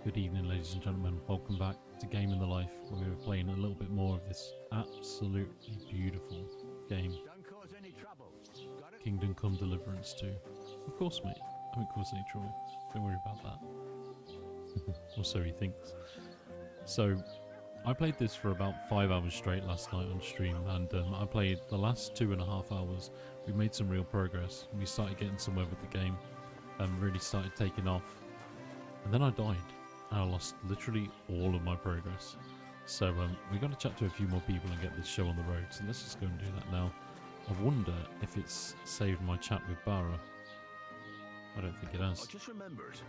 Good evening, ladies and gentlemen. Welcome back to Game in the Life, where we're playing a little bit more of this absolutely beautiful game. Don't cause any trouble. Got it? Kingdom Come Deliverance 2. Of course, mate. I haven't caused any trouble. Don't worry about that. Or so he thinks. So, I played this for about 5 hours straight last night on stream, and I played the last 2.5 hours. We made some real progress. We started getting somewhere with the game, and really started taking off. And then I died. And I lost literally all of my progress. So we've got to chat to a few more people and get this show on the road. So let's just go and do that now. I wonder if it's saved my chat with Barra. I don't think it has. I just remembered.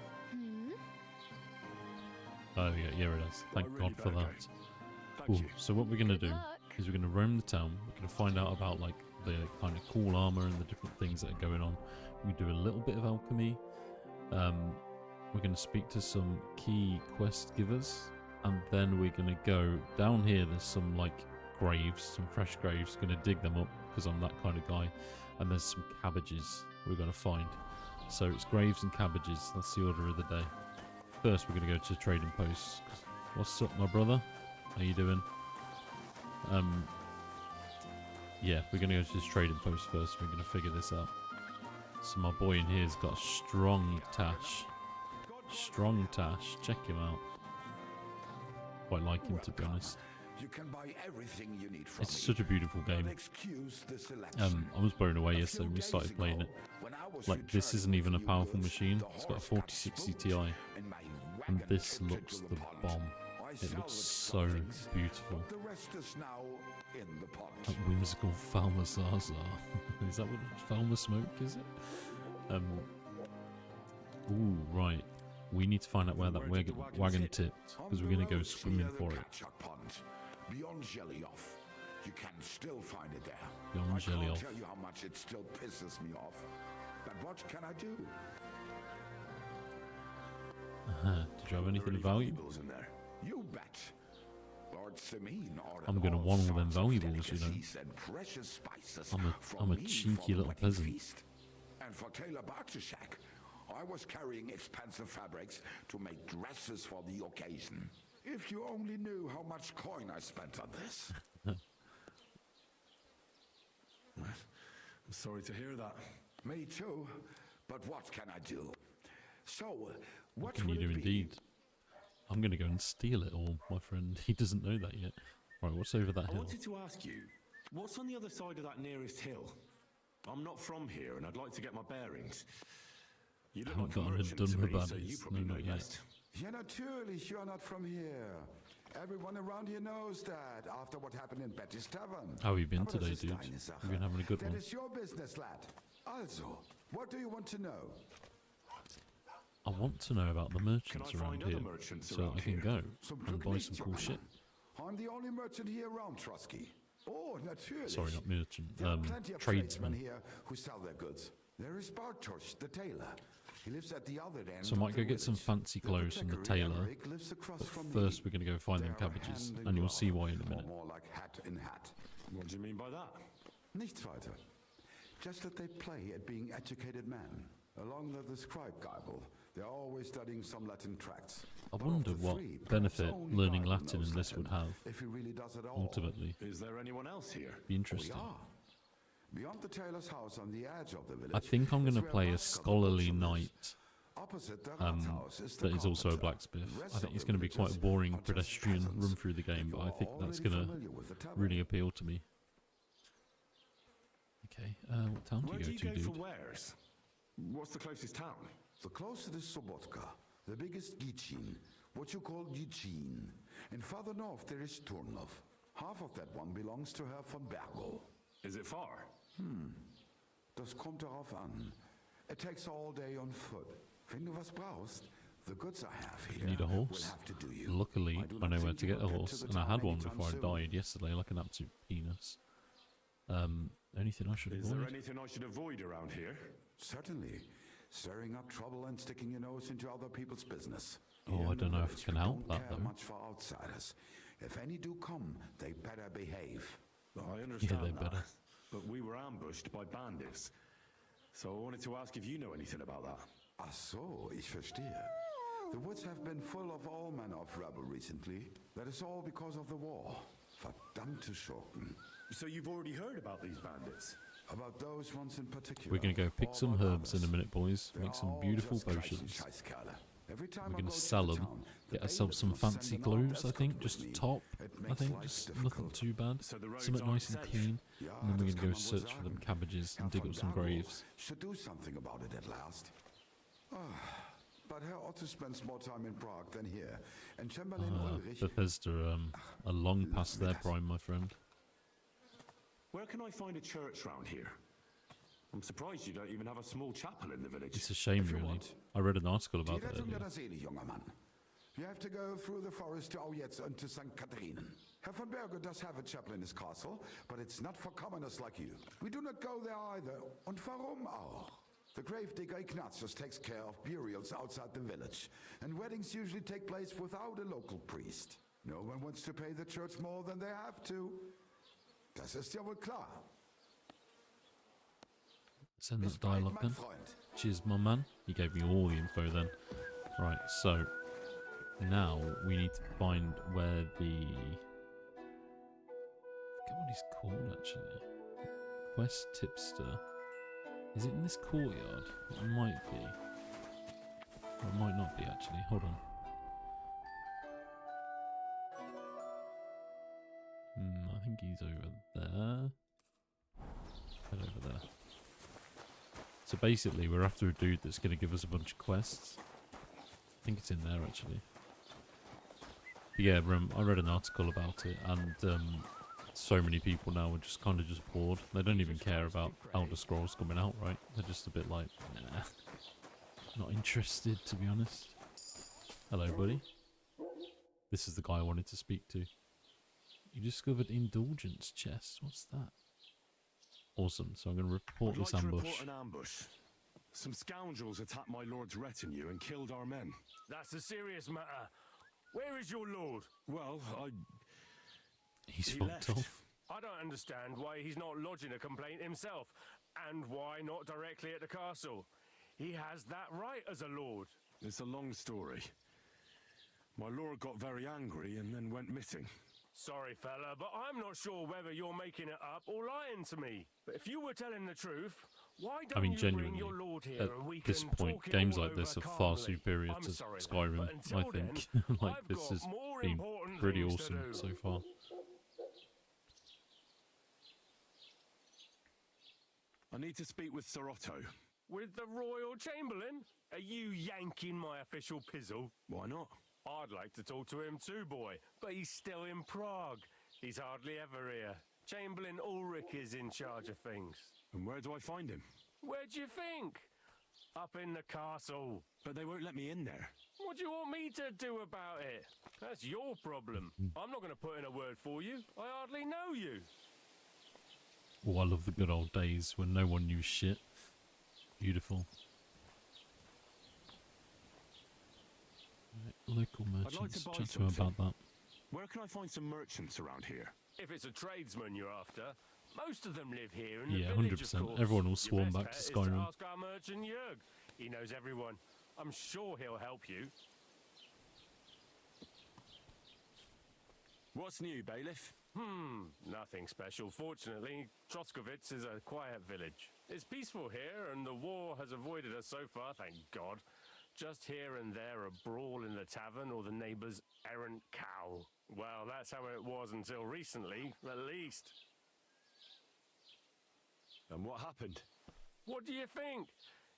Oh yeah, here it is. Thank God for that. Thank you. So what we're going to do is we're going to roam the town. We're going to find out about like the kind of cool armor and the different things that are going on. We do a little bit of alchemy. We're going to speak to some key quest givers, and then we're going to go down here. There's some like graves, some fresh graves. Going to dig them up because I'm that kind of guy. And there's some cabbages we're going to find. So it's graves and cabbages. That's the order of the day. First, we're going to go to trading posts. What's up, my brother? How you doing? Yeah, we're going to go to this trading post first. We're going to figure this out. So my boy in here's got a strong tash. Strong Tash, check him out. Quite like him, to be honest. You can buy everything you need from It's such a beautiful game. Excuse the selection. I was blown away yesterday when we started playing it. Like, this isn't even a powerful machine. It's got a 4060 Ti, and this looks the bomb. It looks so beautiful. The rest is now in the pot. That whimsical Falmer Zaza. Is that what Falmer Smoke is it? Ooh, right. We need to find out where that wagon tipped, because we're going to go swimming for it. Beyond Jelly Off. You can still find it there. Beyond Jelly Off. I can't tell you how much it still pisses me off. But what can I do? Did you have anything of value? In there. You bet. Lord Simene I'm going to want all them valuables, you know. I'm a cheeky little peasant. And for Taylor Barkshack, I was carrying expensive fabrics to make dresses for the occasion. If you only knew how much coin I spent on this. I'm sorry to hear that. Me too, but what can I do? So, what can you do indeed? I'm going to go and steal it all, my friend. He doesn't know that yet. Right, what's over that I hill? wanted to ask you, what's on the other side of that nearest hill? I'm not from here, and I'd like to get my bearings. You I haven't gotten it done about it. No, not yet. Yeah, natürlich, you're not from here. Everyone around here knows that after what happened in Betty's Tavern. How have you been today, dude? You've been having a good one. That is your business, lad. Also, what do you want to know? I want to know about the merchants around here, so I can go and buy some cool shit. I'm the only merchant here around, Trusky. Oh, natürlich. Sorry, not merchant. There are plenty of Tradesmen here who sell their goods. There is Bartosz, the tailor. He lives at the other end. So I might go get some fancy clothes from the tailor. But first, we're going to go find them cabbages, and you'll see why in a minute. More like hat in hat. What do you mean by that? Nichts weiter. Just that they play at being educated men. Along the scribe Bible, they're always studying some Latin tracts. I wonder what benefit learning Latin in this would have, if he really does it all. ultimately. Is there anyone else here? Be interesting. Beyond the tailor's house on the edge of the village. I think I'm going to play a scholarly knight Opposite the that is also a blacksmith. I think it's going to be quite a boring pedestrian run through the game, but I think that's going to really appeal to me. Okay, what town do you go to, dude? For wares? What's the closest town? The closest is Sobotka, the biggest Gichin, what you call Gichin. And farther north there is Turnov. Half of that one belongs to Herr von Bergo. Is it far? Das kommt darauf an. It takes all day on foot. Wenn du was brauchst, the goods I have here Need a will horse? have to do you. Luckily, I know where to get a horse, and I had one anytime before I soon. died yesterday, like an absolute penis. Anything I should Is there avoid? anything I should avoid around here? Certainly. Stirring up trouble and sticking your nose into other people's business. Oh, I don't know if I can help that, Don't care though. much for outsiders. If any do come, they better behave. I understand they that, better. but we were ambushed by bandits. So I wanted to ask if you know anything about that. Ach so, ich verstehe. The woods have been full of all manner of rubble recently. That is all because of the war. Verdammte Schurken. So you've already heard about these bandits? About those ones in particular. We're going to go pick or some about herbs in a others. minute, boys. They Make are some all beautiful just gleichen potions. Scheißkerle. Every time We're I going go to sell the them. town, the Get ourselves some bailiff will fancy send an armed clothes, I escort think. with Just me. top, It I makes think. life Just difficult. nothing too bad. So the roads Something aren't nice and safe. clean. Ja, And then we're das going to kann go man wohl search for them sagen. cabbages Herr and dig von up some Darrow graves. should do something about it at last. But Herr Otto spends more time in Prague than here. And Chamberlain Ulrich... Bethesda are long past their prime, my friend. Where can I find a church round here? I'm surprised you don't even have a small chapel in the village. It's a shame, If you really. want. I read an article Die about that Rettung earlier. deiner Seele, junger Mann. You have to go through the forest to Aujetz and to St. Katharinen. Herr von Berger does have a chapel in his castle, but it's not for commoners like you. We do not go there either. Und warum auch? The gravedigger Ignatius takes care of burials outside the village, and weddings usually take place without a local priest. No one wants to pay the church more than they have to. Das ist ja wohl klar. Send Bis that bald, dialogue mein then. Freund. Cheers, my man. He gave me all the info then. Right, so now we need to find where the... I forget what he's called actually. Quest tipster. Is it in this courtyard? It might be. Or it might not be actually. Hold on. I think he's over there. Head over there. So basically, we're after a dude that's going to give us a bunch of quests. I think it's in there, actually. But yeah, I read an article about it, and so many people now are just kind of just bored. They don't even care about Elder Scrolls coming out, right? They're just a bit like, nah, not interested, to be honest. Hello, buddy. This is the guy I wanted to speak to. You discovered Indulgence chest. What's that? Awesome. So I'm going to report I'd this like to ambush. report an ambush. Some scoundrels attacked my lord's retinue and killed our men. That's a serious matter. Where is your lord? Well, He's he fucked left. off. I don't understand why he's not lodging a complaint himself, and why not directly at the castle. He has that right as a lord. It's a long story. My lord got very angry and then went missing. Sorry, fella, but I'm not sure whether you're making it up or lying to me. But if you were telling the truth, why don't mean, you bring genuinely, your lord here at and we this can point, talk it games all like this over are far calmly? superior I'm to sorry, Skyrim, but until I think. then, Like, I've this got has more been important pretty things awesome to do. so far. I need to speak with Sir Otto. With the Royal Chamberlain? Are you yanking my official pizzle? Why not? I'd like to talk to him too, boy, but he's still in Prague. He's hardly ever here. Chamberlain Ulrich is in charge of things. And where do I find him? Where do you think? Up in the castle. But they won't let me in there. What do you want me to do about it? That's your problem. I'm not going to put in a word for you. I hardly know you. Oh, I love the good old days when no one knew shit. Beautiful. Right, local like merchants. to buy Chat to him something. about that. Where can I find some merchants around here? If it's a tradesman you're after, most of them live here in the Yeah, village, 100%. of course. Everyone will Your swarm best back bet to is Skyrim. ask our merchant Jörg. He knows everyone. I'm sure he'll help you. What's new, bailiff? Nothing special. Fortunately, Troskowitz is a quiet village. It's peaceful here, and the war has avoided us so far, thank God. Just here and there a brawl in the tavern or the neighbour's errant cow. Well, that's how it was until recently, at least. And what happened? What do you think?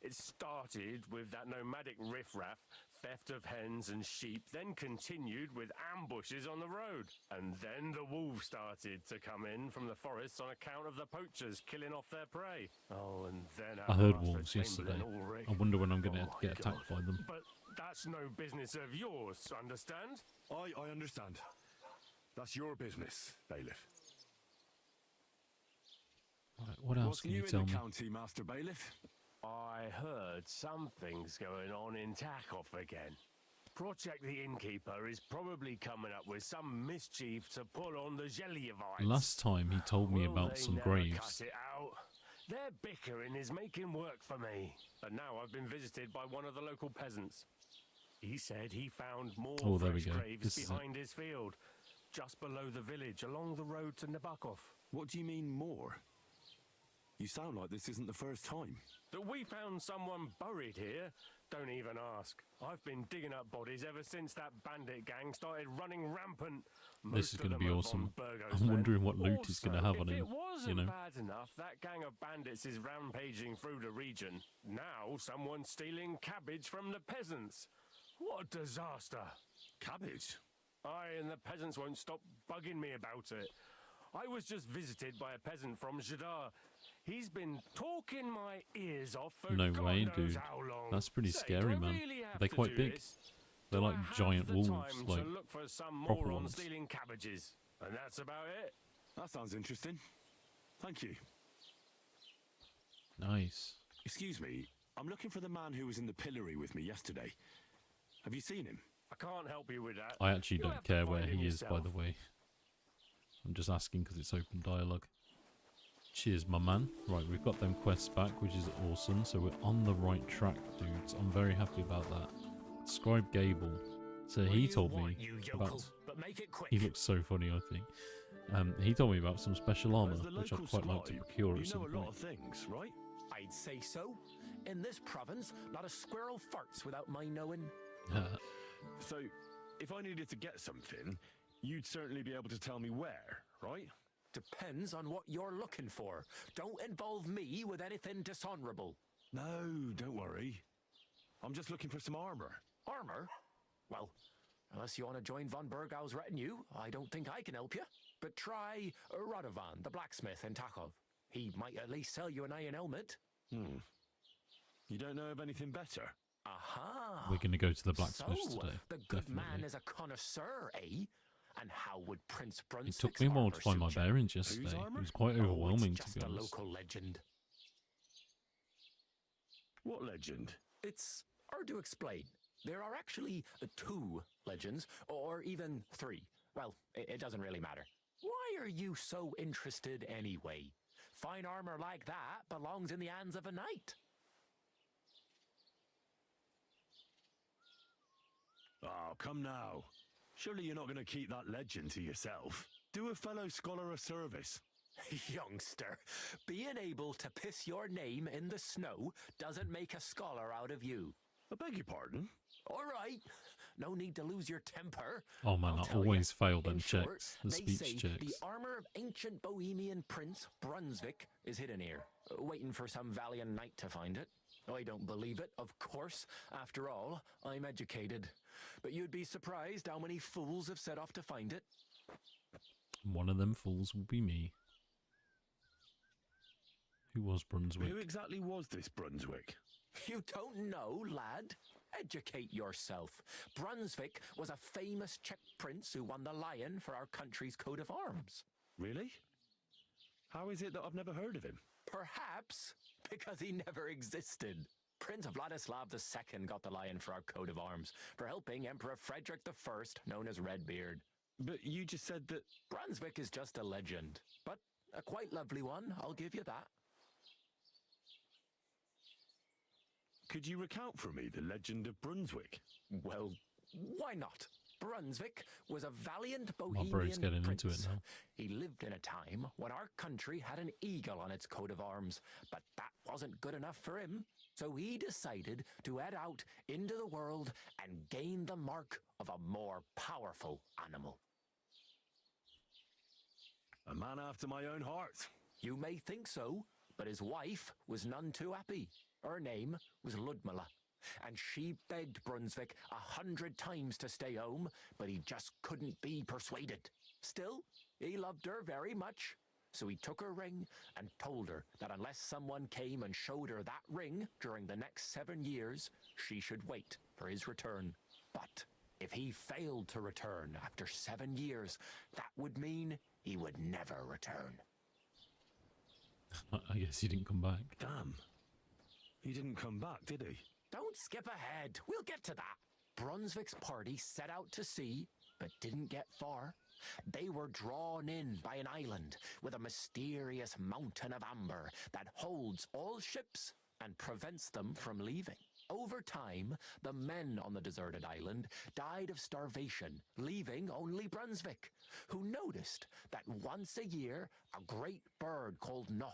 It started with that nomadic riffraff, theft of hens and sheep, then continued with ambushes on the road. And then the wolves started to come in from the forests on account of the poachers killing off their prey. Oh, and then I our heard master wolves yesterday. Chamberlain Ulrich. I wonder when I'm going to Oh, get God. attacked by them. But that's no business of yours, understand? I understand. That's your business, bailiff. Right, what else What's can new you in tell the me? county, Master Bailiff? I heard something's going on in Takov again. Project the Innkeeper is probably coming up with some mischief to pull on the Zhelyevites. Last time he told me Will about they some never graves. Cut it out? Their bickering is making work for me. And now I've been visited by one of the local peasants. He said he found more Oh, there we fresh go. graves This is it. behind his field, just below the village, along the road to Nabokov. What do you mean more? You sound like this isn't the first time. That we found someone buried here? Don't even ask. I've been digging up bodies ever since that bandit gang started running rampant. This is going to be Von awesome. Burgo's I'm men. wondering what loot he's going to Also, have on if him. it wasn't You know, bad enough, that gang of bandits is rampaging through the region. Now someone's stealing cabbage from the peasants. What a disaster. Cabbage? Aye, and the peasants won't stop bugging me about it. I was just visited by a peasant from Jadar. He's been talking my ears off for No God way, knows dude. how long. That's pretty Say, scary, do I man. really Are have they to quite do big? this? They're Do like I have giant the wolves, time like to look for some proper moron ones. stealing cabbages, and that's about it. That sounds interesting. Thank you. Nice. Excuse me, I'm looking for the man who was in the pillory with me yesterday. Have you seen him? I can't help you with that. I actually You'll don't have to care where find him he is, by yourself. the way. I'm just asking because it's open dialogue. Cheers, my man. Right, we've got them quests back, which is awesome. So we're on the right track, dudes. I'm very happy about that. Scribe Gable. So he told me about... But make it quick. He looks so funny, I think. He told me about some special armor, As the which I'd local quite like to scribe, procure at you some know a point. lot of things, right? I'd say so. In this province, not a squirrel farts without my knowing. So, if I needed to get something, you'd certainly be able to tell me where, right? Depends on what you're looking for. Don't involve me with anything dishonorable. No, don't worry. I'm just looking for some armor. Armor? Well, unless you want to join Von Burgau's retinue, I don't think I can help you. But try Radovan, the blacksmith in Takhov. He might at least sell you an iron helmet. You don't know of anything better? Aha! We're going to go to the blacksmith So, today. the good man Definitely. is a connoisseur, eh? And how would Prince It Brunswick's took me a while armor to find my suit you? bearings yesterday. It armor? was quite Oh, overwhelming, it's to just be a honest. local legend. What legend? It's hard to explain. There are actually 2 legends, or even 3. Well, it doesn't really matter. Why are you so interested anyway? Fine armor like that belongs in the hands of a knight. Oh, come now. Surely you're not going to keep that legend to yourself. Do a fellow scholar a service. Youngster, being able to piss your name in the snow doesn't make a scholar out of you. I beg your pardon? All right, no need to lose your temper. Oh man, I'll I tell always fail In them short, checks, the they speech say checks. the armor of ancient Bohemian Prince Brunswick is hidden here, waiting for some valiant knight to find it. I don't believe it, of course. After all, I'm educated. But you'd be surprised how many fools have set off to find it. One of them fools will be me. Who was Brunswick? Who exactly was this Brunswick? You don't know, lad? Educate yourself. Brunswick was a famous Czech prince who won the lion for our country's coat of arms. Really? How is it that I've never heard of him? Perhaps because he never existed. Prince Vladislav II got the lion for our coat of arms for helping Emperor Frederick I, known as Redbeard. But you just said that... Brunswick is just a legend, but a quite lovely one, I'll give you that. Could you recount for me the legend of Brunswick? Well, why not? Brunswick was a valiant bro's Bohemian getting prince. into it now. He lived in a time when our country had an eagle on its coat of arms, but that wasn't good enough for him. So he decided to head out into the world and gain the mark of a more powerful animal. A man after my own heart. You may think so, but his wife was none too happy. Her name was Ludmilla, and she begged Brunswick 100 times to stay home, but he just couldn't be persuaded. Still, he loved her very much, so he took her ring and told her that unless someone came and showed her that ring during the next 7 years, she should wait for his return. But if he failed to return after 7 years, that would mean he would never return. I guess he didn't come back. Damn. He didn't come back, did he? Don't skip ahead. We'll get to that. Brunswick's party set out to sea, but didn't get far. They were drawn in by an island with a mysterious mountain of amber that holds all ships and prevents them from leaving. Over time, the men on the deserted island died of starvation, leaving only Brunswick, who noticed that once a year a great bird called No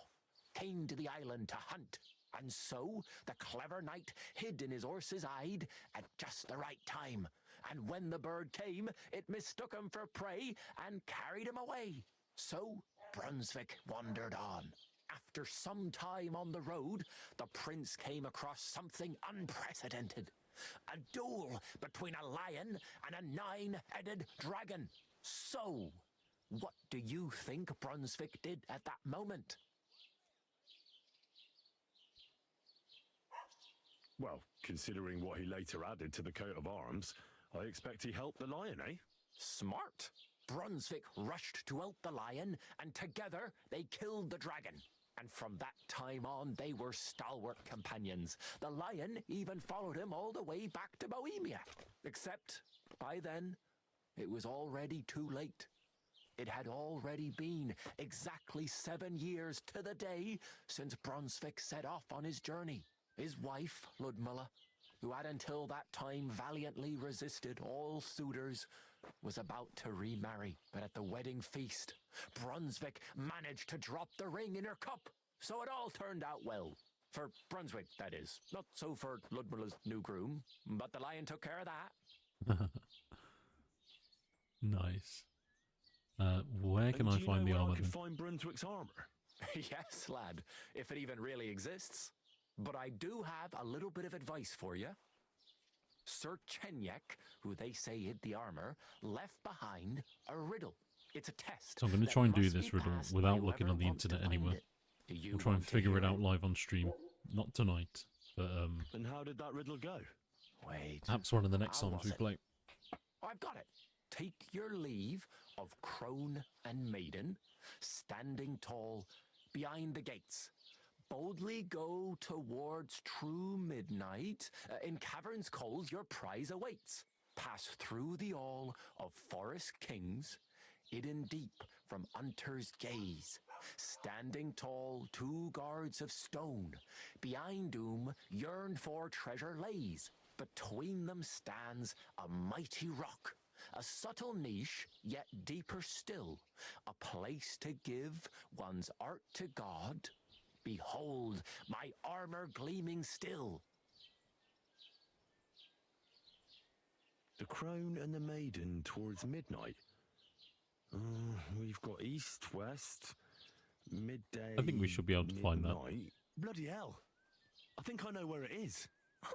came to the island to hunt. And so the clever knight hid in his horse's hide at just the right time. And when the bird came, it mistook him for prey and carried him away. So Brunswick wandered on. After some time on the road, the prince came across something unprecedented. A duel between a lion and a nine-headed dragon. So, what do you think Brunswick did at that moment? Well, considering what he later added to the coat of arms, I expect he helped the lion, eh? Smart. Brunswick rushed to help the lion, and together they killed the dragon. And from that time on, they were stalwart companions. The lion even followed him all the way back to Bohemia. Except, by then, it was already too late. It had already been exactly 7 years to the day since Brunswick set off on his journey. His wife, Ludmilla, who had until that time valiantly resisted all suitors, was about to remarry. But at the wedding feast, Brunswick managed to drop the ring in her cup. So it all turned out well. For Brunswick, that is. Not so for Ludmilla's new groom, but the lion took care of that. Nice. Where can I find the armor I can then? find Brunswick's armor? Yes, lad, if it even really exists. But I do have a little bit of advice for you. Sir Chenyek, who they say hid the armor, left behind a riddle. It's a test. So I'm going to that try and do must this be riddle passed without by looking on the whoever wants to internet find anywhere. it. Do you We'll try and want to figure hear it out live on stream. Not tonight, but And how did that riddle go? Wait. perhaps one of the next How songs was we it? play. I've got it. Take your leave of crone and maiden, standing tall behind the gates. Boldly go towards true midnight. In caverns cold your prize awaits. Pass through the all of forest kings, hidden deep from hunter's gaze. Standing tall, 2 guards of stone, behind whom yearned for treasure lays. Between them stands a mighty rock, a subtle niche, yet deeper still, a place to give one's art to God. Behold, my armor gleaming still. The crone and the maiden towards midnight. We've got east, west, midday. I think we should be able to find that. midnight. Bloody hell. I think I know where it is.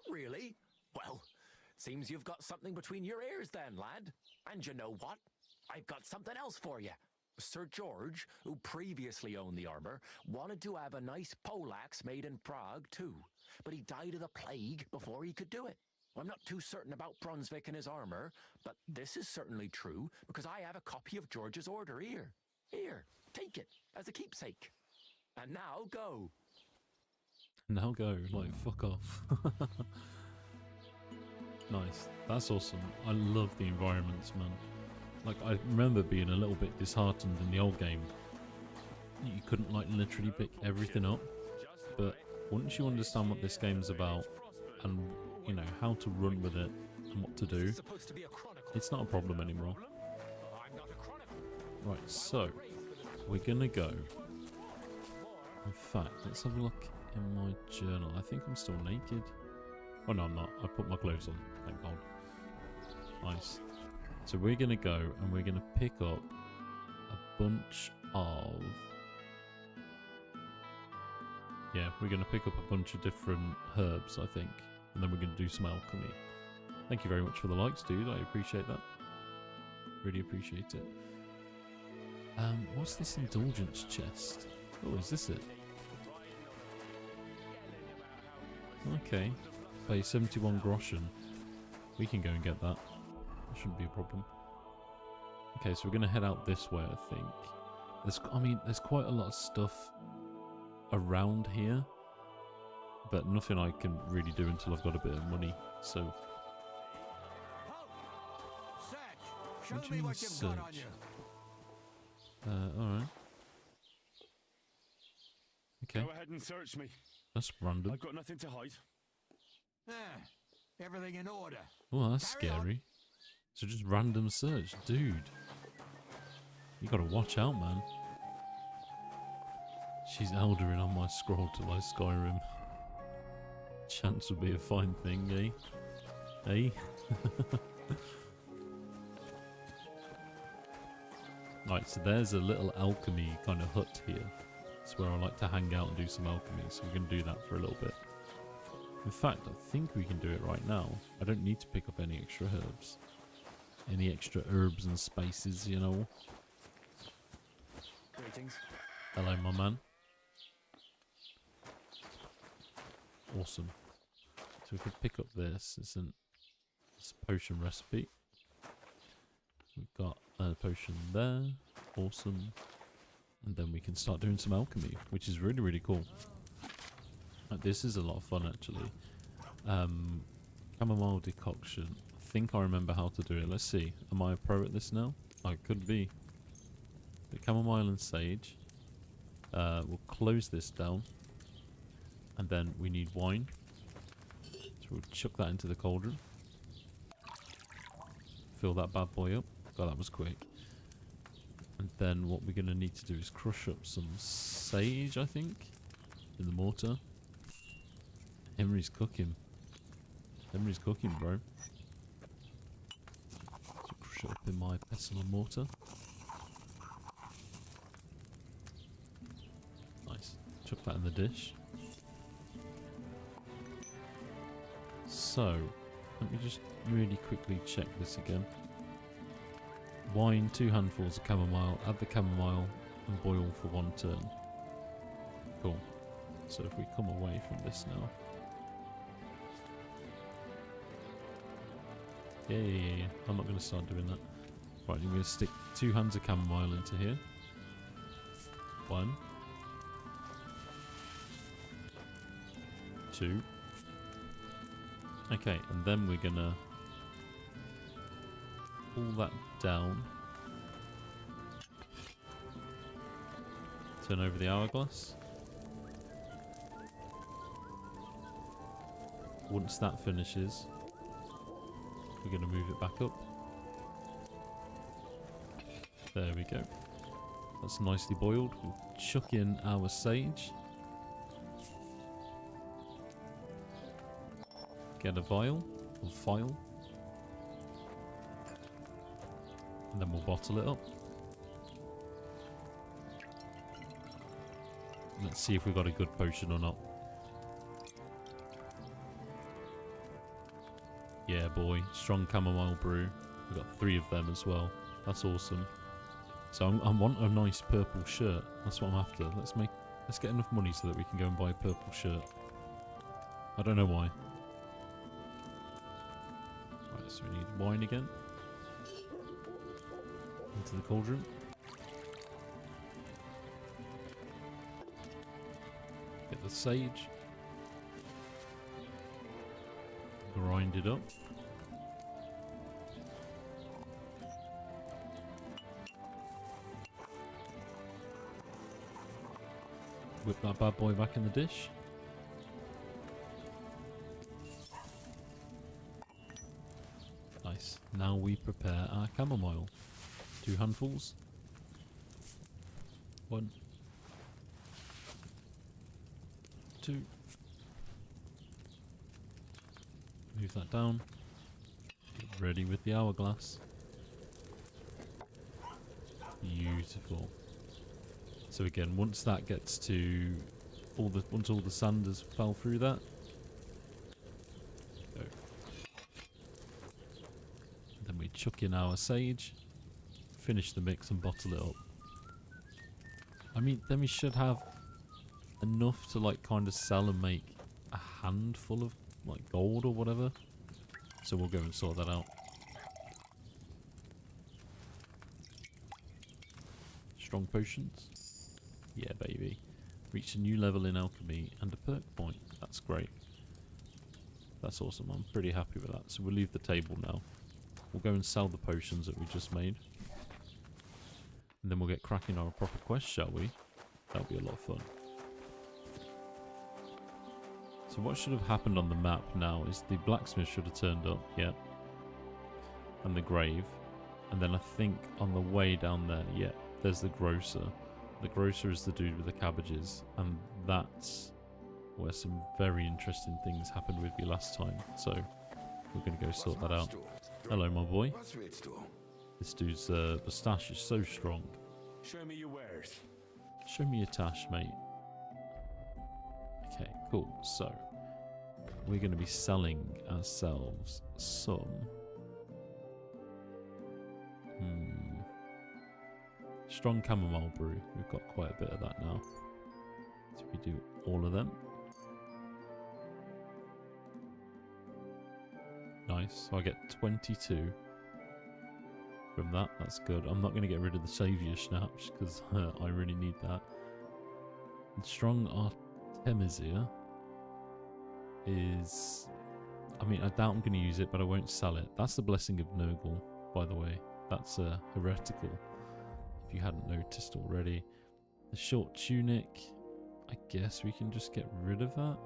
Really? Well, seems you've got something between your ears then, lad. And you know what? I've got something else for you. Sir George, who previously owned the armor, wanted to have a nice poleaxe made in Prague too, but he died of the plague before he could do it. I'm not too certain about Brunswick and his armor, but this is certainly true because I have a copy of George's order here. Here, take it as a keepsake. And now go. Now go, like, fuck off. Nice. That's awesome. I love the environments, man. Like, I remember being a little bit disheartened in the old game. You couldn't, like, literally pick everything up. But once you understand what this game's about and, you know, how to run with it and what to do, it's not a problem anymore. Right, so we're gonna go. In fact, let's have a look in my journal. I think I'm still naked. Oh no, I'm not. I put my clothes on, thank God. Nice. So we're gonna go and we're gonna pick up a bunch of... Yeah, we're gonna pick up a bunch of different herbs, I think. And then we're gonna do some alchemy. Thank you very much for the likes, dude. I appreciate that. Really appreciate it. What's this indulgence chest? Oh, is this it? Okay. Pay 71 groschen. We can go and get that. That shouldn't be a problem. Okay, so we're gonna head out this way, I think. There's quite a lot of stuff around here, but nothing I can really do until I've got a bit of money. So, Show what do you me mean what you've got on search? you. Alright. Okay, Go ahead and search me. that's random. I've got nothing to hide. Everything in order. Oh, that's Carry on. scary. So just random search. Dude. You gotta watch out, man. She's eldering on my scroll till I Skyrim. Chance would be a fine thing, eh? Eh? Right, so there's a little alchemy kind of hut here. It's where I like to hang out and do some alchemy, so we're going to do that for a little bit. In fact, I think we can do it right now. I don't need to pick up any extra herbs. Any extra herbs and spices, you know. Greetings. Hello, my man. Awesome. So we could pick up this. It's a potion recipe. We've got a potion there. Awesome. And then we can start doing some alchemy, which is really, really cool. Like, this is a lot of fun, actually. Chamomile decoction. I think I remember how to do it. Let's see. Am I a pro at this now? I could be. The chamomile and sage. We'll close this down. And then we need wine. So we'll chuck that into the cauldron. Fill that bad boy up. God, that was quick. And then what we're going to need to do is crush up some sage, I think, in the mortar. Henry's cooking. Henry's cooking, bro. So crush it up in my pestle and mortar. Nice. Chuck that in the dish. So, let me just really quickly check this again. Wine, 2 handfuls of chamomile, add the chamomile and boil for 1 turn. Cool. So if we come away from this now. Yeah. I'm not going to start doing that. Right, I'm going to stick 2 hands of chamomile into here. 1. 2. Okay, and then we're going to pull that down. Turn over the hourglass. Once that finishes, we're going to move it back up. There we go. That's nicely boiled. We'll chuck in our sage. Get a vial or file. And then we'll bottle it up. Let's see if we've got a good potion or not. Yeah, boy. Strong chamomile brew. We've got 3 of them as well. That's awesome. So I want a nice purple shirt. That's what I'm after. Let's get enough money so that we can go and buy a purple shirt. I don't know why. Right, so we need wine again. Into the cauldron. Get the sage. Grind it up. Whip that bad boy back in the dish. Nice. Now we prepare our chamomile. 2 handfuls. 1. 2. Move that down. Get ready with the hourglass. Beautiful. So again, once that gets to once all the sand has fell through that, go. Then we chuck in our sage, finish the mix and bottle it up. I mean, then we should have enough to like kind of sell and make a handful of like gold or whatever. So we'll go and sort that out. Strong potions. Yeah, baby. Reach a new level in alchemy and a perk point. That's great. That's awesome. I'm pretty happy with that. So we'll leave the table now. We'll go and sell the potions that we just made. And then we'll get cracking on a proper quest, shall we? That'll be a lot of fun. So what should have happened on the map now is the blacksmith should have turned up, yep. And the grave. And then I think on the way down there, yeah, there's the grocer. The grocer is the dude with the cabbages. And that's where some very interesting things happened with you last time. So we're going to go sort that out. Hello, my boy. Was willst du? This dude's moustache is so strong. Show me your wares. Show me your tash, mate. Okay, cool. So we're going to be selling ourselves some... strong chamomile brew. We've got quite a bit of that now. So we do all of them. Nice. So I get 22 from that. That's good. I'm not going to get rid of the saviour schnapps because I really need that. And strong artemisia is... I mean, I doubt I'm going to use it, but I won't sell it. That's the blessing of Nurgle, by the way. That's heretical, if you hadn't noticed already. The short tunic, I guess we can just get rid of that.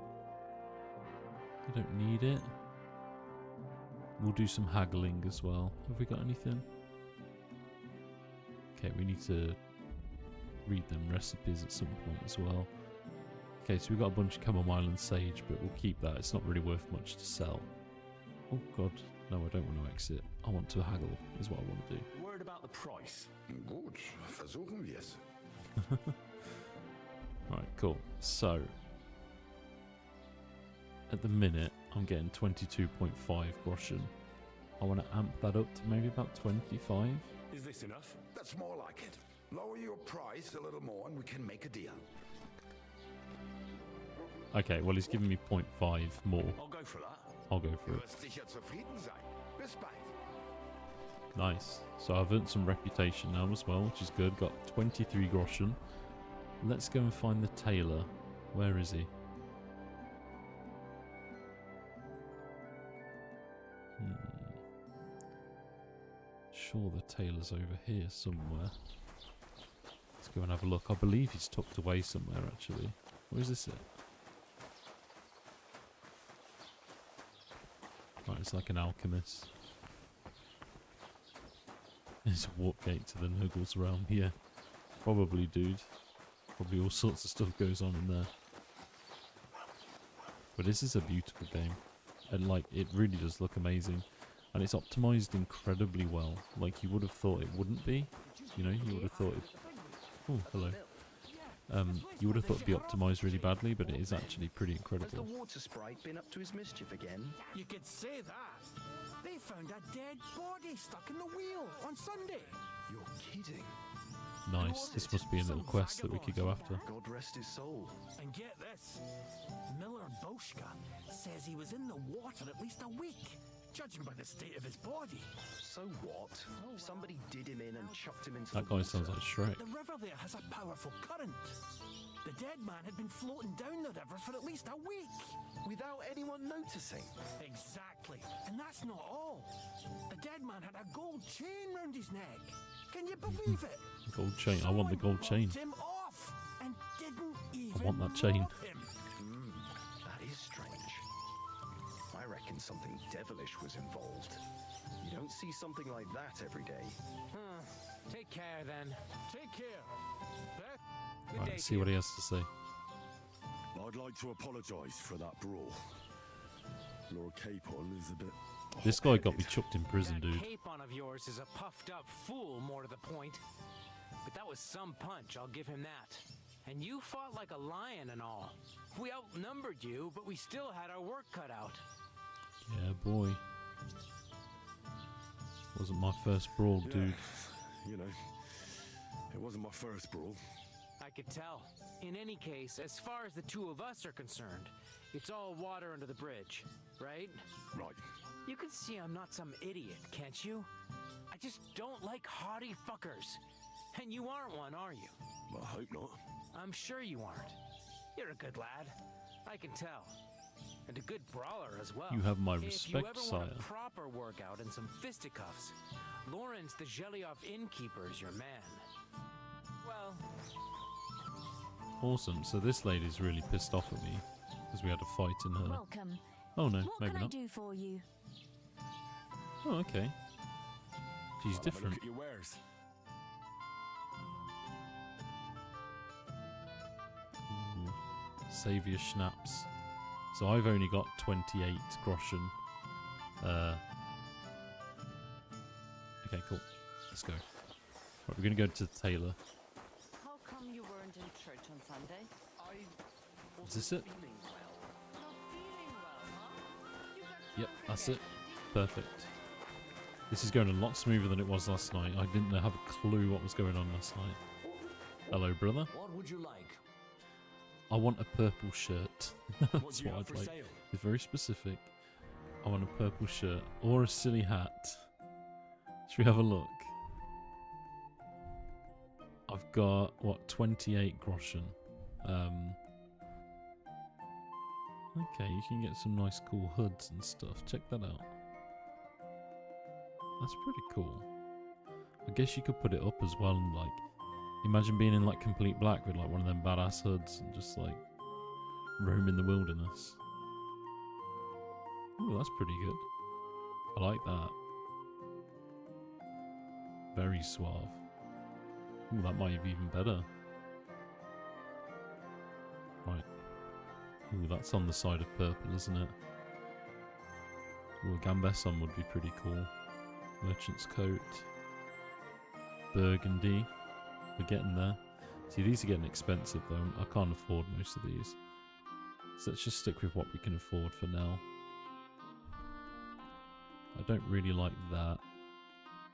I don't need it. We'll do some haggling as well. Have we got anything? Okay, we need to read them recipes at some point as well. Okay, so we've got a bunch of chamomile and sage, but we'll keep that. It's not really worth much to sell. Oh god, no, I don't want to exit. I want to haggle, is what I want to do. Word about the price. Gut, versuchen wir's. Right, cool. So, at the minute, I'm getting 22.5 groschen. I want to amp that up to maybe about 25. Is this enough? That's more like it. Lower your price a little more and we can make a deal. Okay, well, he's giving me 0.5 more. I'll go for that. I'll go for Du it. wirst sicher zufrieden sein. Bis bald. Nice. So I've earned some reputation now as well, which is good. Got 23 groschen. Let's go and find the tailor. Where is he? Sure, the tailor's over here somewhere. Let's go and have a look. I believe he's tucked away somewhere, actually. Where is this at? Right, it's like an alchemist. There's a warp gate to the Nurgle's realm here. Probably, dude. Probably all sorts of stuff goes on in there. But this is a beautiful game. And, like, it really does look amazing. And it's optimized incredibly well. Like, you would have thought it wouldn't be. You know, you would have thought it... Oh, hello. You would have thought it'd be optimized really badly, but it is actually pretty Has the incredible. water sprite been up to his mischief again? You could say that. They found a dead body stuck in the wheel on Sunday. You're kidding. Nice. This must be a little quest that we could go after. God rest his soul. And get this, Miller Boschka says he was in the water at least a week, judging by the state of his body. So what? Somebody did him in and chucked him into That the guy sounds like Shrek. The river there has a powerful current. The dead man had been floating down the river for at least a week. without anyone noticing. Exactly. And that's not all. The dead man had a gold chain round his neck. Can you believe it? Gold chain. I want the gold chain. Him off and didn't even I want that chain. rob him. That is strange. I reckon something devilish was involved. You don't see something like that every day. Take care then. Take care. Beth? Good Right, day see to what you. he has to say. I'd like to apologise for that brawl. Lord Capon is a bit... This guy got me chucked in prison, That dude. capon of yours is a puffed up fool, more to the point. But that was some punch, I'll give him that. And you fought like a lion and all. We outnumbered you, but we still had our work cut out. Yeah, boy. Wasn't my first brawl, dude. You know, it wasn't my first brawl. I could tell. In any case, as far as the two of us are concerned, it's all water under the bridge, right? Right. You can see I'm not some idiot, can't you? I just don't like haughty fuckers. And you aren't one, are you? I hope not. I'm sure you aren't. You're a good lad. I can tell. And a good brawler as well. You have my If you respect, ever sire. want a proper workout and some fisticuffs, Lawrence the Jelioff innkeeper is your man. Well, Awesome. So this lady's really pissed off at me. Because we had a fight in her. Welcome. Oh no, What maybe can not. I do for you? Oh, okay. She's I'll have a different. Look at your wares. Ooh. Saviour Schnapps. So I've only got 28 groschen. Okay, cool. Let's go. Right, we're going to go to the tailor. How come you weren't in church on Sunday? Is this it? Not feeling well, huh? You got Yep, drunk that's again, it. did you? Perfect. This is going a lot smoother than it was last night. I didn't have a clue what was going on last night. Hello, brother. What would you like? I want a purple shirt. What That's do you what have I'd for like. sale? It's very specific. I want a purple shirt or a silly hat. Should we have a look? I've got, what, 28 groschen. Okay, you can get some nice cool hoods and stuff. Check that out. That's pretty cool. I guess you could put it up as well and like, imagine being in like complete black with like one of them badass hoods and just like roam in the wilderness. Ooh, that's pretty good. I like that. Very suave. Ooh, that might be even better. Right. Ooh, that's on the side of purple, isn't it? Ooh, a Gambesson would be pretty cool. Merchant's coat. Burgundy. We're getting there. See, these are getting expensive though. I can't afford most of these. So let's just stick with what we can afford for now. I don't really like that.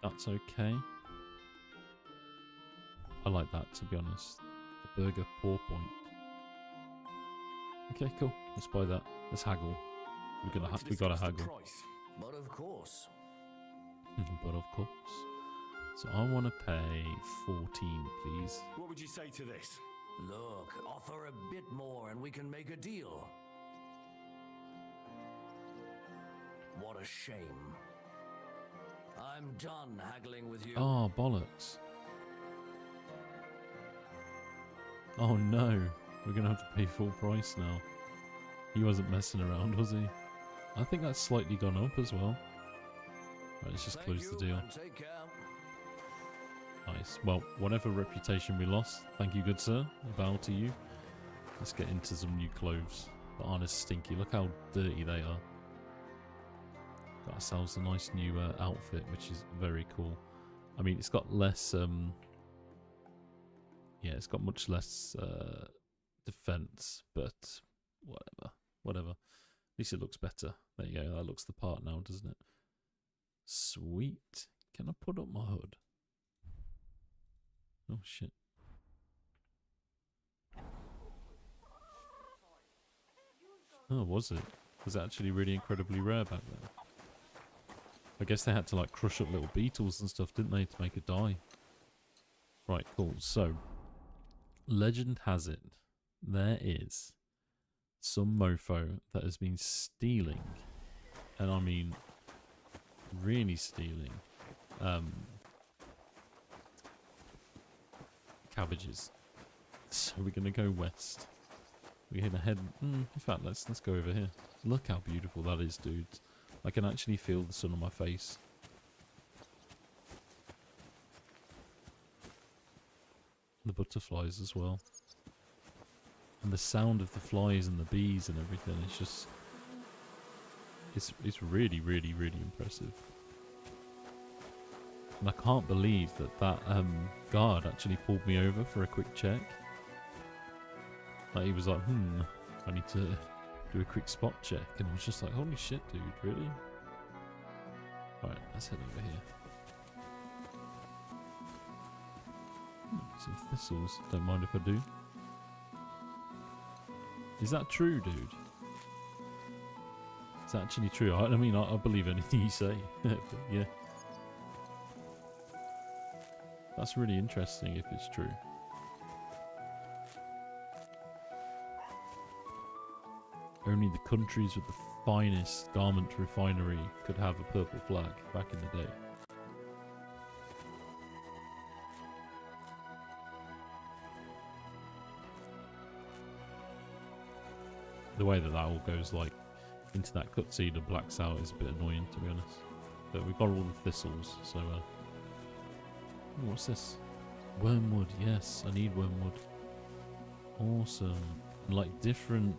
That's okay. I like that, to be honest. The burger pour point. Okay, cool. Let's buy that. Let's haggle. We gotta I'd like to we gotta discuss the haggle. price. But of course. But of course. So I want to pay 14, please. What would you say to this? Look, offer a bit more and we can make a deal. What a shame. I'm done haggling with you. Oh, bollocks. Oh no. We're gonna have to pay full price now. He wasn't messing around, was he? I think that's slightly gone up as well. Right, let's just Thank close the you, deal. and take care. Nice. Well, whatever reputation we lost, thank you, good sir. A bow to you. Let's get into some new clothes that aren't as stinky. Look how dirty they are. Got ourselves a nice new outfit, which is very cool. I mean, it's got less... yeah, it's got much less defense, but whatever. At least it looks better. There you go. That looks the part now, doesn't it? Sweet. Can I put up my hood? Oh, shit. Oh, was it? Was it actually really incredibly rare back then? I guess they had to, like, crush up little beetles and stuff, didn't they, to make it die? Right, cool. So, legend has it, there is some mofo that has been stealing, and I mean, really stealing, cabbages. So we're gonna go west. We're gonna head. In fact, let's go over here. Look how beautiful that is, dude. I can actually feel the sun on my face. The butterflies as well. And the sound of the flies and the bees and everything, it's just... It's really, really, really impressive. And I can't believe that guard actually pulled me over for a quick check. Like, he was like, I need to do a quick spot check. And I was just like, holy shit, dude, really? Alright, let's head over here. Some thistles. Don't mind if I do. Is that true, dude? Is that actually true? I mean, I believe anything you say. But yeah. That's really interesting if it's true. Only the countries with the finest garment refinery could have a purple flag back in the day. The way that all goes, like, into that cutscene and blacks out is a bit annoying, to be honest. But we've got all the thistles, so, ooh, what's this? Wormwood, yes, I need wormwood. Awesome. Like, different,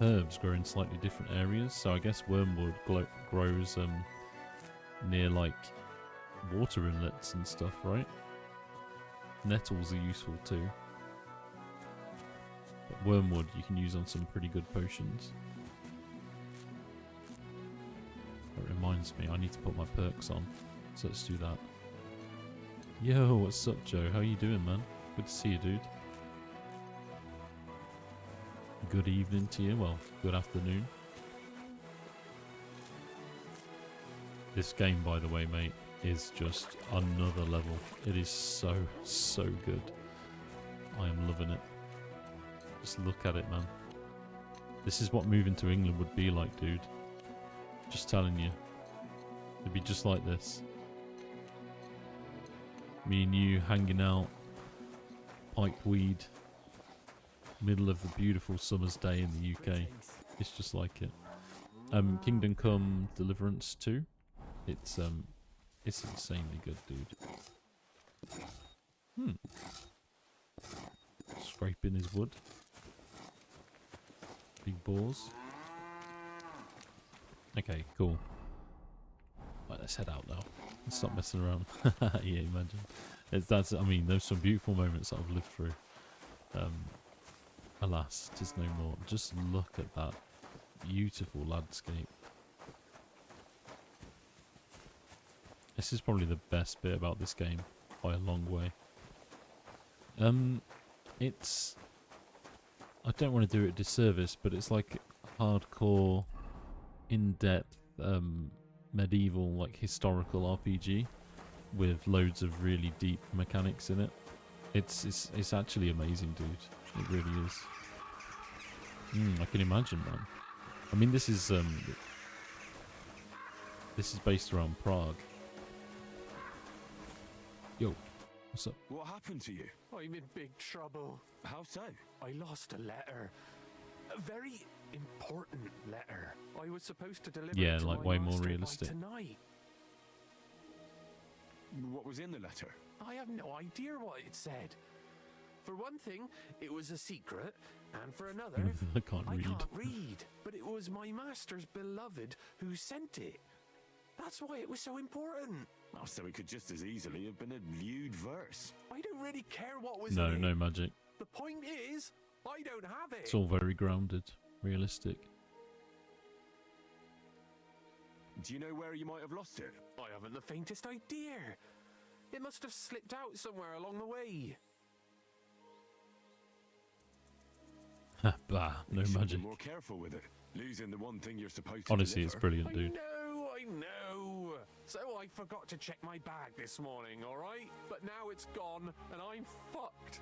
herbs grow in slightly different areas, so I guess wormwood grows, near, like, water inlets and stuff, right? Nettles are useful too. But wormwood you can use on some pretty good potions. That reminds me, I need to put my perks on. So let's do that. Yo, what's up, Joe? How you doing, man? Good to see you, dude. Good evening to you. Well, good afternoon. This game, by the way, mate, is just another level. It is so, so good. I am loving it. Just look at it, man. This is what moving to England would be like, dude. Just telling you. It'd be just like this. Me and you hanging out, pipe weed, middle of the beautiful summer's day in the UK. It's just like it. Kingdom Come Deliverance II. It's insanely good, dude. Scraping his wood. Big balls. Okay, cool. Right, let's head out now. Let's stop messing around. Yeah, imagine. I mean, there's some beautiful moments that I've lived through. Alas, 'tis no more. Just look at that beautiful landscape. This is probably the best bit about this game by a long way. It's... I don't want to do it a disservice, but it's like hardcore, in-depth, medieval, like historical RPG with loads of really deep mechanics in it. It's actually amazing, dude. It really is. I can imagine, man. I mean, this is based around Prague. Yo, what's up? What happened to you? I'm in big trouble. How so? I lost a letter. A very important letter. I was supposed to deliver Yeah, it to like my way more master by realistic. tonight. What was in the letter? I have no idea what it said. For one thing, it was a secret, and for another, I can't read. But it was my master's beloved who sent it. That's why it was so important. Oh, so it could just as easily have been a lewd verse. I don't really care what was No, in it. no magic. The point is, I don't have it. It's all very grounded, realistic. Do you know where you might have lost it? I haven't the faintest idea. It must have slipped out somewhere along the way. Bah, no You should magic. be more careful with it. Losing the one thing you're supposed to Honestly, it's deliver. brilliant, dude. I know. So I forgot to check my bag this morning, alright? But now it's gone, and I'm fucked.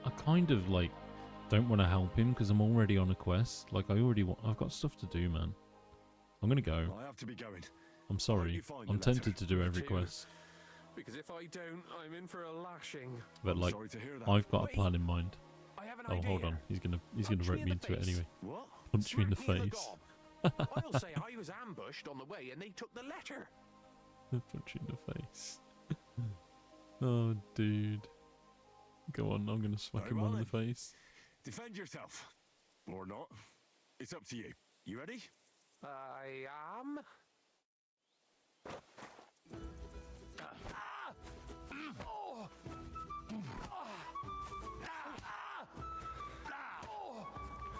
I kind of, like, don't want to help him because I'm already on a quest. Like, I've got stuff to do, man. I'm gonna go. I have to be going. I'm Why sorry. don't you find the I'm letter? tempted to do every too. quest. Because if I don't, I'm in for a lashing. But, I'm like, sorry to hear that. I've got a Wait. plan in mind. I have an Oh, idea. hold on. He's gonna Punch rope in me the into it face. anyway. What? Punch me in the Smack me face. gob. I'll say I was ambushed on the way and they took the letter. Punch you in the face. Oh, dude. Go on, I'm gonna smack Very him well one in the then. face. Defend yourself. Or not. It's up to you. You ready? I am.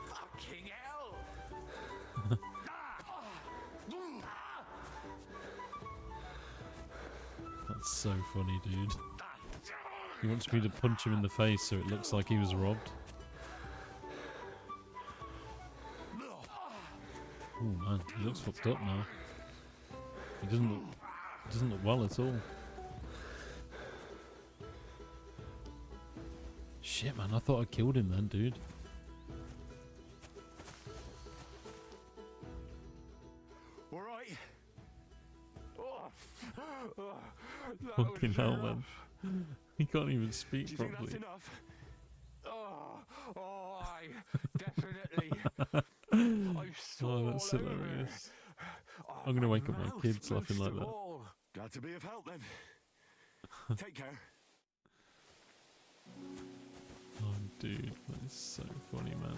Fucking hell! That's so funny, dude. He wants me to punch him in the face so it looks like he was robbed. Oh man, he looks fucked up now. He doesn't look well at all. Shit, man, I thought I killed him then, dude. All right. Fucking hell, man. He can't even speak Do you think that's properly. enough? definitely. I saw Oh, that's all over. hilarious. Oh, I'm gonna my wake up my mouth kids laughing most like of that. all. Glad to be of help then. Take care. Oh, dude, that is so funny, man.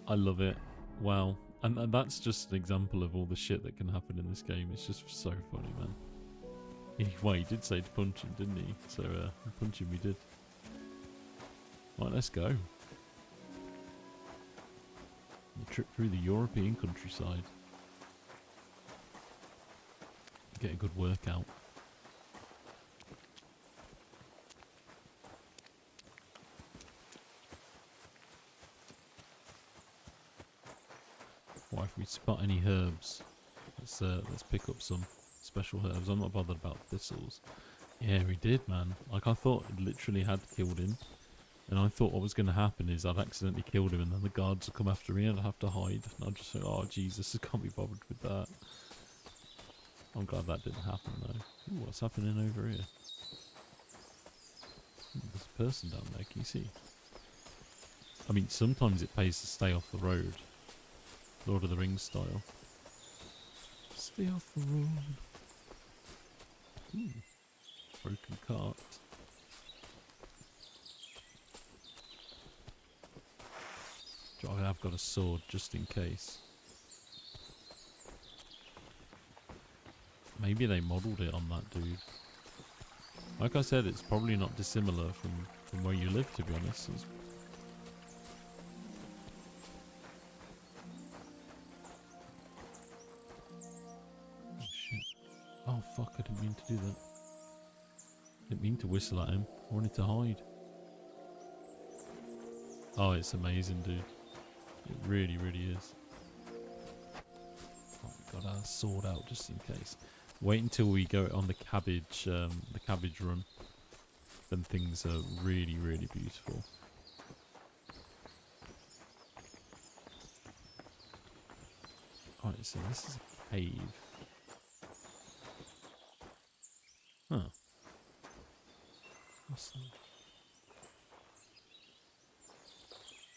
I love it. Wow. And that's just an example of all the shit that can happen in this game. It's just so funny, man. Well, he did say to punch him, didn't he? So, punch him we did. Right, let's go. A trip through the European countryside. Get a good workout. What if we spot any herbs? Let's pick up some special herbs. I'm not bothered about thistles. Yeah, we did, man. Like, I thought it literally had killed him. And I thought what was going to happen is I'd accidentally killed him and then the guards would come after me and I'd have to hide. And I'd just think, oh, Jesus, I can't be bothered with that. I'm glad that didn't happen, though. Ooh, what's happening over here? Ooh, there's a person down there, can you see? I mean, sometimes it pays to stay off the road. Lord of the Rings style. Stay off the road. Ooh. Broken cart. I've got a sword just in case. Maybe they modelled it on that dude. Like I said, it's probably not dissimilar from where you live, to be honest. Oh shit. Oh fuck, I didn't mean to do that. Didn't mean to whistle at him. I wanted to hide. Oh, it's amazing, dude. It really, really is. Oh, we got our sword out just in case. Wait until we go on the cabbage run. Then things are really, really beautiful. Alright, so this is a cave. Huh. What's that?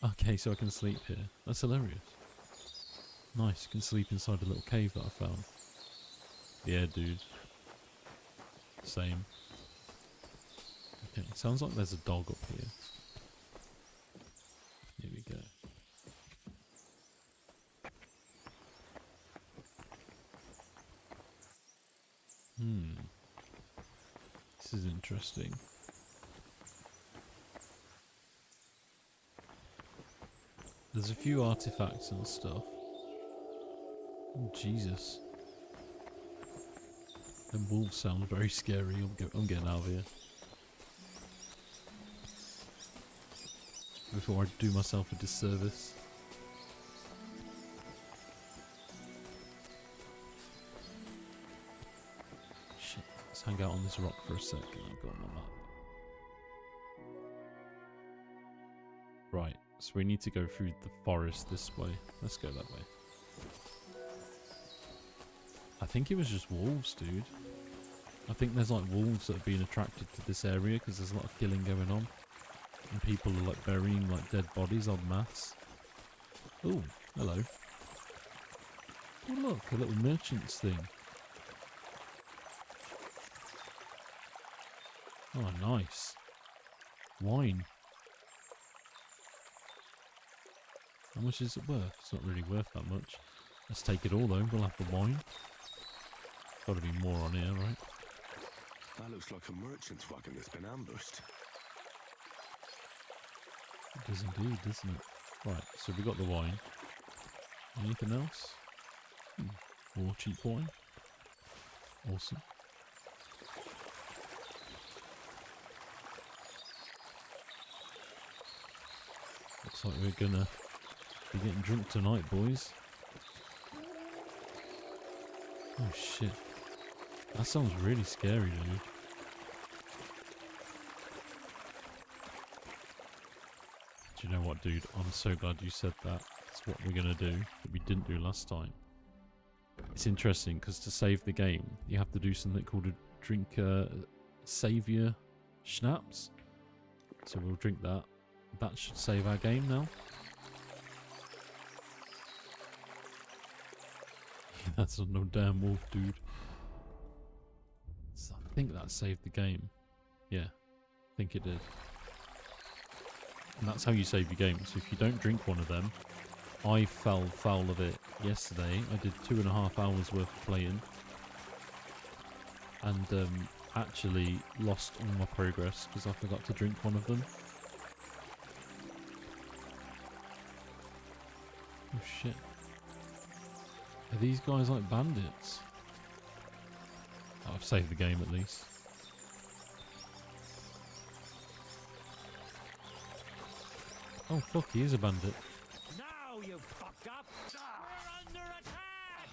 Okay, so I can sleep here. That's hilarious. Nice, you can sleep inside a little cave that I found. Yeah, dude. Same. Okay, sounds like there's a dog up here. Here we go. This is interesting. There's a few artifacts and stuff. Oh, Jesus. Them wolves sound very scary. I'm getting out of here. Before I do myself a disservice. Shit. Let's hang out on this rock for a second. I've got my map. Right. So we need to go through the forest this way. Let's go that way. I think it was just wolves, dude. I think there's like wolves that have been attracted to this area because there's a lot of killing going on. And people are like burying like dead bodies en masse. Oh, hello. Oh look, a little merchant's thing. Oh, nice. Wine. How much is it worth? It's not really worth that much. Let's take it all though, we'll have the wine. Gotta be more on here, right? That looks like a merchant's wagon that's been ambushed. It does indeed, doesn't it? Right, so we got the wine. Anything else? More cheap wine. Awesome. Looks like we're gonna be getting drunk tonight, boys. Oh shit. That sounds really scary, dude. Do you know what, dude? I'm so glad you said that. That's what we're gonna do that we didn't do last time. It's interesting because to save the game, you have to do something called a drink Saviour schnapps. So we'll drink that. That should save our game now. That's no damn wolf, dude. So I think that saved the game. Yeah, I think it did. And that's how you save your game. So if you don't drink one of them, I fell foul of it yesterday. I did 2.5 hours worth of playing. And actually lost all my progress because I forgot to drink one of them. Oh shit. Are these guys like bandits? Oh, I've saved the game at least. Oh fuck, he is a bandit. Now you fucked up. We're under attack.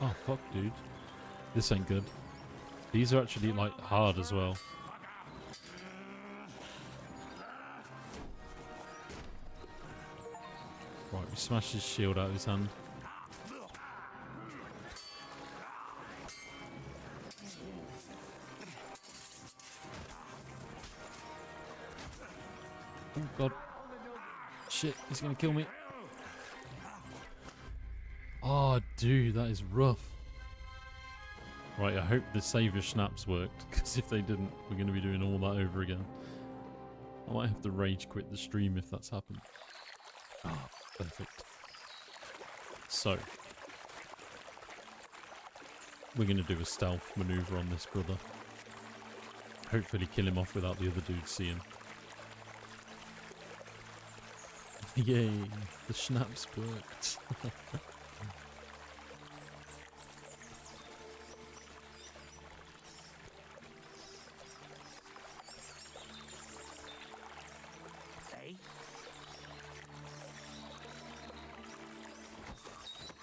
Oh fuck, dude. This ain't good. These are actually like hard as well. Right, we smashed his shield out of his hand. Oh god. Shit, he's gonna kill me. Oh dude, that is rough. Right, I hope the Saviour Schnapps worked, because if they didn't, we're going to be doing all that over again. I might have to rage quit the stream if that's happened. Ah, perfect. So, we're going to do a stealth maneuver on this brother. Hopefully kill him off without the other dude seeing. Yay, the Schnapps worked.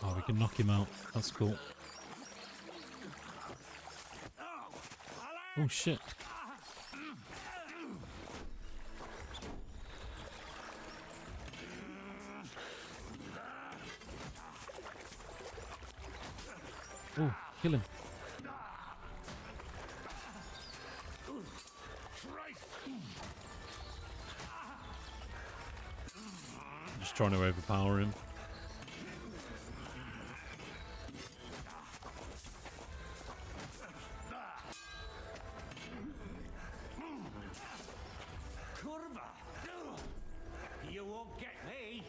Oh, we can knock him out. That's cool. Oh shit. Oh, kill him. Just trying to overpower him. You won't get me.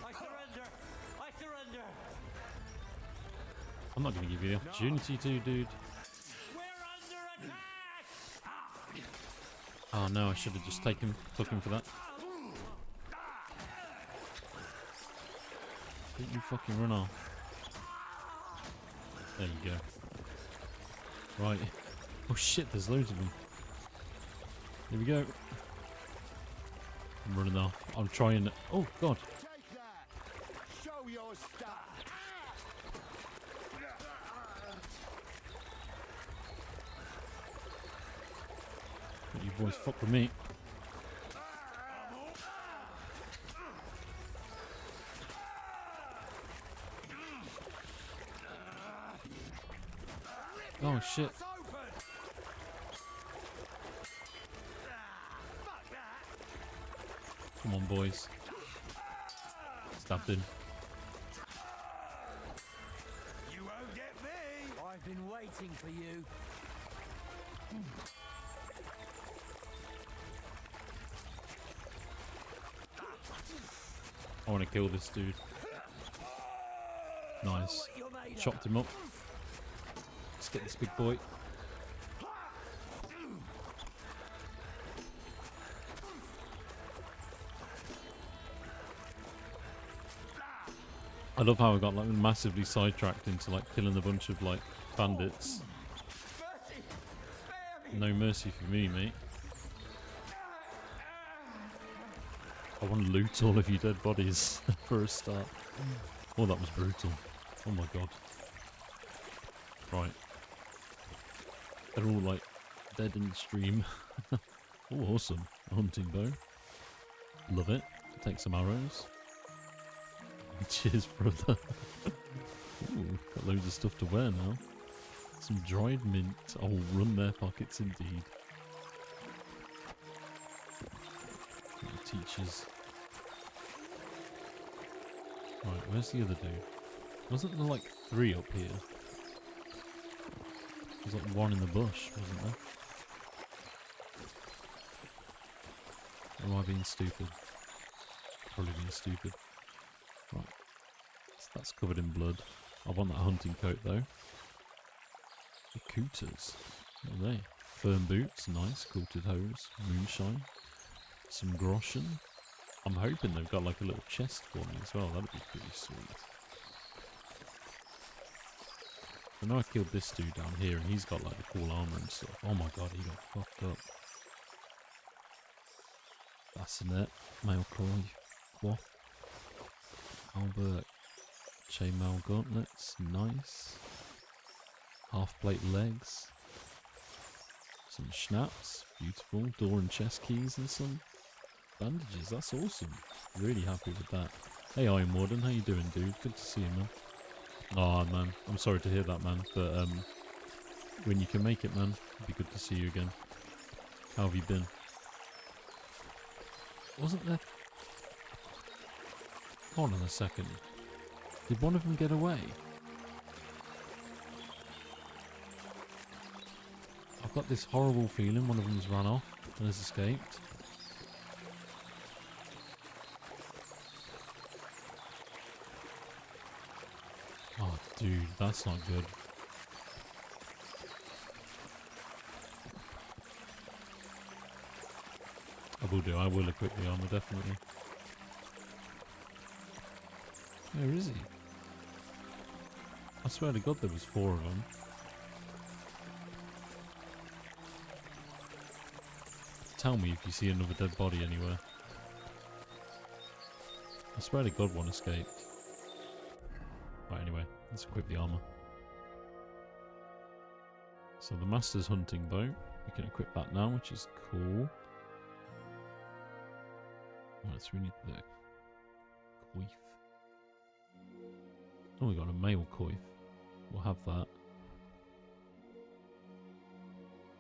I surrender. I surrender. I'm not going to give you the opportunity to, dude. We're under attack. Oh no, I should have just took him for that. Didn't you fucking run off? There we go. Right. Oh shit, there's loads of them. Here we go. I'm running off. I'm trying. Oh god. Take that! Show your stuff! You boys fuck with me. Oh shit. Come on, boys. Stabbed him. You won't get me. I've been waiting for you. I want to kill this dude. Nice. Chopped him up. Let's get this big boy. I love how I got like massively sidetracked into like killing a bunch of like bandits. No mercy for me, mate. I want to loot all of you dead bodies for a start. Oh, that was brutal. Oh my god. Right. They're all like Dead in the stream. Oh, awesome. A hunting bow. Love it. Take some arrows. Cheers, brother. Ooh, got loads of stuff to wear now. Some dried mint. Oh, run their pockets indeed. Teachers. Right, where's the other dude? Wasn't there like 3 up here? There's like 1 in the bush, wasn't there? Or am I being stupid? Probably being stupid. Right. So that's covered in blood. I want that hunting coat though. The cooters. What are they? Firm boots, nice. Quilted hose. Moonshine. Some groschen. I'm hoping they've got like a little chest for me as well. That'd be pretty sweet. I know I killed this dude down here and he's got like the cool armor and stuff. Oh my god, he got fucked up. Bassinet, mail cloth, halberd, chainmail gauntlets, nice. Half plate legs, some schnapps, beautiful. Door and chest keys and some bandages. That's awesome. Really happy with that. Hey Iron Warden, how you doing, dude? Good to see you, man. Oh man, I'm sorry to hear that, man. But when you can make it, man, it'd be good to see you again. How have you been? Wasn't there... Hold on a second. Did one of them get away? I've got this horrible feeling one of them's run off and has escaped. Oh, dude, that's not good. I will do. I will equip the armor, definitely. Where is he? I swear to God there was 4 of them. Tell me if you see another dead body anywhere. I swear to God one escaped. Right, anyway, let's equip the armor. So the Master's hunting bow, we can equip that now, which is cool. Right, so we need the coif. Oh, we got a male coif. We'll have that.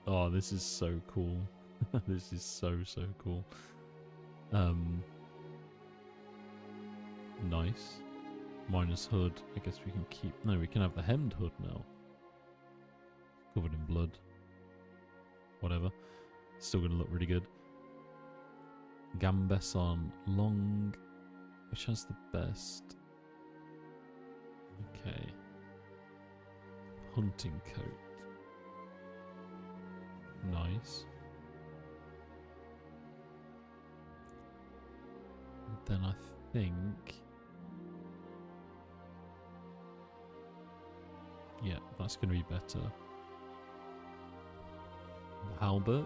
Oh, this is so cool. This is so cool. Nice. Minus hood. I guess we can keep... No, we can have the hemmed hood now. Covered in blood. Whatever. Still going to look really good. Gambeson long. Which has the best? Okay. Hunting coat. Nice. And then I think... Yeah, that's going to be better. Halberd.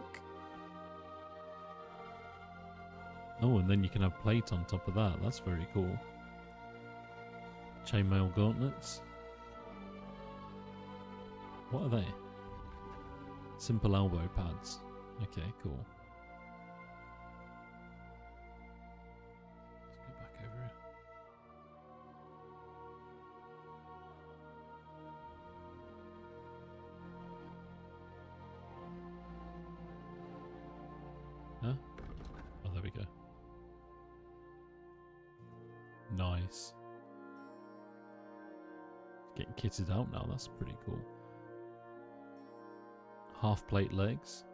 Oh, and then you can have plate on top of that. That's very cool. Chainmail gauntlets. What are they? Simple elbow pads. Okay, cool. Let's go back over here. Huh? Oh, there we go. Nice. Getting kitted out now, that's pretty cool. Half plate legs.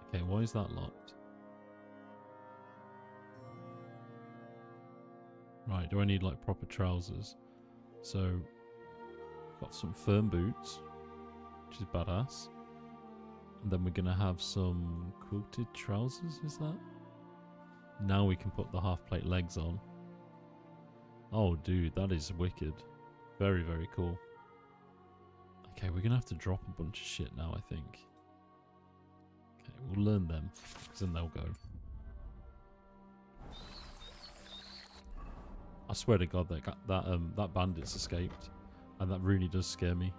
Okay, why is that locked? Right, do I need like proper trousers? So, got some firm boots, which is badass. And then we're gonna have some quilted trousers, is that? Now we can put the half plate legs on. Oh dude, that is wicked. Very, very cool. Okay, we're gonna have to drop a bunch of shit now, I think. Okay, we'll learn them, because then they'll go. I swear to God, that bandit's escaped, and that really does scare me.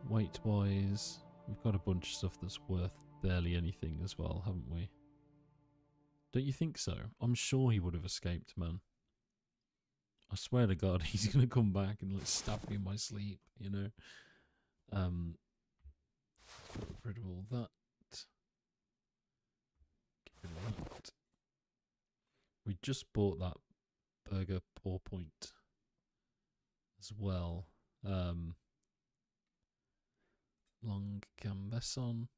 Weight-wise, we've got a bunch of stuff that's worth barely anything as well, haven't we? Don't you think so? I'm sure he would have escaped, man. I swear to God, he's going to come back and like, stab me in my sleep, you know? Get rid of all that. Get rid of that. We just bought that burger pour point as well. Long Cambesson.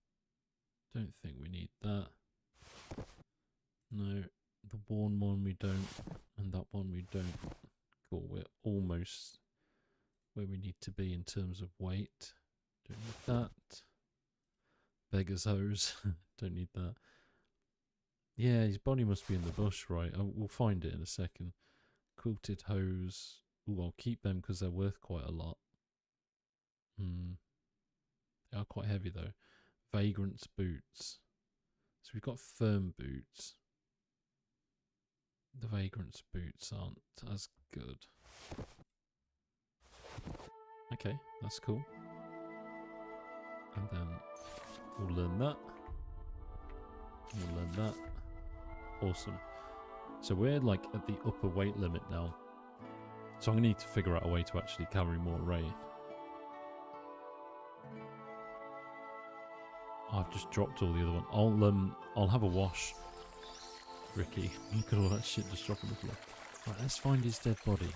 Don't think we need that. No, the worn one we don't, and that one we don't. Cool, we're almost where we need to be in terms of weight. Don't need that. Beggar's hose. Don't need that. Yeah, his body must be in the bush, right? We'll find it in a second. Quilted hose. Ooh, I'll keep them because they're worth quite a lot. They are quite heavy though. Vagrant's boots. So we've got firm boots. The Vagrant's boots aren't as good. Okay, that's cool. And then we'll learn that. We'll learn that. Awesome. So we're like at the upper weight limit now. So I'm going to need to figure out a way to actually carry more Wraith. I've just dropped all the other one. I'll have a wash. Ricky, look at all that shit just dropping the floor. Right, let's find his dead body.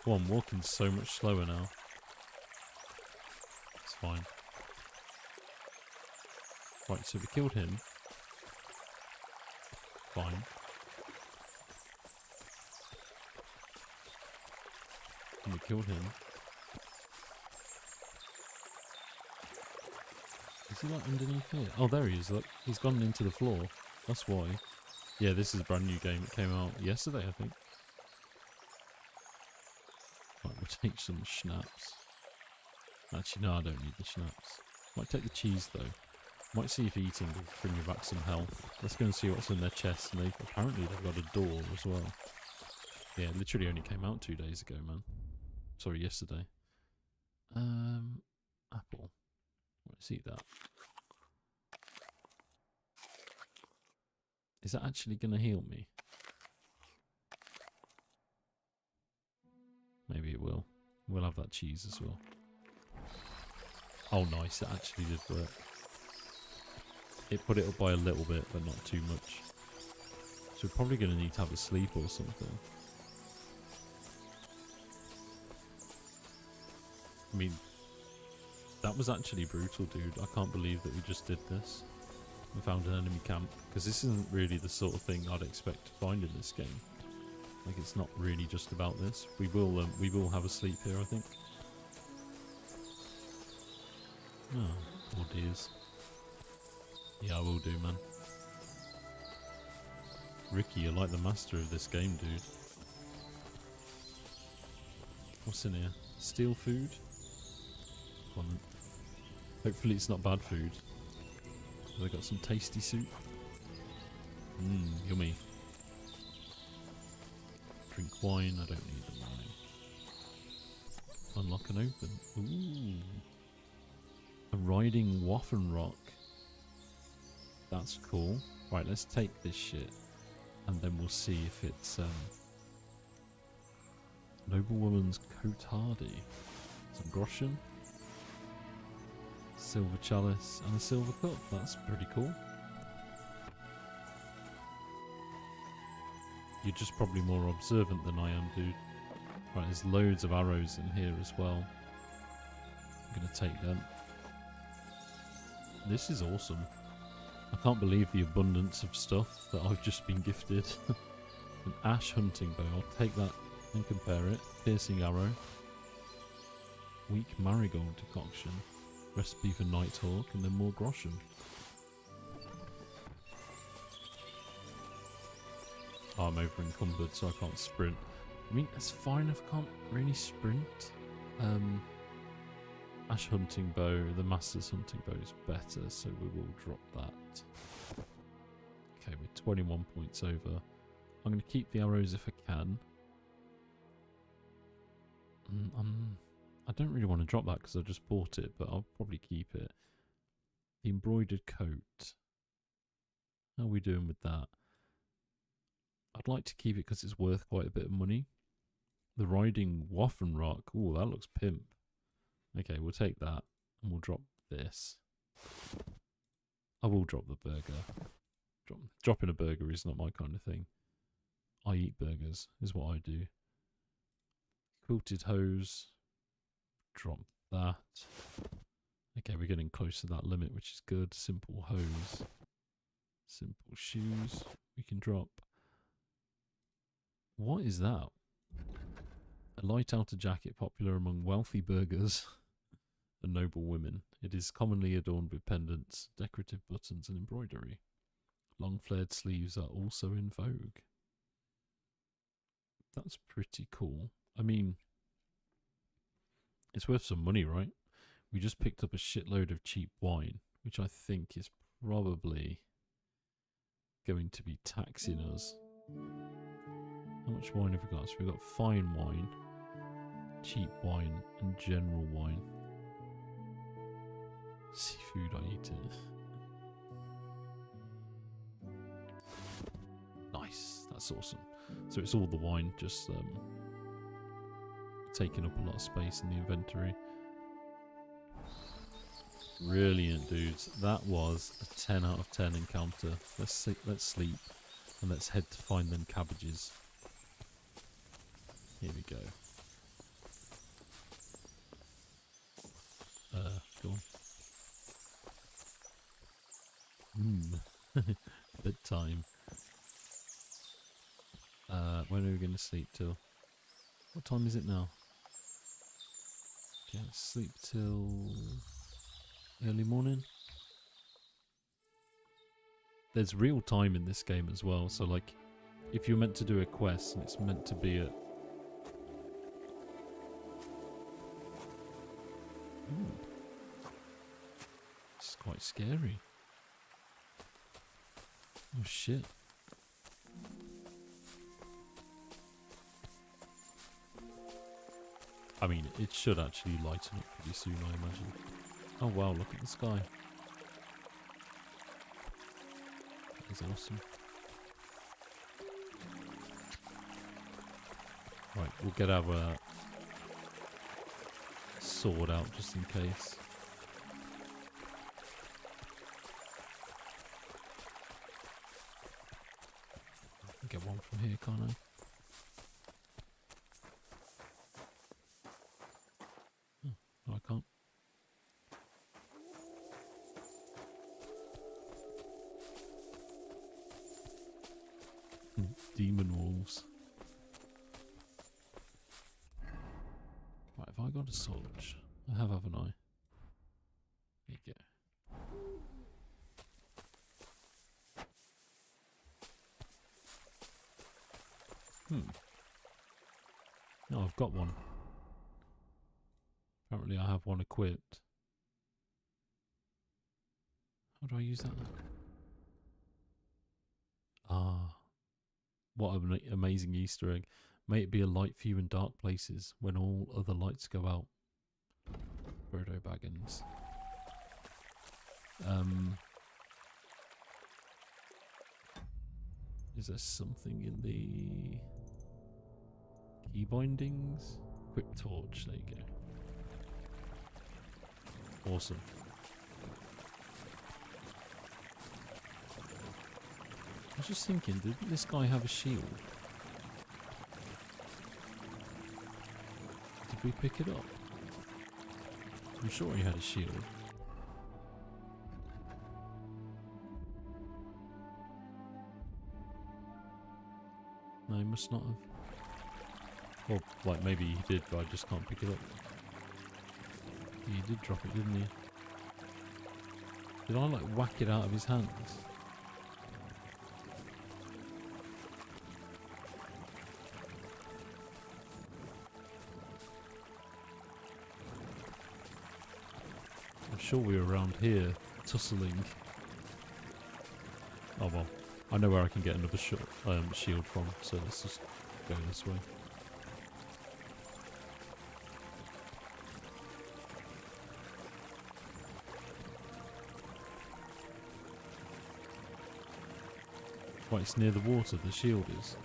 Oh, I'm walking so much slower now. It's fine. Right, so we killed him. Fine. And we killed him. Is he like underneath here? Oh, there he is. Look, he's gone into the floor. That's why. Yeah, this is a brand new game. It came out yesterday, I think. Right, we'll take some schnapps. Actually, no, I don't need the schnapps. Might take the cheese, though. Might see if eating will bring me back some health. Let's go and see what's in their chests. And apparently they've got a door as well. Yeah, it literally only came out 2 days ago, man. Sorry, yesterday. Apple. Let's eat that. Is that actually going to heal me? Maybe it will. We'll have that cheese as well. Oh, nice. It actually did work. It put it up by a little bit, but not too much. So we're probably going to need to have a sleep or something. I mean, that was actually brutal, dude. I can't believe that we just did this. We found an enemy camp. Because this isn't really the sort of thing I'd expect to find in this game. Like, it's not really just about this. We will have a sleep here, I think. Oh dears. Yeah, I will do, man. Ricky, you're like the master of this game, dude. What's in here? Steal food? Come on. Hopefully it's not bad food. Have they got some tasty soup? Yummy. Drink wine. I don't need the wine. Unlock and open. Ooh. A riding waffen rock. That's cool. Right, let's take this shit. And then we'll see if it's Noblewoman's coat hardy. Some groschen. Silver chalice and a silver cup. That's pretty cool. You're just probably more observant than I am, dude. Right, there's loads of arrows in here as well. I'm gonna take them. This is awesome. I can't believe the abundance of stuff that I've just been gifted. An ash hunting bow. I'll take that and compare it. Piercing arrow. Weak marigold decoction. Recipe for nighthawk and then more groschen. Oh, I'm over encumbered so I can't sprint. I mean, it's fine if I can't really sprint. Ash hunting bow, the master's hunting bow is better, so we will drop that. Okay, we're 21 points over. I'm going to keep the arrows if I can. I don't really want to drop that because I just bought it, but I'll probably keep it. The embroidered coat. How are we doing with that? I'd like to keep it because it's worth quite a bit of money. The riding waffen rock. Ooh, that looks pimp. Okay, we'll take that and we'll drop this. I will drop the burger. Dropping a burger is not my kind of thing. I eat burgers, is what I do. Quilted hose. Drop that. Okay, we're getting close to that limit, which is good. Simple hose. Simple shoes. We can drop. What is that? A light outer jacket popular among wealthy burghers and noble women. It is commonly adorned with pendants, decorative buttons and embroidery. Long flared sleeves are also in vogue. That's pretty cool. I mean, it's worth some money, right? We just picked up a shitload of cheap wine, which I think is probably going to be taxing us. How much wine have we got? So we've got fine wine, cheap wine, and general wine. Seafood, I eat it. Nice, that's awesome. So it's all the wine, just taking up a lot of space in the inventory. Brilliant, dudes. That was a 10 out of 10 encounter. Let's sleep, and let's head to find them cabbages. Here we go. Go on. Bedtime. When are we going to sleep till? What time is it now? Okay, let's sleep till early morning. There's real time in this game as well, so like if you're meant to do a quest and it's meant to be at it's quite scary. Oh shit. I mean, it should actually lighten up pretty soon, I imagine. Oh wow, look at the sky. That is awesome. Right, we'll get our sword out just in case. I can get one from here, can't I? No, I can't. Demon wolves. Right, have I got a sword? I have, haven't I? There you go. No, I've got one. Apparently I have one equipped. How do I use that? Ah. What an amazing Easter egg. May it be a light for you in dark places when all other lights go out. Frodo Baggins. Is there something in the key bindings? Quick torch, there you go. Awesome. I was just thinking, didn't this guy have a shield? Did we pick it up? I'm sure he had a shield. No, he must not have. Or, like, maybe he did, but I just can't pick it up. He did drop it, didn't he? Did I, like, whack it out of his hands? I'm sure we were around here, tussling. Oh well, I know where I can get another shield from, so let's just go this way. Right, it's near the water, the shield is.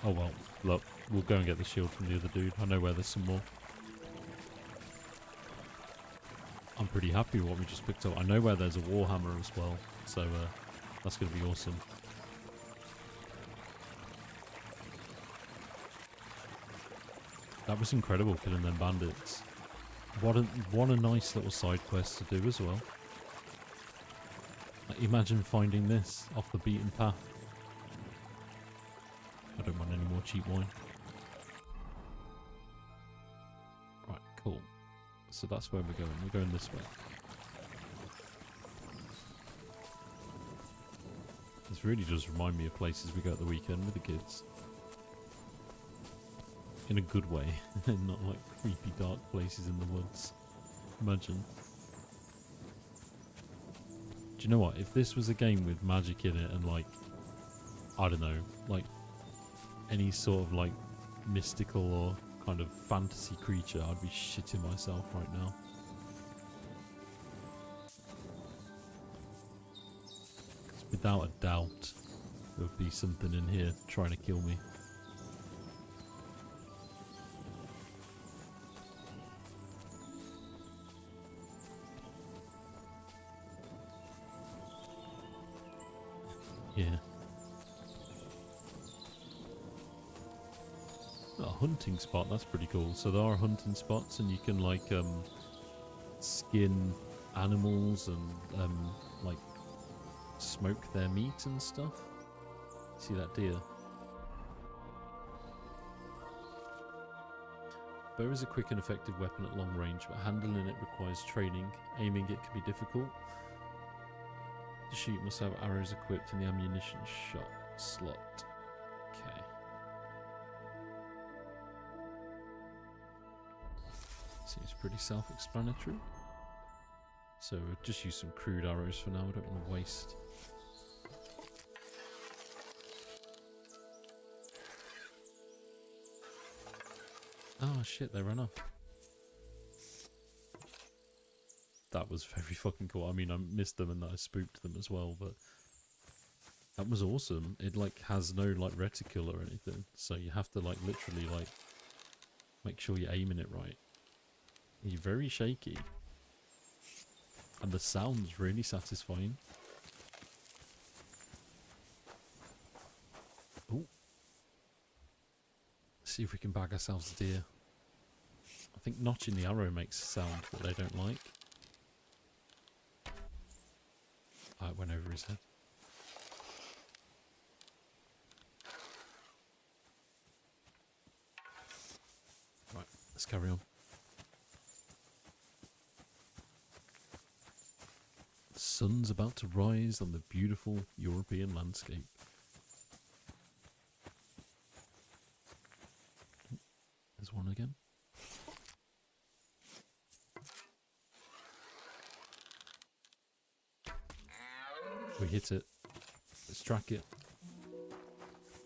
Oh well, look, we'll go and get the shield from the other dude. I know where there's some more. I'm pretty happy with what we just picked up. I know where there's a warhammer as well, so that's going to be awesome. That was incredible, killing them bandits. What a nice little side quest to do as well. Like, imagine finding this off the beaten path. I don't want any more cheap wine. Right, cool. So that's where we're going. We're going this way. This really does remind me of places we go at the weekend with the kids. In a good way. Not like creepy dark places in the woods. Imagine. Do you know what? If this was a game with magic in it and like, I don't know, like any sort of like mystical or kind of fantasy creature, I'd be shitting myself right now. Without a doubt, there would be something in here trying to kill me. Yeah. Oh, a hunting spot, that's pretty cool. So there are hunting spots and you can like skin animals and like smoke their meat and stuff. See that deer? Bow is a quick and effective weapon at long range, but handling it requires training. Aiming it can be difficult. The shoot must have arrows equipped in the ammunition shot slot. Okay. Seems pretty self-explanatory. So we'll just use some crude arrows for now. I don't want to waste. Oh shit, they ran off. That was very fucking cool. I mean, I missed them and I spooked them as well, but that was awesome. It like has no like reticule or anything, so you have to like literally like make sure you're aiming it right. You're very shaky, and the sound's really satisfying. Ooh. See if we can bag ourselves a deer. I think notching the arrow makes a sound that they don't like. Oh, it went over his head. Right, let's carry on. The sun's about to rise on the beautiful European landscape. There's one again. We hit it. Let's track it.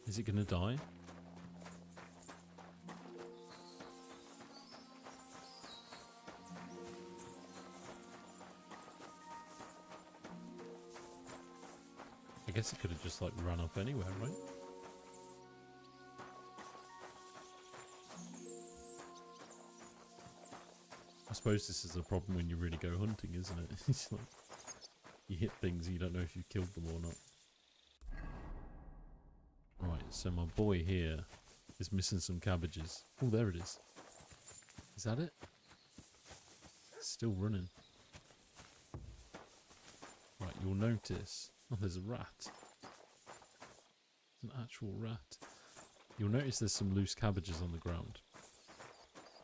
Is it going to die? I guess it could have just like run off anywhere, right? I suppose this is a problem when you really go hunting, isn't it? It's like you hit things and you don't know if you've killed them or not. Right, so my boy here is missing some cabbages. Oh, there it is. Is that it? It's still running. Right, you'll notice... Oh, there's a rat. There's an actual rat. You'll notice there's some loose cabbages on the ground.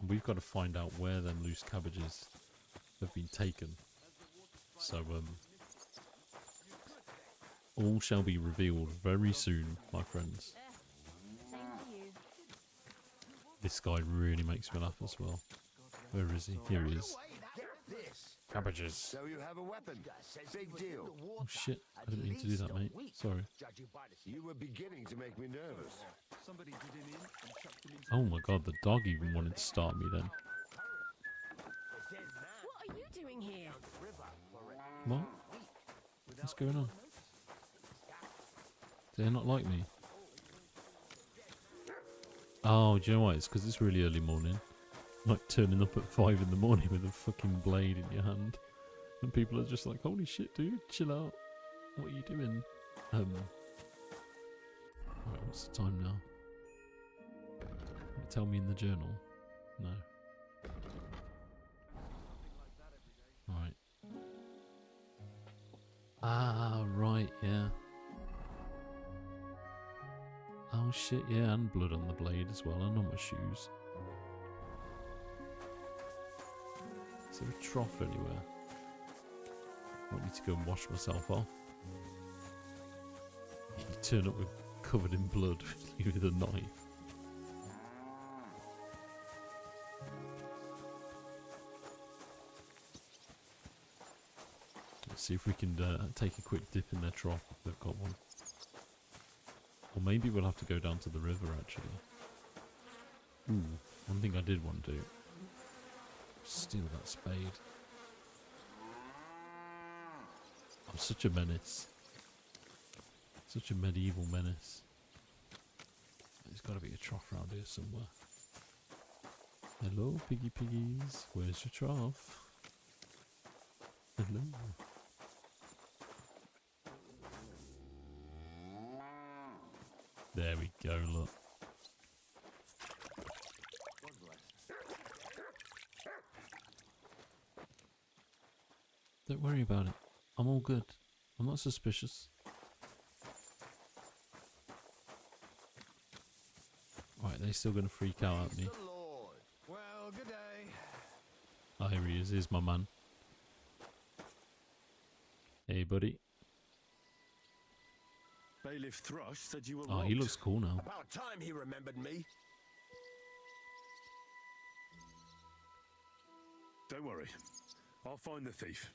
And we've got to find out where them loose cabbages have been taken. So, all shall be revealed very soon, my friends. Same to you. This guy really makes me laugh as well. Where is he? Here he is. Cabbages. So you have a weapon. Big deal. Oh shit, I didn't mean to do that, mate. Sorry. You were beginning to make me nervous. Oh my god, the dog even wanted to start me then. What are you doing here? What? What's going on? Do they not like me? Oh, do you know why? It's because it's really early morning. Like turning up at 5 in the morning with a fucking blade in your hand. And people are just like, holy shit, dude, chill out. What are you doing? Right, what's the time now? Will it tell me in the journal? No. Right. Ah, right, yeah. Oh shit, yeah, and blood on the blade as well, and on my shoes. Is there a trough anywhere? I need to go and wash myself off. You turn up with covered in blood with a knife. Let's see if we can take a quick dip in their trough if they've got one. Or maybe we'll have to go down to the river actually. Ooh, one thing I did want to do. Steal that spade. I'm such a menace. Such a medieval menace. There's got to be a trough around here somewhere. Hello, piggy piggies. Where's your trough? Hello. There we go, look. Don't worry about it. I'm all good. I'm not suspicious. Right, they're still going to freak out at me. Well, good day. Oh, here he is. Here's my man. Hey, buddy. Bailiff Thrush said you were Oh, he robbed. looks cool now. About time he remembered me. Don't worry. I'll find the thief.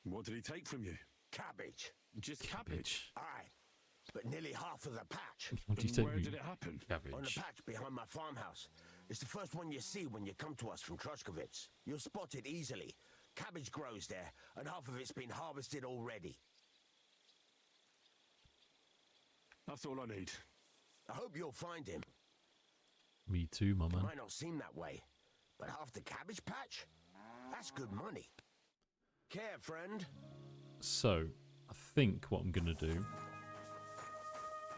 What did he take from you? Cabbage. Just cabbage? Aye. But nearly half of the patch. What do you And take? where Me? did it happen? On the Cabbage. patch behind my farmhouse. It's the first one you see when you come to us from Troshkovitz. You'll spot it easily. Cabbage grows there, and half of it's been harvested already. That's all I need. I hope you'll find him. Me too, my man. Might not seem that way, but half the cabbage patch? That's good money. Care, friend. So, I think what I'm going to do...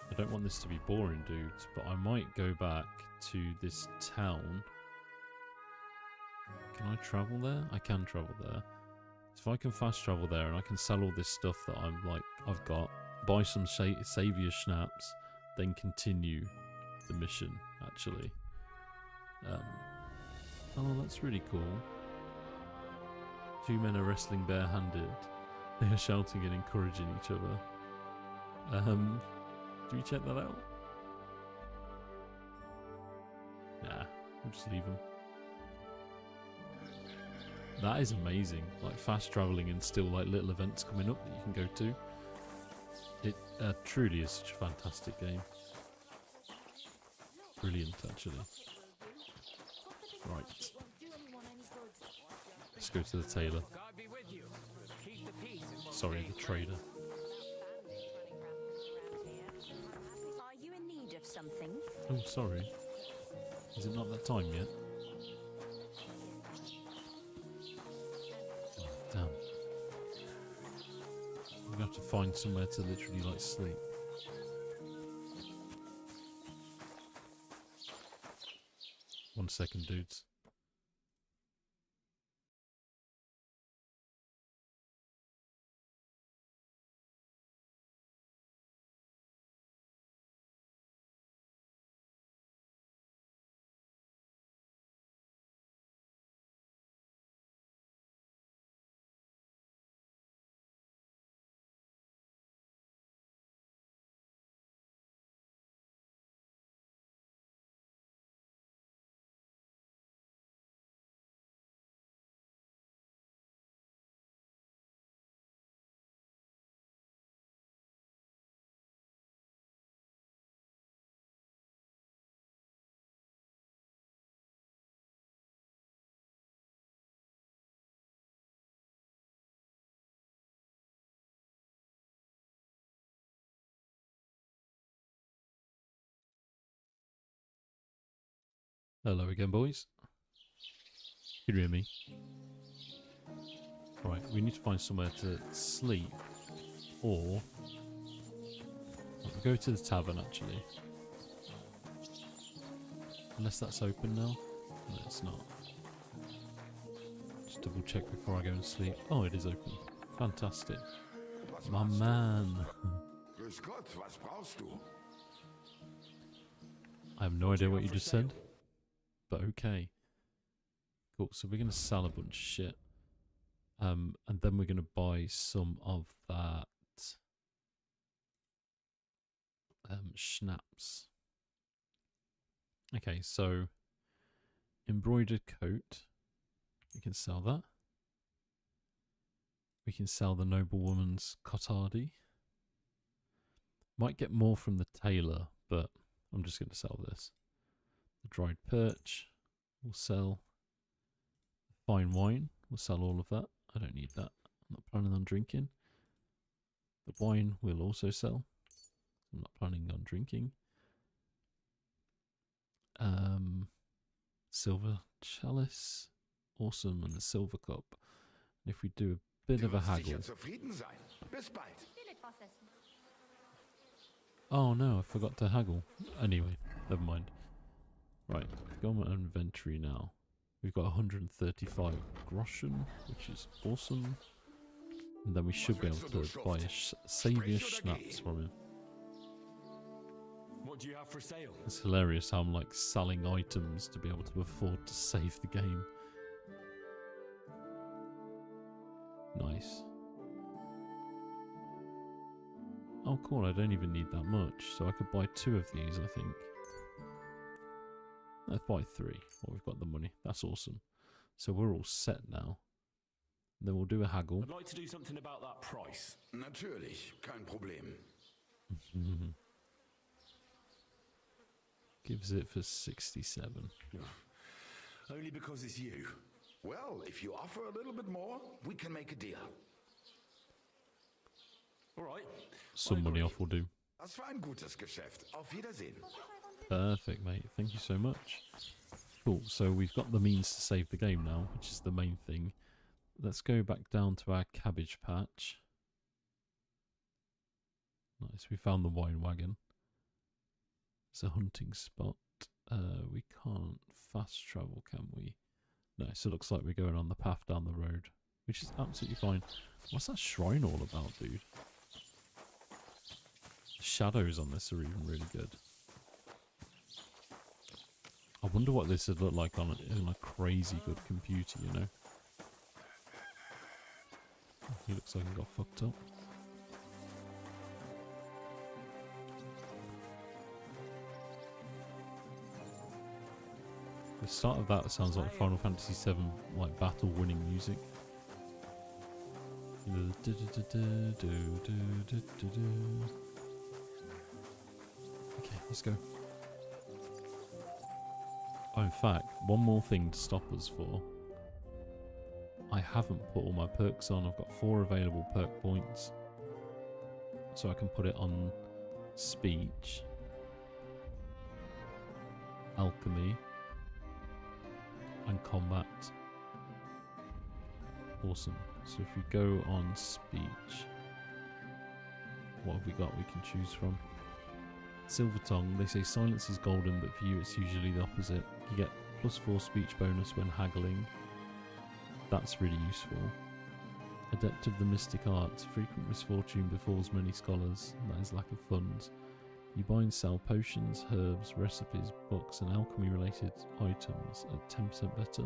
I don't want this to be boring, dudes, but I might go back to this town. Can I travel there? I can travel there. So if I can fast travel there and I can sell all this stuff that I've got, buy some saviour schnapps, then continue the mission, actually. Oh, that's really cool. Two men are wrestling barehanded. They are shouting and encouraging each other. Do we check that out? Nah, we'll just leave them. That is amazing. Like fast travelling and still like little events coming up that you can go to. It truly is such a fantastic game. Brilliant, actually. Right. Let's go to the tailor. God be with you. Keep the peace and we'll Sorry, stay the trader. Are you in need of something? Oh, sorry. Is it not that time yet? Oh, damn. I'm gonna have to find somewhere to literally like sleep. One second, dudes. Hello again, boys. Can you hear me? Right, we need to find somewhere to sleep, or we'll go to the tavern actually. Unless that's open now. No, it's not. Just double check before I go and sleep. Oh, it is open. Fantastic. My man. Grüß Gott, was brauchst du? I have no idea what you just said, but okay. Cool, so we're going to sell a bunch of shit. And then we're going to buy some of that schnapps. Okay, so embroidered coat. We can sell that. We can sell the noblewoman's cotardi. Might get more from the tailor, but I'm just going to sell this. The dried perch we'll sell. Fine wine, we'll sell all of that. I don't need that. I'm not planning on drinking. The wine we'll also sell. I'm not planning on drinking. Silver chalice. Awesome, and the silver cup. And if we do a bit of a haggle. Oh no, I forgot to haggle. Anyway, never mind. Right, go on my inventory now. We've got 135 groschen, which is awesome. And then we should be able to buy a saviour schnapps from him. What do you have for sale? It's hilarious how I'm like selling items to be able to afford to save the game. Nice. Oh cool, I don't even need that much. So I could buy 2 of these, I think. Let's buy 3. Well, we've got the money. That's awesome. So we're all set now. Then we'll do a haggle. I'd like to do something about that price. Natürlich, kein Problem. Gives it for 67. Only because it's you. Well, if you offer a little bit more, we can make a deal. All right. Some money off will do. Das war ein gutes Geschäft. Auf Wiedersehen. Perfect, mate. Thank you so much. Cool. So we've got the means to save the game now, which is the main thing. Let's go back down to our cabbage patch. Nice. We found the wine wagon. It's a hunting spot. We can't fast travel, can we? No, so it looks like we're going on the path down the road, which is absolutely fine. What's that shrine all about, dude? The shadows on this are even really good. I wonder what this would look like on a crazy good computer, you know? He looks like he got fucked up. The start of that sounds like Final Fantasy VII, like battle winning music. Okay, let's go. Oh, in fact, one more thing to stop us for. I haven't put all my perks on. I've got 4 available perk points. So I can put it on speech, alchemy, and combat. Awesome. So if we go on speech, what have we got we can choose from? Silver tongue. They say silence is golden, but for you it's usually the opposite. You get +4 speech bonus when haggling. That's really useful. Adept of the mystic arts. Frequent misfortune befalls many scholars. That is lack of funds. You buy and sell potions, herbs, recipes, books, and alchemy related items at 10% better.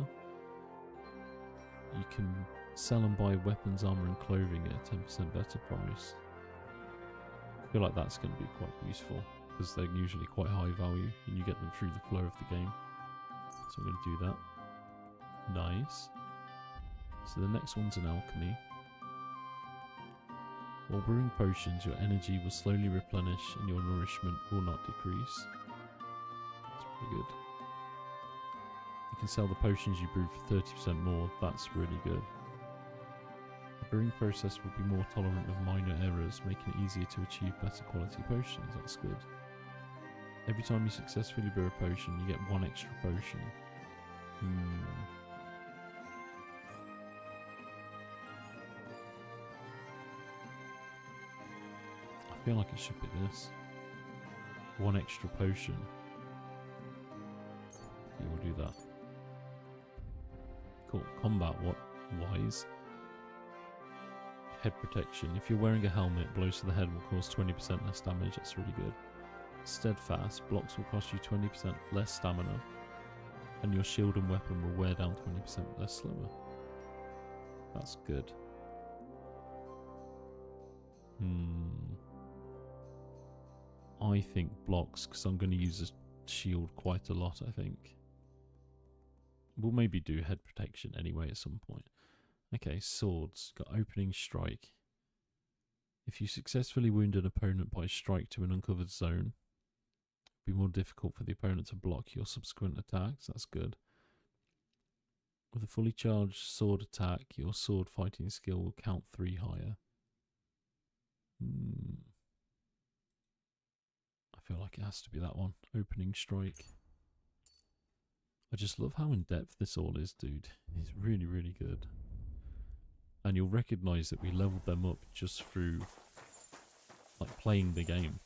You can sell and buy weapons, armor, and clothing at a 10% better price. I feel like that's going to be quite useful because they're usually quite high value and you get them through the flow of the game. So I'm going to do that. Nice. So the next one's an alchemy. While brewing potions, your energy will slowly replenish and your nourishment will not decrease. That's pretty good. You can sell the potions you brew for 30% more. That's really good. The brewing process will be more tolerant of minor errors, making it easier to achieve better quality potions. That's good. Every time you successfully brew a potion, you get 1 extra potion. I feel like it should be this. 1 extra potion. Yeah, we'll do that. Cool. Combat wise. Head protection. If you're wearing a helmet, blows to the head will cause 20% less damage. That's really good. Steadfast. Blocks will cost you 20% less stamina. And your shield and weapon will wear down 20% less slower. That's good. I think blocks, because I'm going to use a shield quite a lot, I think. We'll maybe do head protection anyway at some point. Okay, swords. Got opening strike. If you successfully wound an opponent by strike to an uncovered zone, it'll be more difficult for the opponent to block your subsequent attacks. That's good. With a fully charged sword attack, your sword fighting skill will count 3 higher. I feel like it has to be that one. Opening strike. I just love how in depth this all is, dude. It's really, really good. And you'll recognise that we leveled them up just through like playing the game.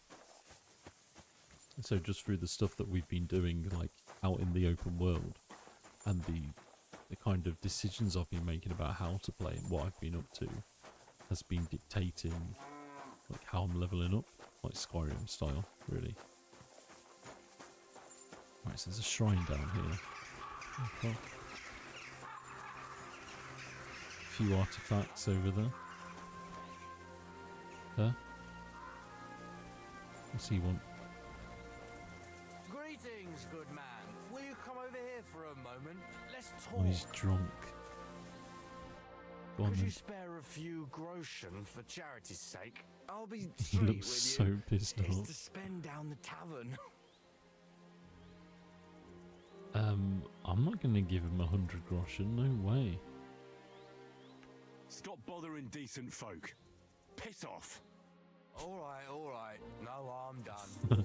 And so just through the stuff that we've been doing like out in the open world and the kind of decisions I've been making about how to play and what I've been up to has been dictating like how I'm leveling up, like Skyrim style, really. Right, so there's a shrine down here. Okay. A few artifacts over there. There. What's he want? Greetings, good man. Will you come over here for a moment? Let's talk. Oh, he's drunk. Go on Could then. you spare a few groschen for charity's sake? I'll be He straight looks with so you. pissed It's off. to spend down the tavern. I'm not going to give him 100 groschen, no way. Stop bothering decent folk. Piss off. All right. No, I'm done. You know,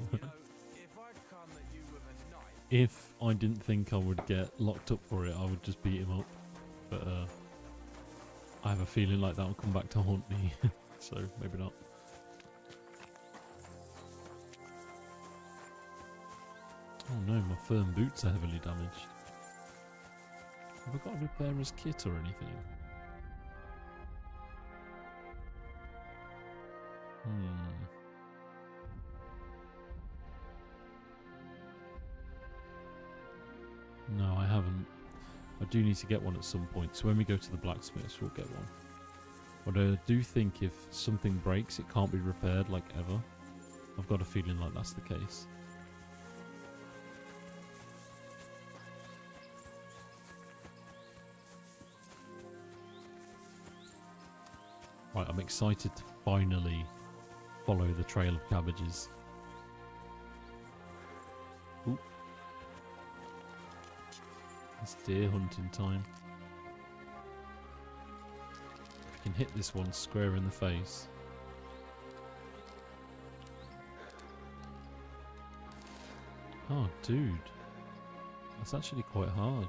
if I'd come at you with a knife... If I didn't think I would get locked up for it, I would just beat him up. But I have a feeling like that will come back to haunt me, so maybe not. Oh no, my firm boots are heavily damaged. Have I got a repairer's kit or anything? No, I haven't. I do need to get one at some point, so when we go to the blacksmiths we'll get one. But I do think if something breaks it can't be repaired like ever. I've got a feeling like that's the case. Right, I'm excited to finally follow the trail of cabbages. Ooh. It's deer hunting time. If we can hit this one square in the face. Oh, dude. That's actually quite hard.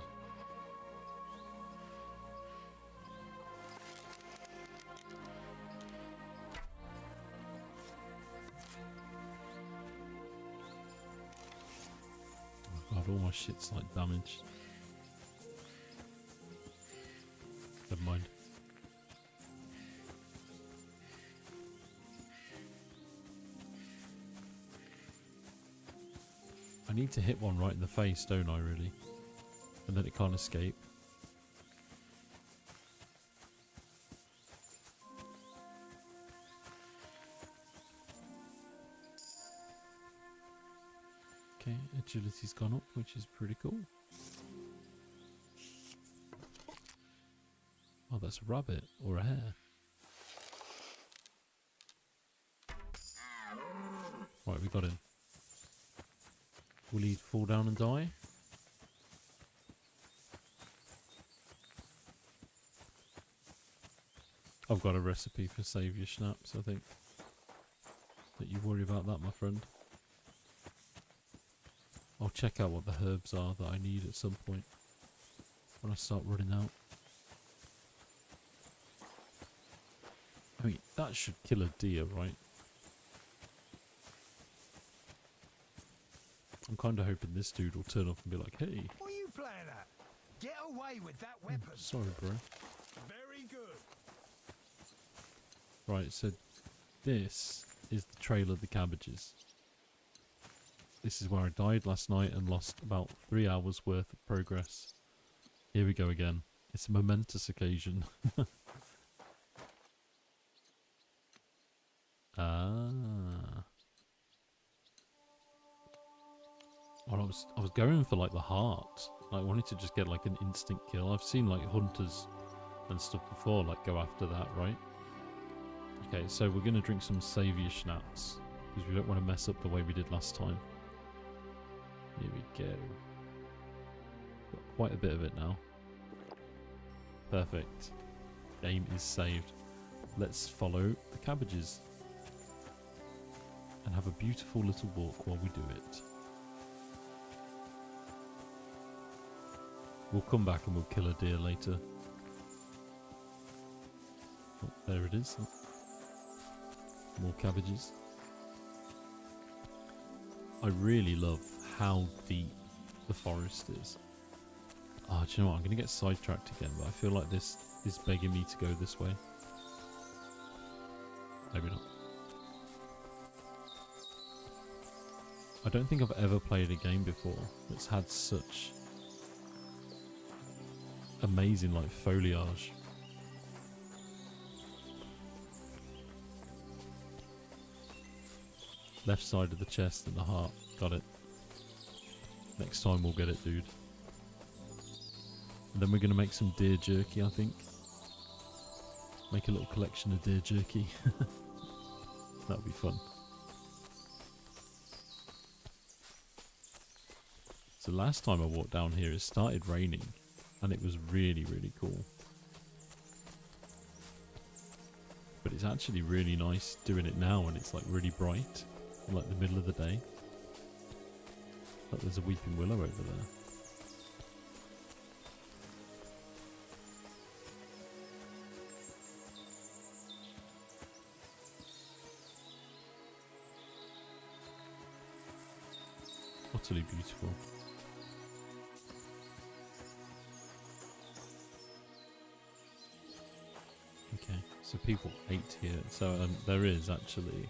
Oh god, all my shit's like damaged. Never mind. I need to hit one right in the face, don't I, really? And then it can't escape. Okay, agility's gone up, which is pretty cool. Oh, that's a rabbit or a hare. Right, we got him. Will he fall down and die? I've got a recipe for saviour schnapps, I think. Don't you worry about that, my friend. I'll check out what the herbs are that I need at some point when I start running out. I mean, that should kill a deer, right? I'm kind of hoping this dude will turn up and be like, hey. What are you playing at? Get away with that weapon. Sorry, bro. Very good. Right, so this is the trail of the cabbages. This is where I died last night and lost about 3 hours worth of progress. Here we go again. It's a momentous occasion. Ah. Well, I was going for like the heart. I wanted to just get like an instant kill. I've seen like hunters and stuff before like go after that, right? Okay, so we're gonna drink some saviour schnapps because we don't want to mess up the way we did last time. Here we go. Got quite a bit of it now. Perfect. Game is saved. Let's follow the cabbages and have a beautiful little walk while we do it. We'll come back and we'll kill a deer later. Oh, there it is. More cabbages. I really love how deep the forest is. Oh, do you know what? I'm going to get sidetracked again, but I feel like this is begging me to go this way. Maybe not. I don't think I've ever played a game before that's had such amazing like foliage. Left side of the chest and the heart. Got it. Next time we'll get it, dude. And then we're going to make some deer jerky, I think. Make a little collection of deer jerky. That'll be fun. So last time I walked down here, it started raining. And it was really, really cool. But it's actually really nice doing it now when it's like really bright. In like the middle of the day. Look, there's a weeping willow over there. Utterly beautiful. Okay, so people ate here. So there is actually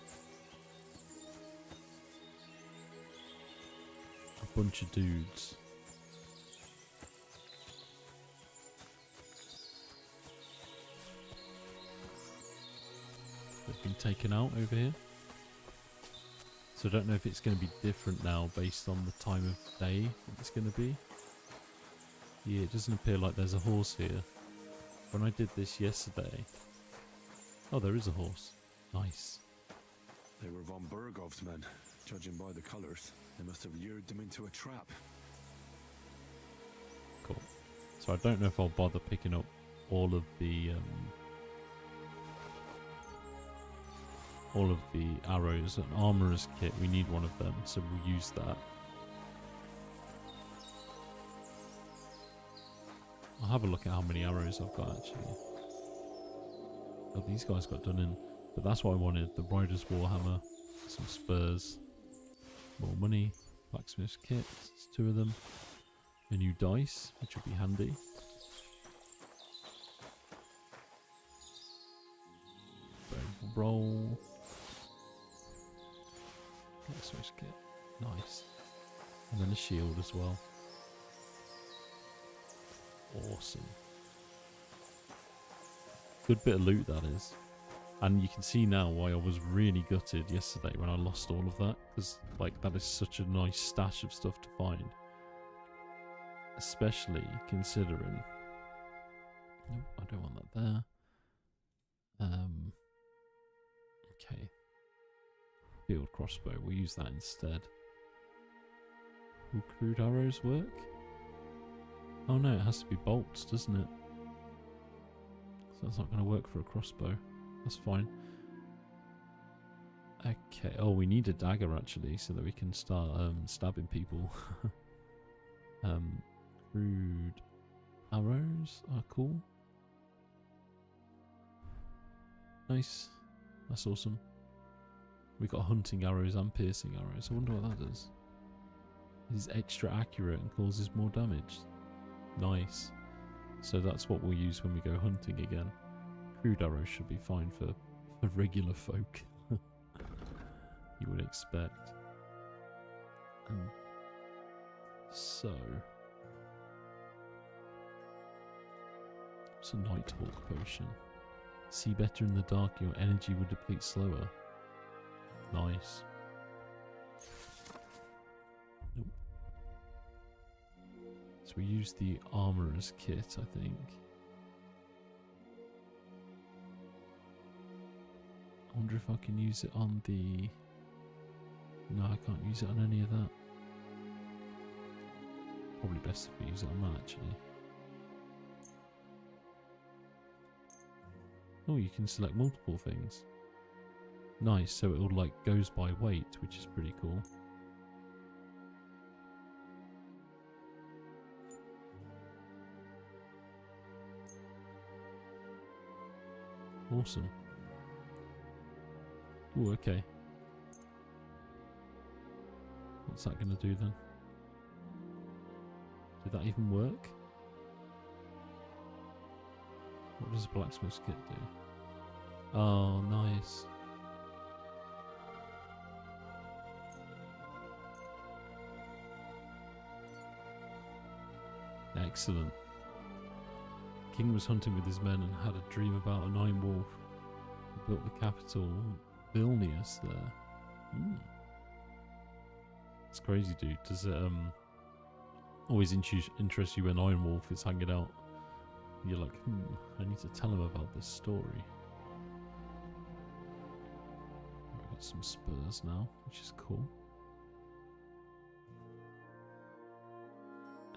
a bunch of dudes. They've been taken out over here. So I don't know if it's going to be different now based on the time of day that it's going to be. Yeah, it doesn't appear like there's a horse here. When I did this yesterday... Oh, there is a horse. Nice. They were von Bergov's men. Judging by the colours, they must have lured them into a trap. Cool. So I don't know if I'll bother picking up all of the arrows. An armourer's kit, we need one of them, so we'll use that. I'll have a look at how many arrows I've got actually. Oh, these guys got done in. But that's what I wanted. The Rider's Warhammer, some spurs, more money, blacksmith's kit, there's 2 of them. A new dice, which will be handy. Roll. Blacksmith's kit, nice. And then a shield as well. Awesome. Good bit of loot that is. And you can see now why I was really gutted yesterday when I lost all of that. Because like that is such a nice stash of stuff to find. Especially considering... Nope, I don't want that there. Okay. Field crossbow, we'll use that instead. Will crude arrows work? Oh no, it has to be bolts, doesn't it? So that's not going to work for a crossbow. That's fine. Okay. Oh, we need a dagger actually, so that we can start stabbing people. Crude arrows are cool. Nice. That's awesome. We got hunting arrows and piercing arrows. I wonder what that does. It is extra accurate and causes more damage. Nice. So that's what we'll use when we go hunting again. Crude arrows should be fine for regular folk. You would expect. So it's a Nighthawk potion. See better in the dark, your energy will deplete slower. Nice. Nope. So we use the armorer's kit, I think. I wonder if I can use it on the... No, I can't use it on any of that. Probably best if we use it on that, actually. Oh, you can select multiple things. Nice, so it all like goes by weight, which is pretty cool. Awesome. Oh, okay. What's that going to do then? Did that even work? What does a blacksmith's kit do? Oh, nice. Excellent. King was hunting with his men and had a dream about an iron wolf. He built the capital, Vilnius, there. It's crazy, dude. Does it always interest you when Iron Wolf is hanging out? You're like, I need to tell him about this story. I've got some spurs now, which is cool.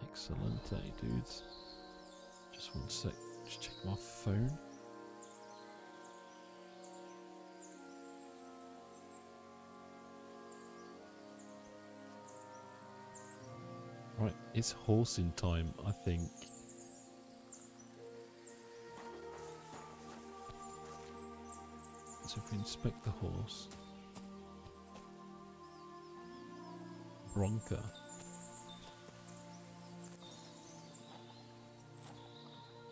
Excellent, dudes. Just one sec, just check my phone. Right, it's horsing time, I think. So if we inspect the horse. Bronca.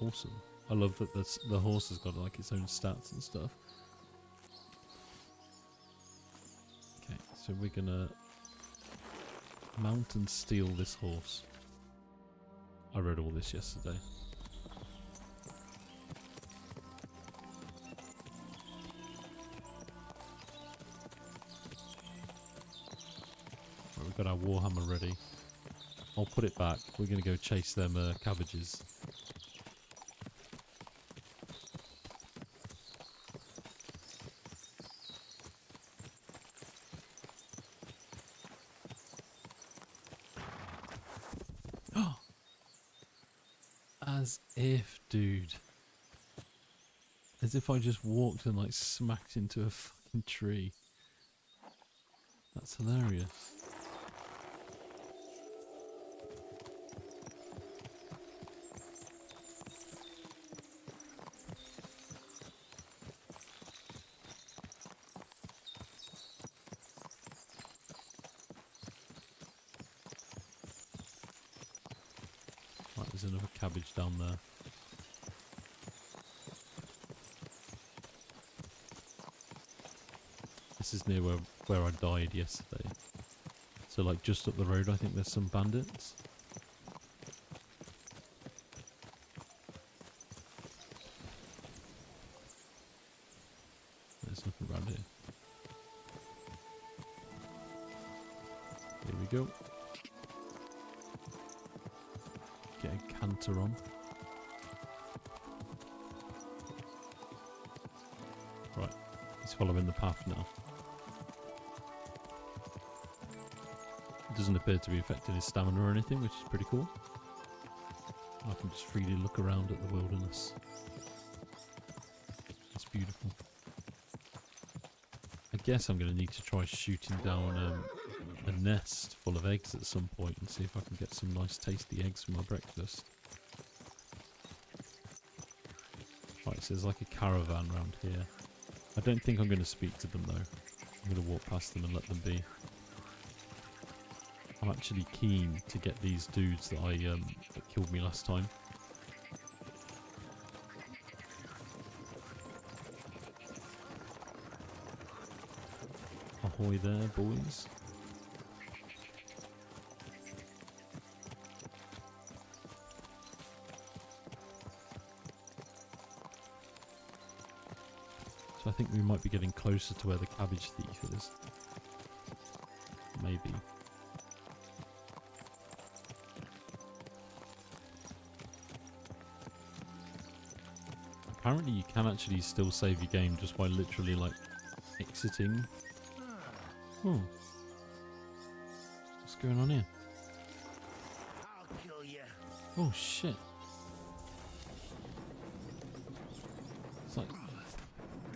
Awesome. I love that the horse has got like its own stats and stuff. Okay, so we're gonna mount and steal this horse. I read all this yesterday. Right, we've got our warhammer ready. I'll put it back. We're going to go chase them cabbages. As if, dude. As if I just walked and like smacked into a fucking tree. That's hilarious. Right, there's another cabbage down there. This is near where I died yesterday. So like just up the road I think there's some bandits. There's nothing around here. Here we go. Get a canter on. Right, he's following the path now. Doesn't appear to be affecting his stamina or anything, which is pretty cool. I can just freely look around at the wilderness. It's beautiful. guess I'm going to need to try shooting down a nest full of eggs at some point and see if I can get some nice tasty eggs for my breakfast. Right, so there's like a caravan around here. I don't think I'm going to speak to them though. I'm going to walk past them and let them be. I'm actually keen to get these dudes that that killed me last time. Ahoy there, boys. So I think we might be getting closer to where the cabbage thief is. Maybe. Apparently you can actually still save your game just by literally like exiting. Oh. What's going on here? I'll kill you. Oh shit. It's like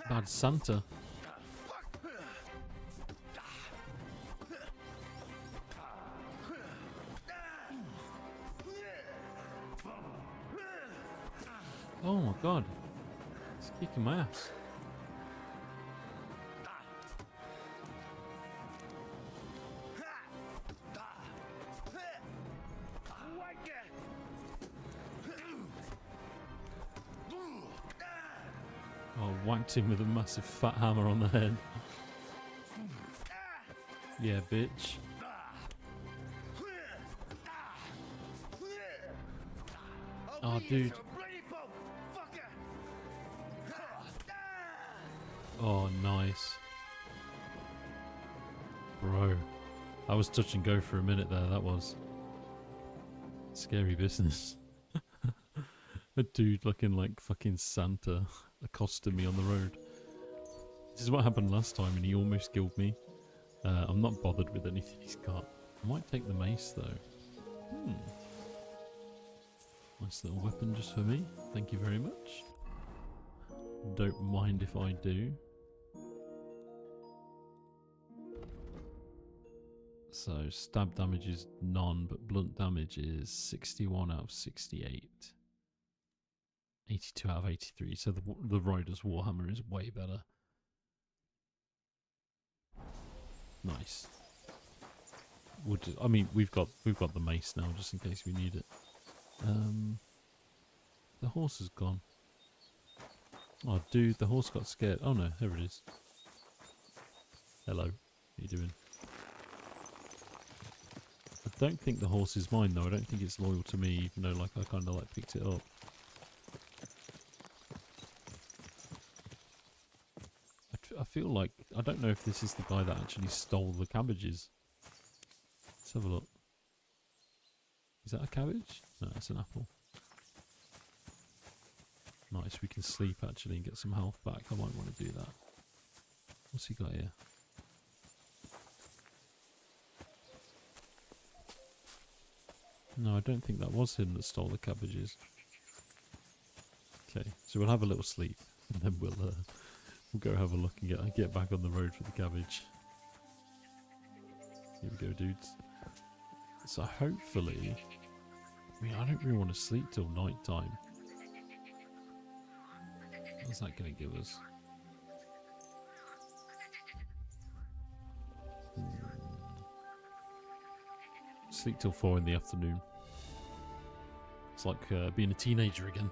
Bad Santa. Oh my god. It's kicking my ass. Oh, whacked him with a massive fat hammer on the head. Yeah, bitch. Oh, dude. Oh, nice. Bro. I was touch and go for a minute there, that was. Scary business. A dude looking like fucking Santa accosted me on the road. This is what happened last time and he almost killed me. I'm not bothered with anything he's got. I might take the mace though. Nice little weapon just for me. Thank you very much. Don't mind if I do. So stab damage is none, but blunt damage is 61 out of 68. 82 out of 83. So the Rider's Warhammer is way better. Nice. I mean, we've got the mace now, just in case we need it. The horse is gone. Oh, dude, the horse got scared. Oh no, there it is. Hello, how you doing? I don't think the horse is mine though. I don't think it's loyal to me, even though like I kind of like picked it up. I feel like I don't know if this is the guy that actually stole the cabbages. Let's have a look. Is that a cabbage? No, it's an apple. Nice, we can sleep actually and get some health back. I might want to do that. What's he got here? No, I don't think that was him that stole the cabbages. Okay, so we'll have a little sleep and then we'll go have a look and get back on the road for the cabbage. Here we go, dudes. So hopefully, I mean, I don't really want to sleep till night time. What's that going to give us? Sleep till 4 in the afternoon. It's like being a teenager again.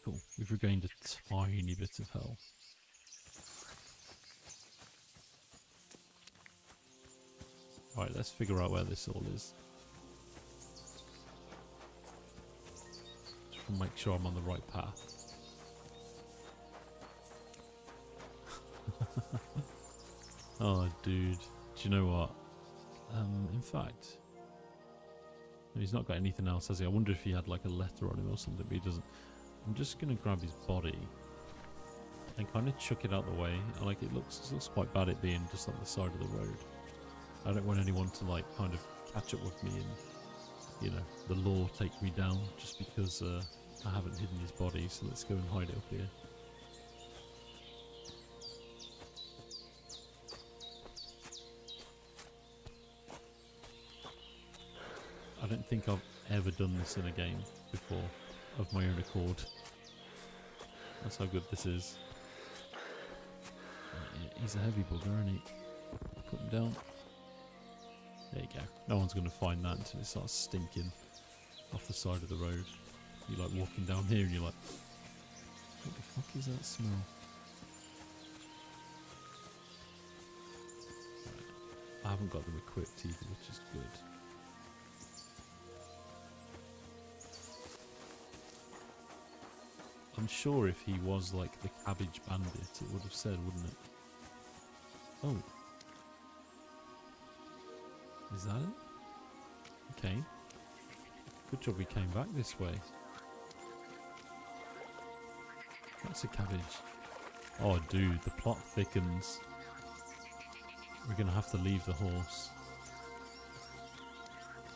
Cool. We've regained a tiny bit of health. Alright, let's figure out where this all is. Just to make sure I'm on the right path. Oh, dude. Do you know what? In fact, he's not got anything else, has he? I wonder if he had like a letter on him or something, but he doesn't. I'm just going to grab his body and kind of chuck it out the way. Like it looks quite bad it being just on the side of the road. I don't want anyone to like kind of catch up with me and, you know, the law take me down just because I haven't hidden his body, so let's go and hide it up here. I don't think I've ever done this in a game before, of my own accord. That's how good this is. He's a heavy bugger, isn't he? Put him down. There you go. No one's going to find that until it starts stinking off the side of the road. You're like walking down here and you're like, what the fuck is that smell? Right. I haven't got them equipped either, which is good. I'm sure if he was like the cabbage bandit, it would have said, wouldn't it? Oh. Is that it? Okay. Good job we came back this way. That's a cabbage. Oh dude, the plot thickens. We're going to have to leave the horse.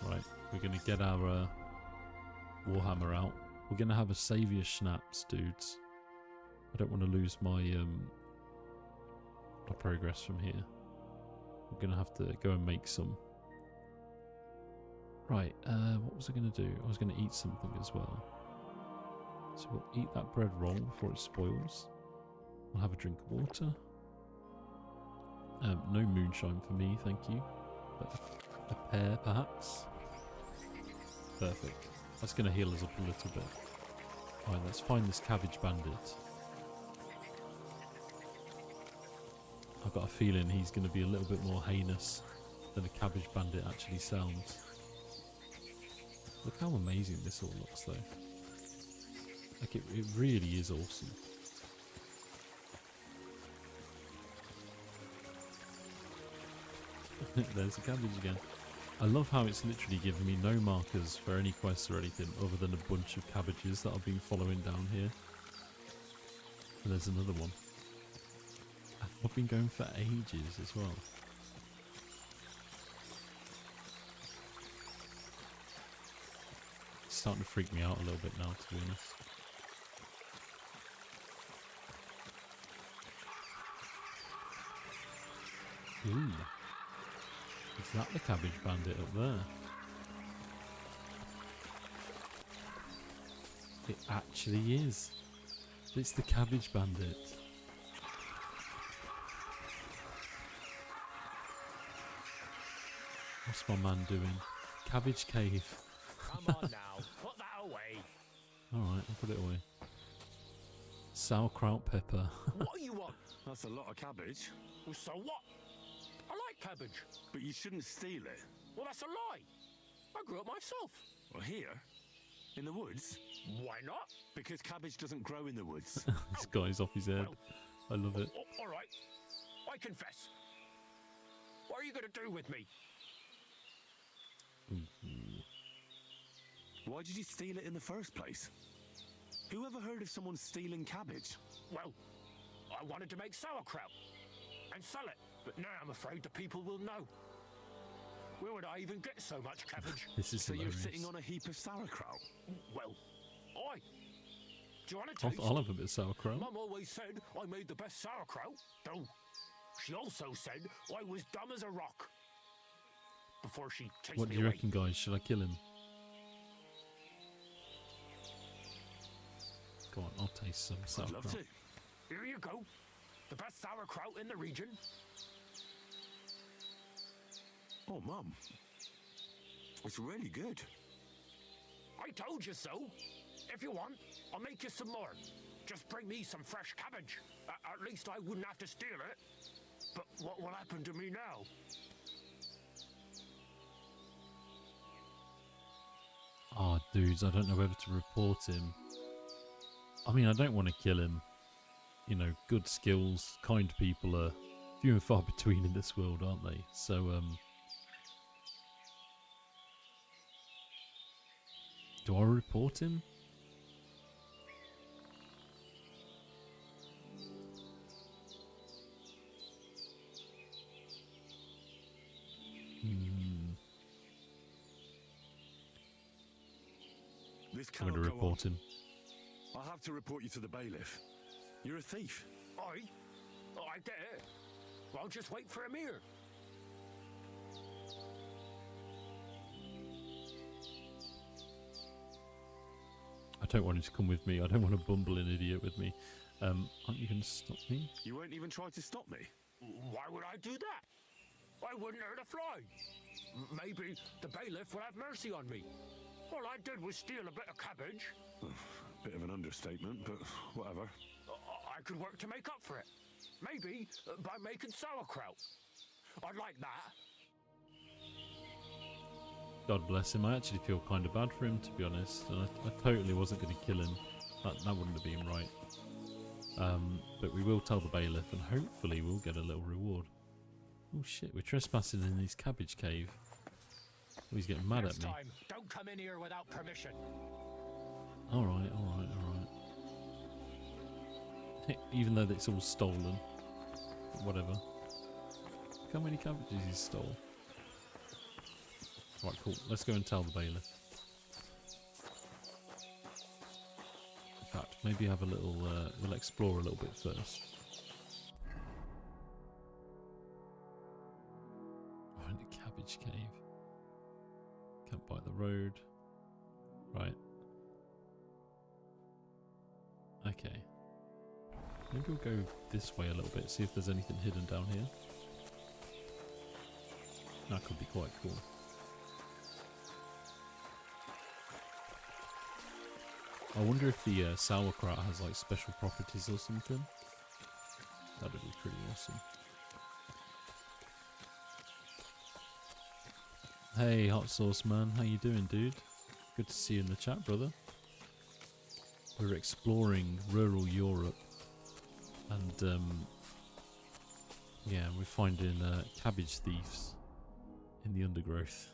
Right, we're going to get our warhammer out. We're going to have a saviour schnapps, dudes. I don't want to lose my progress from here. We're going to have to go and make some. Right, what was I going to do? I was going to eat something as well. So we'll eat that bread roll before it spoils. We'll have a drink of water. No moonshine for me, thank you. But a pear, perhaps? Perfect. That's going to heal us up a little bit. Alright, let's find this cabbage bandit. I've got a feeling he's going to be a little bit more heinous than a cabbage bandit actually sounds. Look how amazing this all looks though. Like it really is awesome. There's the cabbage again. I love how it's literally giving me no markers for any quests or anything other than a bunch of cabbages that I've been following down here. And there's another one. I've been going for ages as well. It's starting to freak me out a little bit now, to be honest. Ooh. Is that the cabbage bandit up there? It actually is. It's the cabbage bandit. What's my man doing? Cabbage cave. Come on now, put that away. Alright, I'll put it away. Sauerkraut pepper. What do you want? That's a lot of cabbage. Well, so what? I like cabbage. But you shouldn't steal it. Well, that's a lie. I grew it myself. Well, here? In the woods? Why not? Because cabbage doesn't grow in the woods. This guy's off his head. I love it. All right. I confess. What are you going to do with me? Why did you steal it in the first place? Who ever heard of someone stealing cabbage? Well, I wanted to make sauerkraut and sell it, but now I'm afraid the people will know. Where would I even get so much cabbage? This is So hilarious. you're sitting on a heap of sauerkraut? Well, do you want to taste? I'll have a bit of sauerkraut. Mum always said I made the best sauerkraut, though she also said I was dumb as a rock. Before she chased What me do you away. reckon, guys? Should I kill him? Go on, I'll taste some I'd sauerkraut. love to. Here you go. The best sauerkraut in the region. Oh, Mum. It's really good. I told you so. If you want, I'll make you some more. Just bring me some fresh cabbage. At least I wouldn't have to steal it. But what will happen to me now? Oh, dudes, I don't know whether to report him. I mean, I don't want to kill him. You know, good skills, kind people are few and far between in this world, aren't they? So, do I report him? This I'm going cannot to go report on. him. I'll have to report you to the bailiff. You're a thief. I get it. I'll just wait for him here. I don't want him to come with me. I don't want a bumbling idiot with me. Aren't you going to stop me? You won't even try to stop me? Why would I do that? I wouldn't hurt a fly. Maybe the bailiff will have mercy on me. All I did was steal a bit of cabbage. Bit of an understatement, but whatever. I could work to make up for it. Maybe by making sauerkraut. I'd like that. God bless him. I actually feel kind of bad for him, to be honest. And I totally wasn't going to kill him. That wouldn't have been right. But we will tell the bailiff, and hopefully we'll get a little reward. Oh shit, we're trespassing in his cabbage cave. Oh, he's getting mad at me. Time, don't come in here without permission. Alright. Even though it's all stolen. Whatever. Look how many cabbages he stole. Right, cool. Let's go and tell the bailiff. In fact, maybe have a little, we'll explore a little bit first. Oh, in the cabbage cave. Camp by the road. Right. Okay. Maybe we'll go this way a little bit, see if there's anything hidden down here. That could be quite cool. I wonder if the sauerkraut has like special properties or something. That'd be pretty awesome. Hey, hot sauce man, how you doing, dude? Good to see you in the chat, brother. We're exploring rural Europe, and yeah, we're finding cabbage thieves in the undergrowth.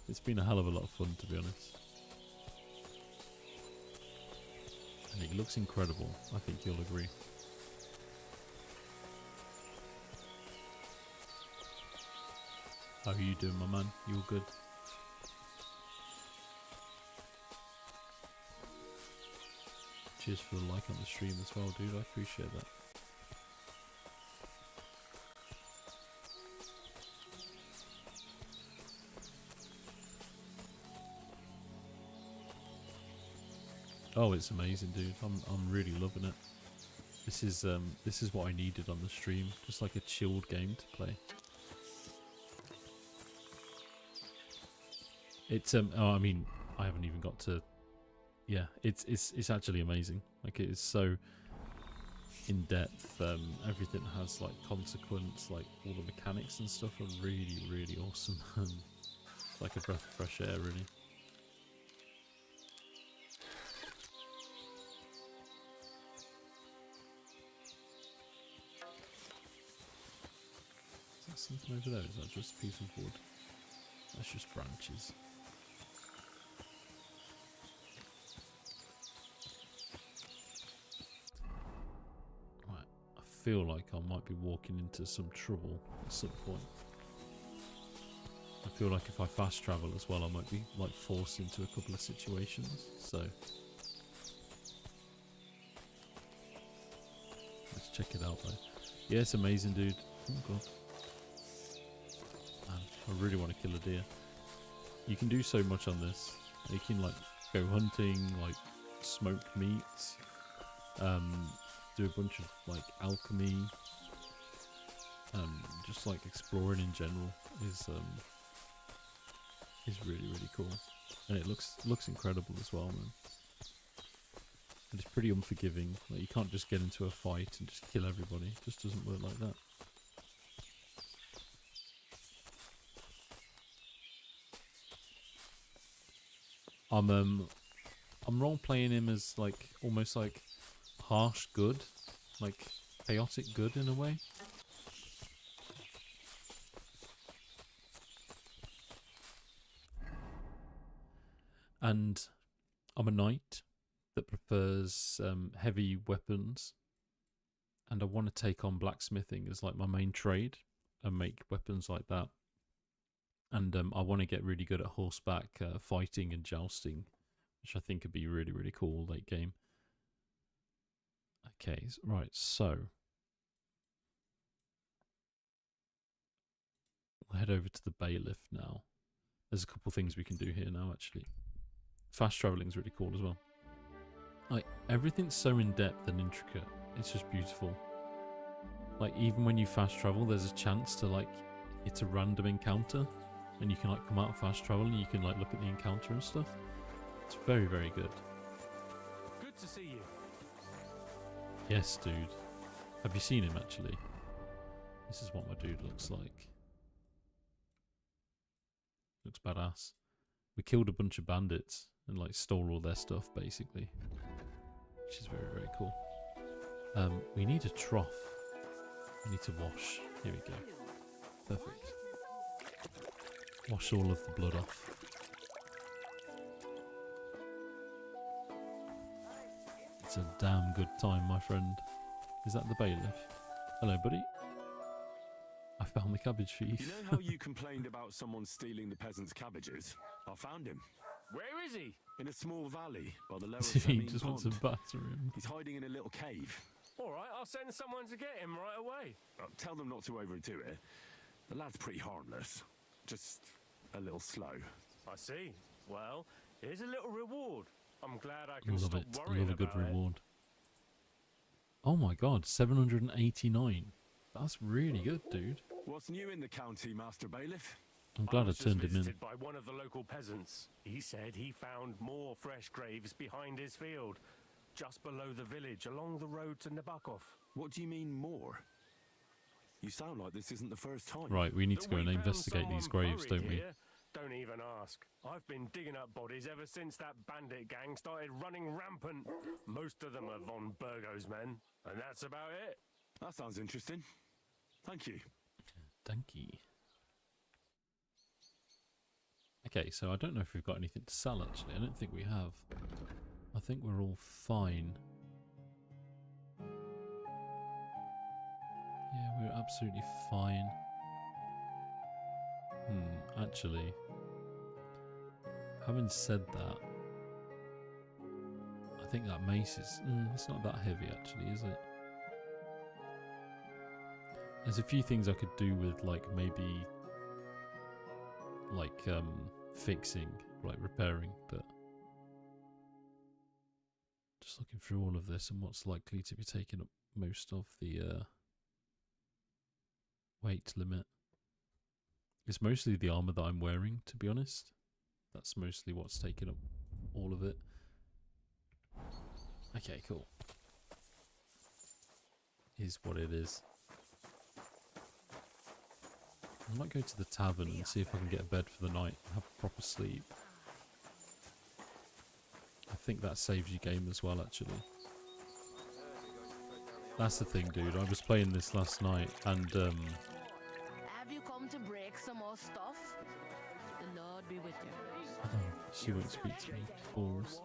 It's been a hell of a lot of fun, to be honest. And it looks incredible. I think you'll agree. How are you doing, my man? You all good? Cheers for the like on the stream as well, dude. I appreciate that. Oh, it's amazing, dude. I'm really loving it. This is what I needed on the stream, just like a chilled game to play. It's oh, I mean, I haven't even got to. Yeah, it's actually amazing. Like, it is so in depth. Everything has like consequence. Like, all the mechanics and stuff are really, really awesome. It's like a breath of fresh air, really. Is that something over there? Is that just a piece of wood? That's just branches. Right, I feel like I might be walking into some trouble at some point. I feel like if I fast travel as well, I might be like forced into a couple of situations. So let's check it out though. Yeah, it's amazing, dude. Oh god. Man, I really want to kill a deer. You can do so much on this. You can like go hunting, like smoked meats, do a bunch of like alchemy, just like exploring in general is really, really cool, and it looks incredible as well, man. And it's pretty unforgiving. Like, you can't just get into a fight and just kill everybody. It just doesn't work like that. I'm role playing him as like almost like harsh good, like chaotic good in a way. And I'm a knight that prefers heavy weapons, and I want to take on blacksmithing as like my main trade and make weapons like that. And I want to get really good at horseback fighting and jousting which I think could be really, really cool late game. Okay, right, so we'll head over to the bailiff now. There's a couple things we can do here now, actually. Fast traveling is really cool as well. Like, everything's so in-depth and intricate. It's just beautiful. Like, even when you fast travel, there's a chance to, like, it's a random encounter. And you can, like, come out of fast travel and you can, like, look at the encounter and stuff. It's very, very good. Good to see you. Yes, dude. Have you seen him, actually? This is what my dude looks like. Looks badass. We killed a bunch of bandits and, like, stole all their stuff, basically. Which is very, very cool. We need a trough. We need to wash. Here we go. Perfect. Wash all of the blood off. It's a damn good time, my friend. Is that the bailiff? Hello, buddy. I found the cabbage thief. You know how you complained about someone stealing the peasants' cabbages? I found him. Where is he? In a small valley by the lower He Semine just pond. wants to batter him. He's hiding in a little cave. All right, I'll send someone to get him right away. Tell them not to overdo it. The lad's pretty harmless. Just a little slow. I see. Well, here's a little reward. I'm glad I can Love stop it. worrying Love a good about it. reward. Oh my god, 789. That's really good, dude. What's new in the county, Master Bailiff? I'm glad I was just turned him in. visited by one of the local peasants. He said he found more fresh graves behind his field, just below the village, along the road to Nabokov. What do you mean more? You sound like this isn't the first time. Right, we need to That go and we found investigate these someone graves, buried don't we? here? Don't even ask. I've been digging up bodies ever since that bandit gang started running rampant. Most of them are von Burgo's men, and that's about it. That sounds interesting. Thank you. Donkey. Okay, so I don't know if we've got anything to sell, actually. I don't think we have. I think we're all fine. Yeah, we're absolutely fine. Actually, having said that, I think that mace is... it's not that heavy, actually, is it? There's a few things I could do with, like, maybe... like, fixing, like, repairing, but... just looking through all of this and what's likely to be taking up most of the, weight limit. It's mostly the armor that I'm wearing, to be honest. That's mostly what's taking up all of it. Okay, cool. Is what it is. I might go to the tavern and see if I can get a bed for the night and have a proper sleep. I think that saves you game as well, actually. That's the thing, dude. I was playing this last night and Have you come to break some more stuff? The Lord be with you. she won't speak to me. Balls.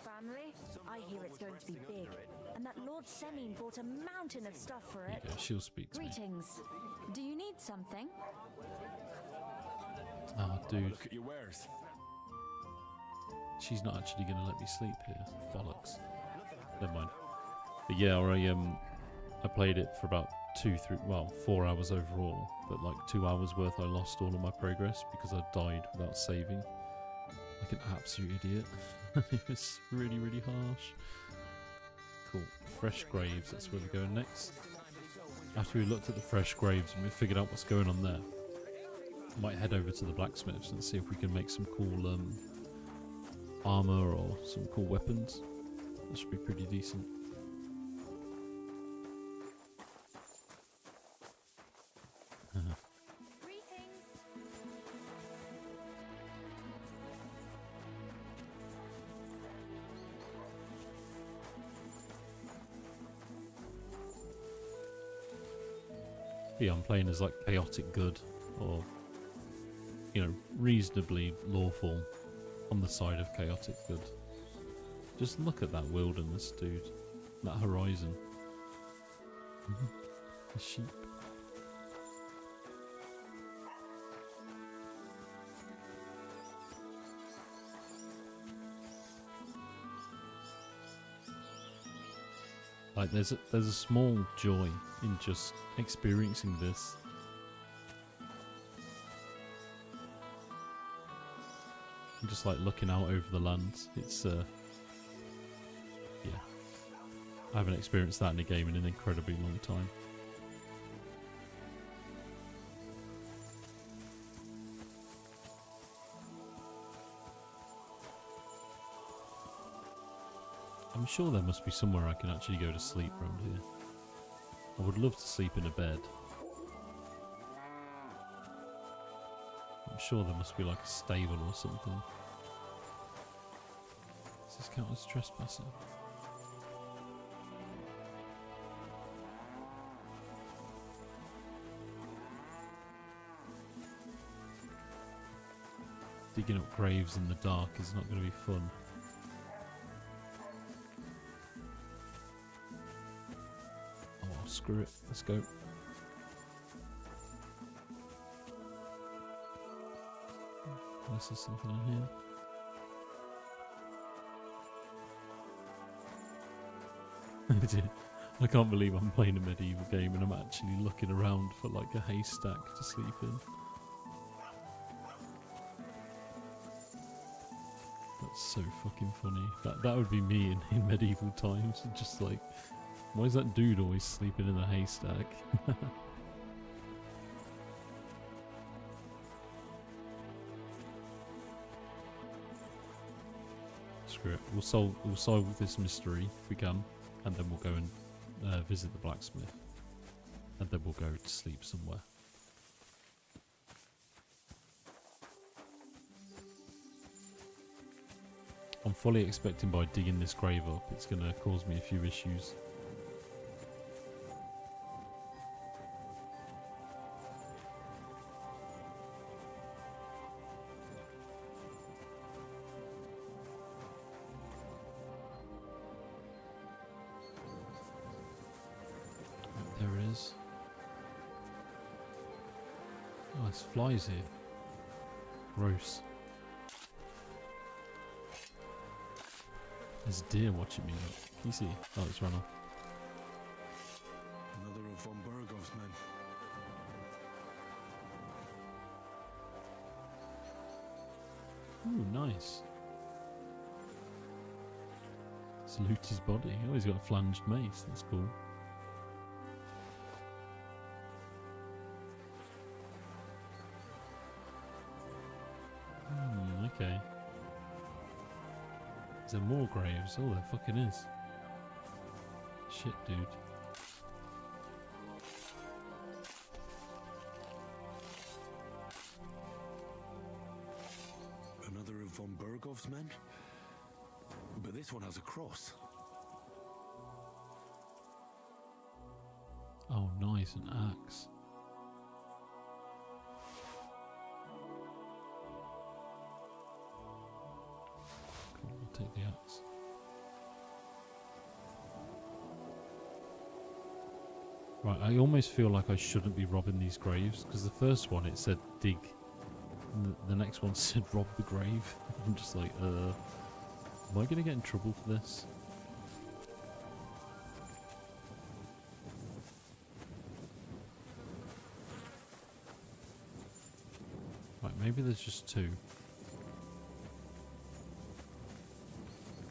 Family? I hear it's going to be big, and that Lord Semine bought a mountain of stuff for it. Yeah, she'll speak to me. Greetings. Do you need something? Oh, dude. Look at your wares. She's not actually going to let me sleep here. Bollocks. Never mind. But yeah, I played it for about 4 hours overall. But like 2 hours worth I lost all of my progress because I died without saving. Like an absolute idiot. It was really, really harsh. Cool. Fresh graves, that's where we're going next. After we looked at the fresh graves and we figured out what's going on there, I might head over to the blacksmiths and see if we can make some cool armor or some cool weapons. That should be pretty decent. Yeah, I'm playing as like chaotic good or, you know, reasonably lawful on the side of chaotic good. Just look at that wilderness, dude. That horizon. The sheep. Like there's a small joy in just experiencing this. And just like looking out over the land. It's yeah. I haven't experienced that in a game in an incredibly long time. I'm sure there must be somewhere I can actually go to sleep around here. I would love to sleep in a bed. I'm sure there must be like a stable or something. Does this count as trespassing? Digging up graves in the dark is not going to be fun. Oh, screw it. Let's go. Unless there's something in here. I can't believe I'm playing a medieval game and I'm actually looking around for like a haystack to sleep in. That's so fucking funny. That would be me in medieval times. Just like, why is that dude always sleeping in a haystack? Screw it. We'll solve this mystery if we can, and then we'll go and visit the blacksmith, and then we'll go to sleep somewhere. I'm fully expecting by digging this grave up, it's going to cause me a few issues. There it is. Oh, there's flies here. Gross. There's a deer watching me. Look. Can you see? Oh, it's run off. Another of von Burgov's men. Ooh, nice. Let's loot his body. Oh, he's got a flanged mace. That's cool. Okay. Is there more graves? Oh, there fucking is. Shit, dude. Another of von Burgov's men? But this one has a cross. Oh, nice. An axe. Take the axe. Right, I almost feel like I shouldn't be robbing these graves, because the first one it said dig, and the next one said rob the grave. I'm just like, am I going to get in trouble for this? Right, maybe there's just two.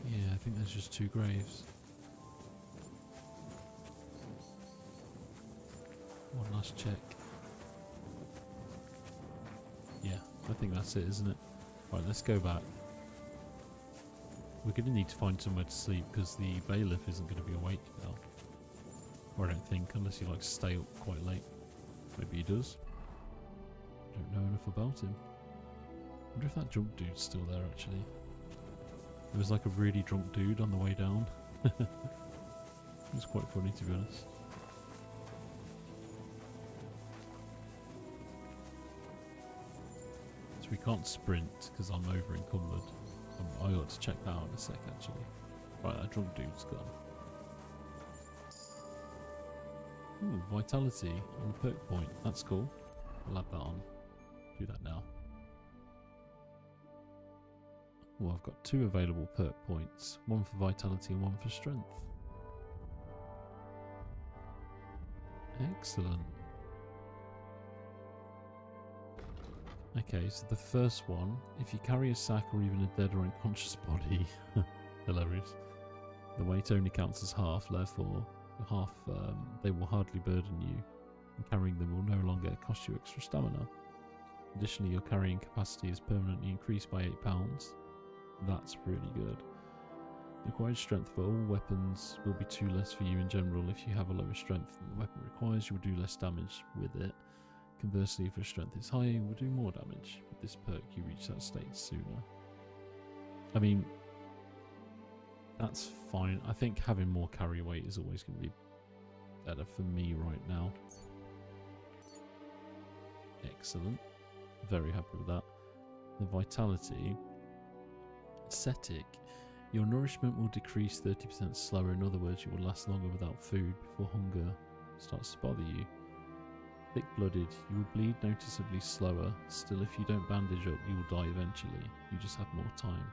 Yeah, I think there's just two graves. One last check. Yeah, I think that's it, isn't it? Right, let's go back. We're going to need to find somewhere to sleep because the bailiff isn't going to be awake now. Or I don't think, unless he likes to stay up quite late. Maybe he does. Don't know enough about him. I wonder if that drunk dude's still there actually. There was like a really drunk dude on the way down. It was quite funny, to be honest. So we can't sprint because I'm over encumbered. I ought to check that out in a sec actually. Right, that drunk dude's gone. Ooh, vitality on perk point. That's cool. I'll add that on. Do that now. Well, I've got two available perk points. One for vitality and one for strength. Excellent. Okay, so the first one, if you carry a sack or even a dead or unconscious body, hilarious, the weight only counts as half, therefore they will hardly burden you, and carrying them will no longer cost you extra stamina. Additionally, your carrying capacity is permanently increased by 8 pounds. That's really good. The required strength for all weapons will be 2 less for you in general. If you have a lower strength than the weapon requires, you will do less damage with it. Conversely, if your strength is higher, you will do more damage. With this perk, you reach that state sooner. I mean, that's fine. I think having more carry weight is always going to be better for me right now. Excellent. Very happy with that. The vitality. Ascetic. Your nourishment will decrease 30% slower. In other words, you will last longer without food before hunger starts to bother you. Thick-blooded. You will bleed noticeably slower. Still, if you don't bandage up, you will die eventually. You just have more time.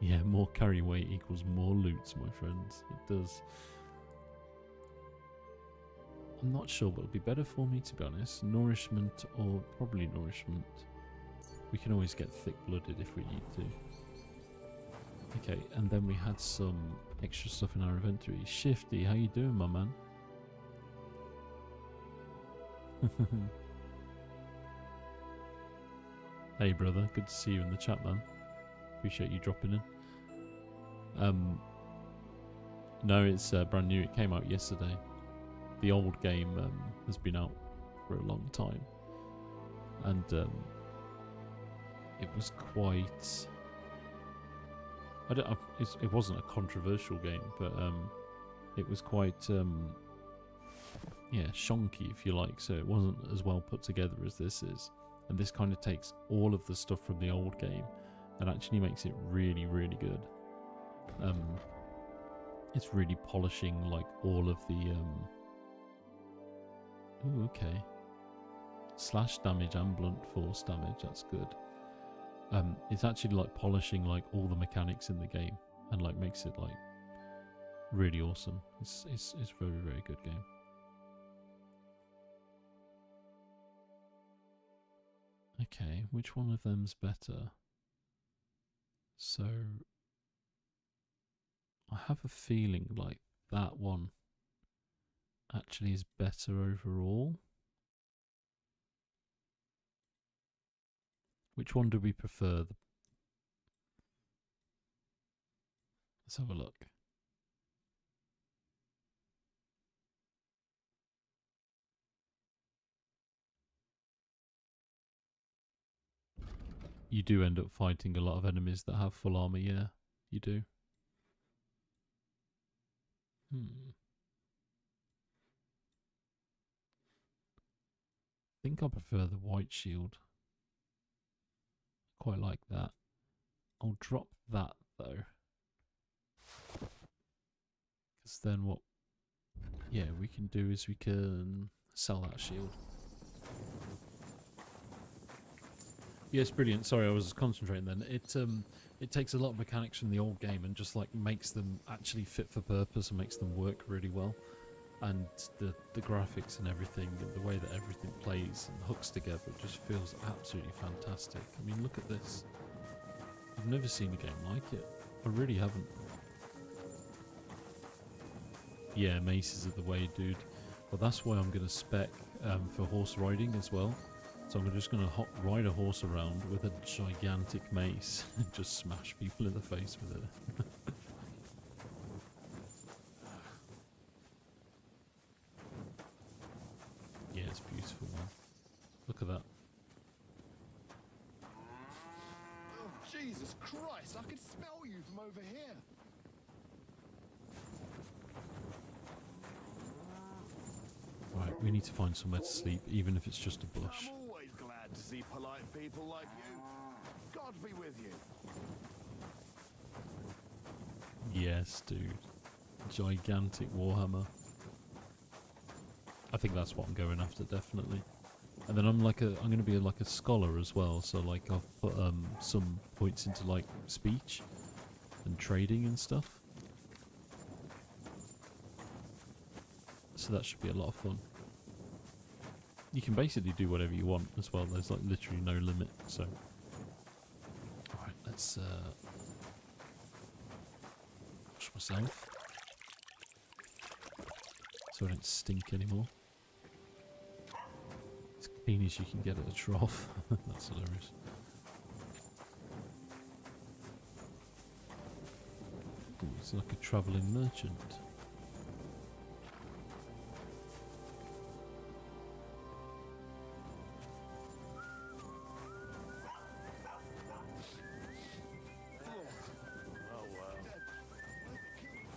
Yeah, more carry weight equals more loots, my friends. It does. I'm not sure what would be better for me, to be honest. Nourishment or probably nourishment. We can always get thick-blooded if we need to. Okay, and then we had some extra stuff in our inventory. Shifty, how you doing, my man? Hey, brother. Good to see you in the chat, man. Appreciate you dropping in. No, it's brand new. It came out yesterday. The old game has been out for a long time, and it was quite. It wasn't a controversial game, but it was quite shonky, if you like. So it wasn't as well put together as this is, and this kind of takes all of the stuff from the old game and actually makes it really, really good. It's really polishing like all of the. Ooh, okay. Slash damage and blunt force damage. That's good. It's actually like polishing like all the mechanics in the game and like makes it like really awesome. It's very, very good game. Okay, which one of them's better? So I have a feeling like that one actually is better overall. Which one do we prefer? Let's have a look. You do end up fighting a lot of enemies that have full armor, yeah, you do. I think I prefer the white shield. Quite like that. I'll drop that though. Because then what we can do is we can sell that shield. Yes, brilliant. Sorry, I was concentrating then. It takes a lot of mechanics from the old game and just like makes them actually fit for purpose and makes them work really well. And the graphics and everything, and the way that everything plays and hooks together just feels absolutely fantastic. I mean, look at this. I've never seen a game like it. I really haven't. Yeah, maces are the way, dude. But that's why I'm going to spec for horse riding as well. So I'm just going to ride a horse around with a gigantic mace and just smash people in the face with it. Yeah, it's beautiful, man. Look at that. Oh, Jesus Christ, I can smell you from over here. Right, we need to find somewhere to sleep, even if it's just a bush. I'm always glad to see polite people like you. God be with you. Yes, dude. Gigantic warhammer. I think that's what I'm going after, definitely. And then I'm going to be like a scholar as well. So like I've put some points into like speech and trading and stuff. so that should be a lot of fun. You can basically do whatever you want as well. There's like literally no limit. So, alright, let's wash myself so I don't stink anymore. As clean as you can get at a trough. That's hilarious. Ooh, it's like a travelling merchant.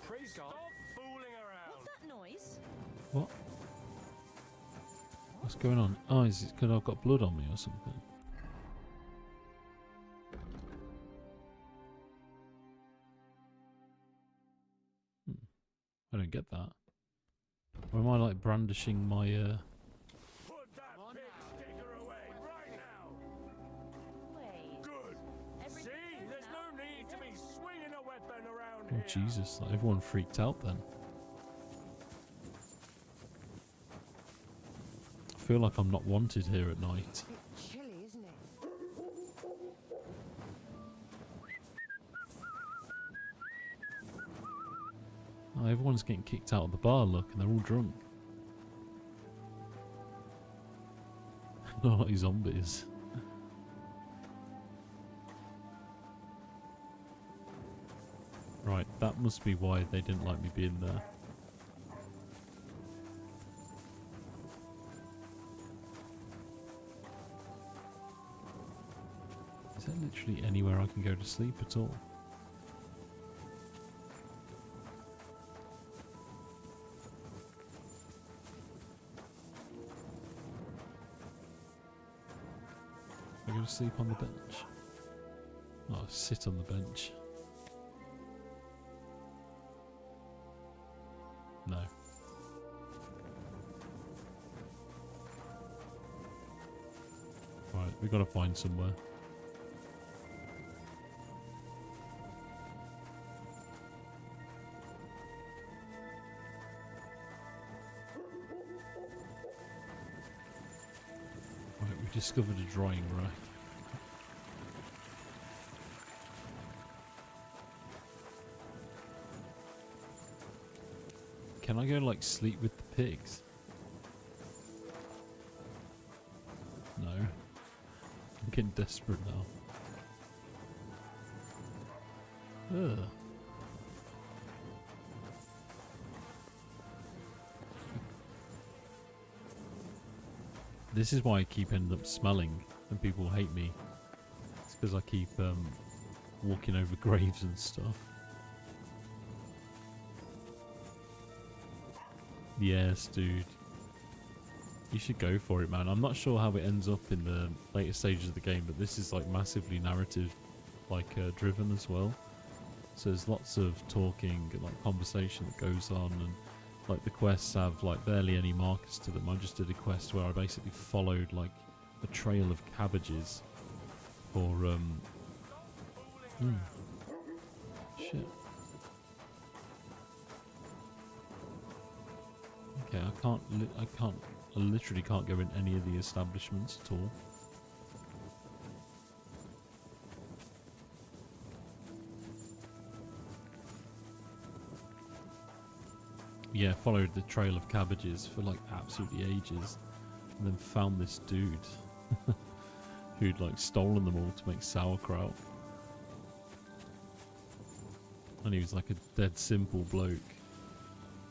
Praise God. Stop fooling around. What's that noise? What? What's going on? Oh, is it because I've got blood on me or something? I don't get that. Or am I like brandishing my Put that pig sticker away right now. Wait. Good. Everything's See, good there's now. no need to be swinging a weapon around Oh here. Jesus, like everyone freaked out then. I feel like I'm not wanted here at night. Chilly, isn't it? Oh, everyone's getting kicked out of the bar, look, and they're all drunk. Not like zombies. Right, that must be why they didn't like me being there. Is there literally anywhere I can go to sleep at all? I go to sleep on the bench. Oh, sit on the bench. No. Right, we gotta find somewhere. Right, we discovered a drying rack. Can I go like sleep with the pigs? No. I'm getting desperate now. Ugh. This is why I keep ending up smelling and people hate me. It's because I keep walking over graves and stuff. Yes, dude. You should go for it, man. I'm not sure how it ends up in the later stages of the game, but this is like massively narrative, like driven as well. So there's lots of talking, like conversation that goes on, and like the quests have like barely any markers to them. I just did a quest where I basically followed like a trail of cabbages for shit. Okay, I literally can't go in any of the establishments at all. Yeah, followed the trail of cabbages for like absolutely ages, and then found this dude who'd like stolen them all to make sauerkraut. And he was like a dead simple bloke.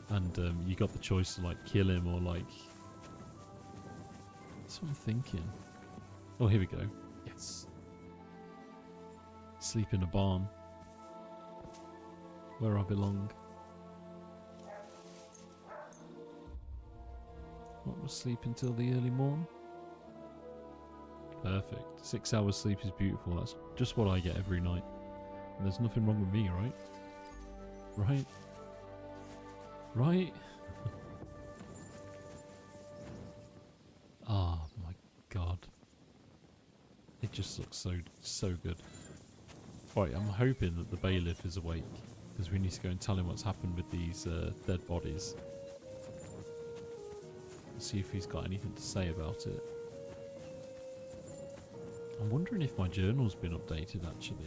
And you got the choice to like kill him or like... That's what I'm thinking. Oh, here we go. Yes. Sleep in a barn. Where I belong. What was sleep until the early morn? Perfect. 6 hours sleep is beautiful. That's just what I get every night. And there's nothing wrong with me, right? Right? Right? Oh my god. It just looks so good. Right, I'm hoping that the bailiff is awake, because we need to go and tell him what's happened with these dead bodies. See if he's got anything to say about it. I'm wondering if my journal's been updated actually.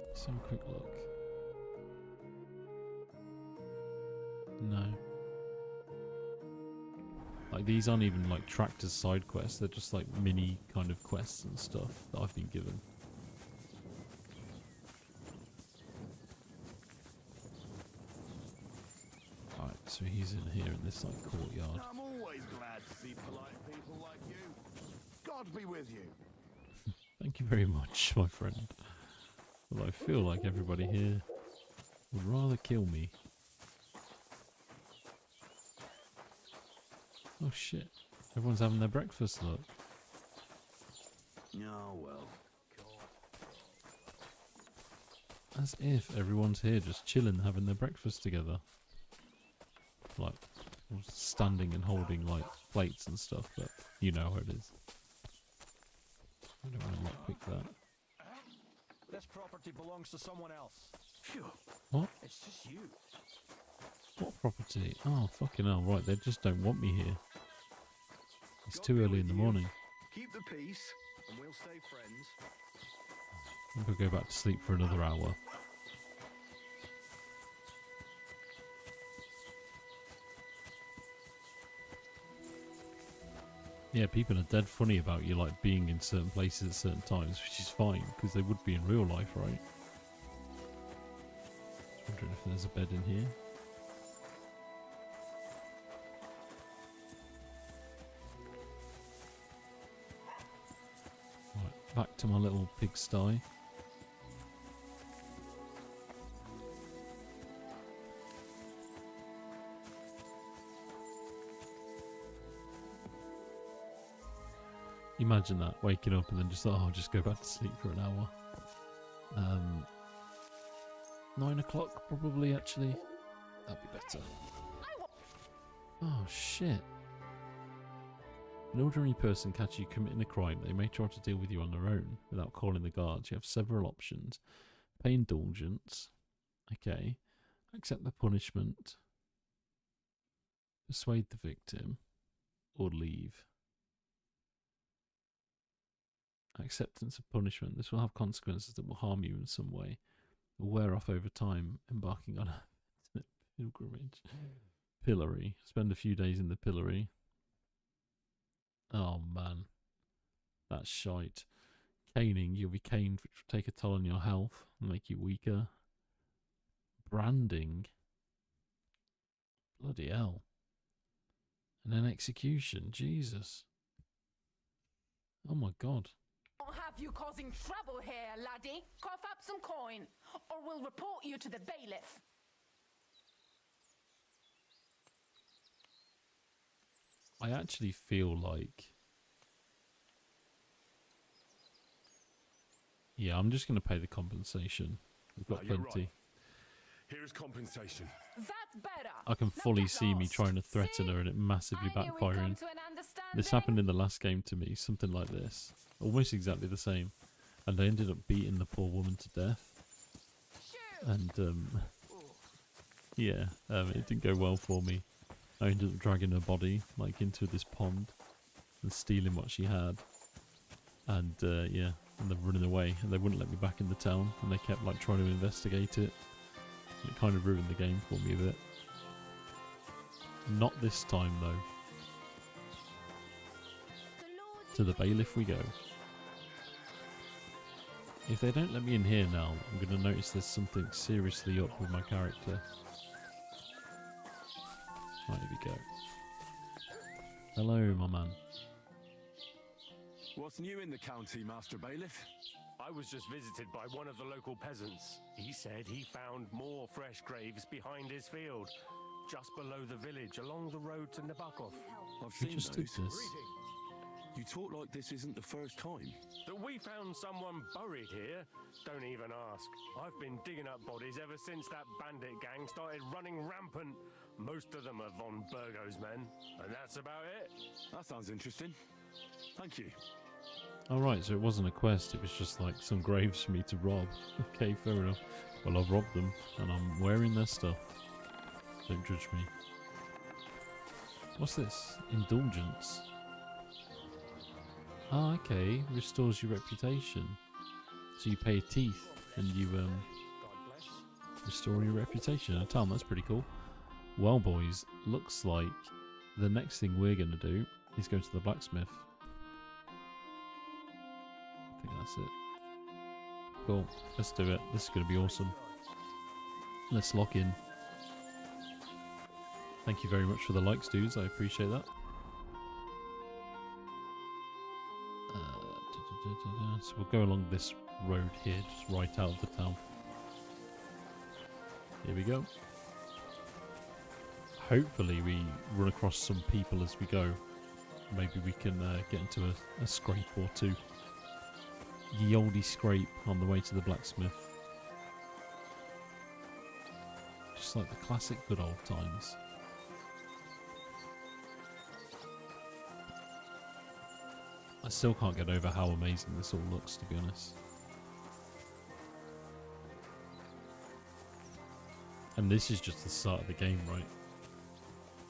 Let's have a quick look. No. Like these aren't even like tracked as side quests, they're just like mini kind of quests and stuff that I've been given. Alright, so he's in here in this like courtyard. I'm always glad to see polite people like you. God be with you. Thank you very much, my friend. Well, I feel like everybody here would rather kill me. Oh shit. Everyone's having their breakfast, look. Oh well. As if everyone's here just chilling, having their breakfast together. Like, standing and holding, like, plates and stuff, but you know how it is. I don't want to lockpick that. This property belongs to someone else. Phew. What? It's just you. What property? Oh, fucking hell, right, they just don't want me here. It's too early in the morning. Keep the peace, and we'll stay friends. I'm gonna go back to sleep for another hour. Yeah, people are dead funny about you like being in certain places at certain times, which is fine, because they would be in real life, right? Just wondering if there's a bed in here. Right, back to my little pigsty. Imagine that, waking up and then just, oh, I'll just go back to sleep for an hour. 9 o'clock probably, actually. That'd be better. Oh, shit. An ordinary person catches you committing a crime. They may try to deal with you on their own without calling the guards. You have several options. Pay indulgence. Okay. Accept the punishment. Persuade the victim. Or leave. Acceptance of punishment. This will have consequences that will harm you in some way. Will wear off over time, embarking on a pilgrimage. Pillory. Spend a few days in the pillory. Oh man. That's shite. Caning. You'll be caned, which will take a toll on your health and make you weaker. Branding. Bloody hell. And then execution. Jesus. Oh my god. I'll have you causing trouble here, laddie. Cough up some coin, or we'll report you to the bailiff. I actually feel like... Yeah, I'm just going to pay the compensation. We've got You're plenty. right. Here's compensation. That's better. I can fully see me trying to threaten her and it massively backfiring. This happened in the last game to me, something like this. Almost exactly the same. And I ended up beating the poor woman to death. And, yeah, it didn't go well for me. I ended up dragging her body, like, into this pond and stealing what she had. And, yeah, and then running away. And they wouldn't let me back in the town. And they kept, like, trying to investigate it. It kind of ruined the game for me a bit. Not this time, though. To the bailiff we go. If they don't let me in here now, I'm going to notice there's something seriously up with my character. Right, here we go. Hello, my man. What's new in the county, Master Bailiff? I was just visited by one of the local peasants. He said he found more fresh graves behind his field, just below the village, along the road to Nabokov. I've We seen just did those. this. You talk like this isn't the first time. That we found someone buried here? Don't even ask. I've been digging up bodies ever since that bandit gang started running rampant. Most of them are von Burgo's men, and that's about it. That sounds interesting. Thank you. Alright, so it wasn't a quest, it was just like some graves for me to rob. Okay, fair enough. Well, I've robbed them, and I'm wearing their stuff. Don't judge me. What's this? Indulgence. Ah, okay. Restores your reputation. So you pay teeth and you restore your reputation in a town. That's pretty cool. Well, boys, looks like the next thing we're going to do is go to the blacksmith. I think that's it. Cool. Let's do it. This is going to be awesome. Let's lock in. Thank you very much for the likes, dudes. I appreciate that. So we'll go along this road here, just right out of the town. Here we go. Hopefully we run across some people as we go. Maybe we can get into a scrape or two. Ye olde scrape on the way to the blacksmith. Just like the classic good old times. I still can't get over how amazing this all looks, to be honest. And this is just the start of the game, right?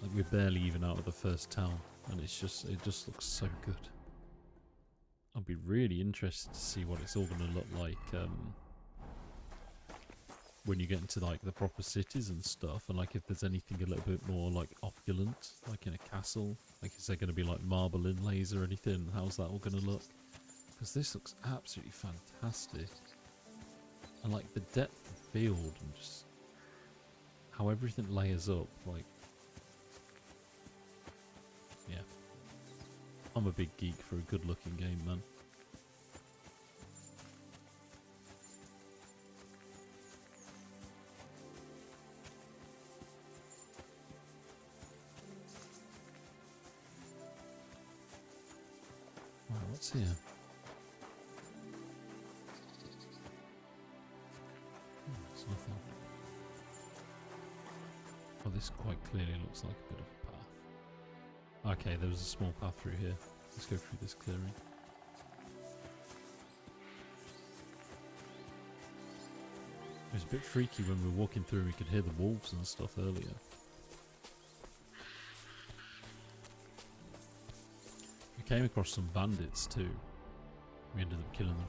Like, we're barely even out of the first town, and it just looks so good. I'll be really interested to see what it's all going to look like when you get into like the proper cities and stuff, and like if there's anything a little bit more like opulent, like in a castle. Like, is there going to be like marble inlays or anything? How's that all going to look? Because this looks absolutely fantastic, and like the depth of field and just how everything layers up. Like, yeah, I'm a big geek for a good looking game, man. Right, what's here? It's nothing. Oh, this quite clearly looks like a bit of a path. Okay, there was a small path through here. Let's go through this clearing. It was a bit freaky when we were walking through and we could hear the wolves and stuff earlier. We came across some bandits too. We ended up killing them.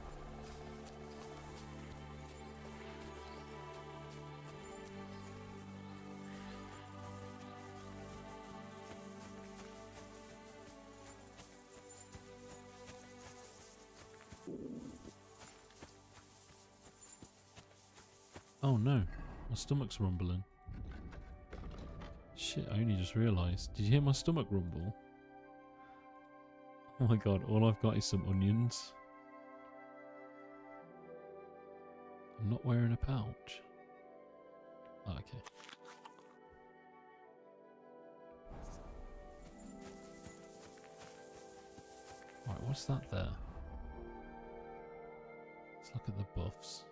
Oh no, my stomach's rumbling. Shit, I only just realised. Did you hear my stomach rumble? Oh my god, all I've got is some onions. I'm not wearing a pouch. Oh, okay. Right, what's that there? Let's look at the buffs.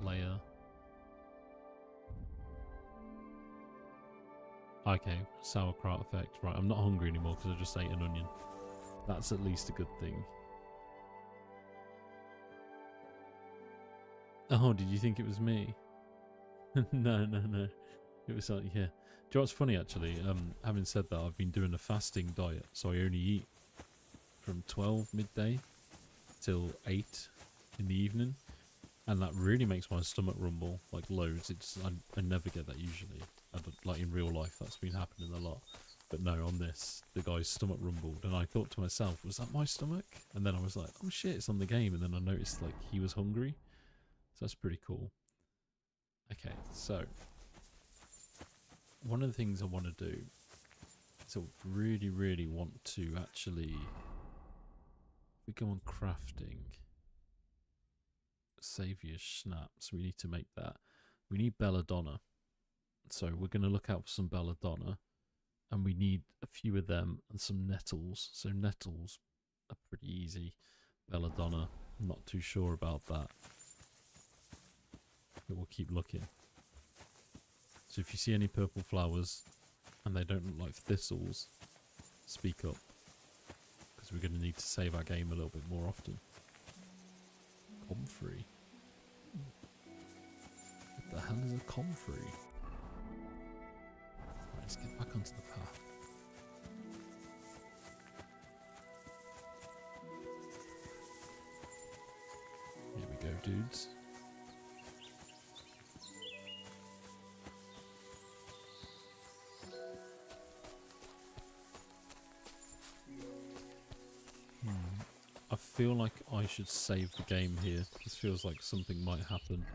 Player. Okay, sauerkraut effect. Right, I'm not hungry anymore because I just ate an onion. That's at least a good thing. Oh, did you think it was me? No. It was like, yeah. Do you know what's funny actually? Having said that, I've been doing a fasting diet, so I only eat from 12 midday till 8 in the evening. And that really makes my stomach rumble, like loads. I never get that usually. Like in real life, that's been happening a lot. But no, on this, the guy's stomach rumbled. And I thought to myself, was that my stomach? And then I was like, oh shit, it's on the game. And then I noticed like he was hungry. So that's pretty cool. Okay, so one of the things I want to do is I really want to actually, we go on crafting. Saviour's Snaps. We need to make that. We need belladonna. So we're going to look out for some belladonna. And we need a few of them and some nettles. So nettles are pretty easy. Belladonna, I'm not too sure about that. But we'll keep looking. So if you see any purple flowers and they don't look like thistles, speak up. Because we're going to need to save our game a little bit more often. Comfrey. What the hell is a comfrey? back onto the path. Here we go, dudes. I feel like I should save the game here. This feels like something might happen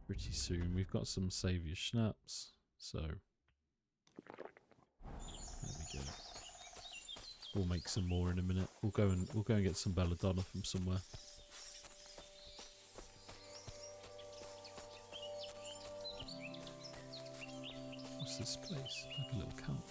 pretty soon. We've got some saviour schnapps, so there we go. We'll make some more in a minute. We'll go and get some belladonna from somewhere. What's this place? Like a little camp.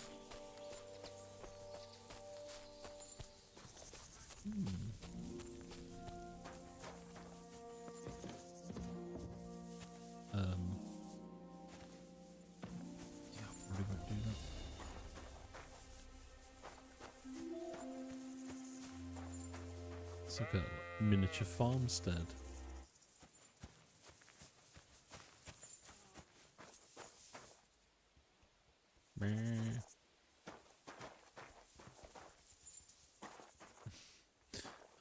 Yeah, I probably won't do that. It's like a miniature farmstead. Meh.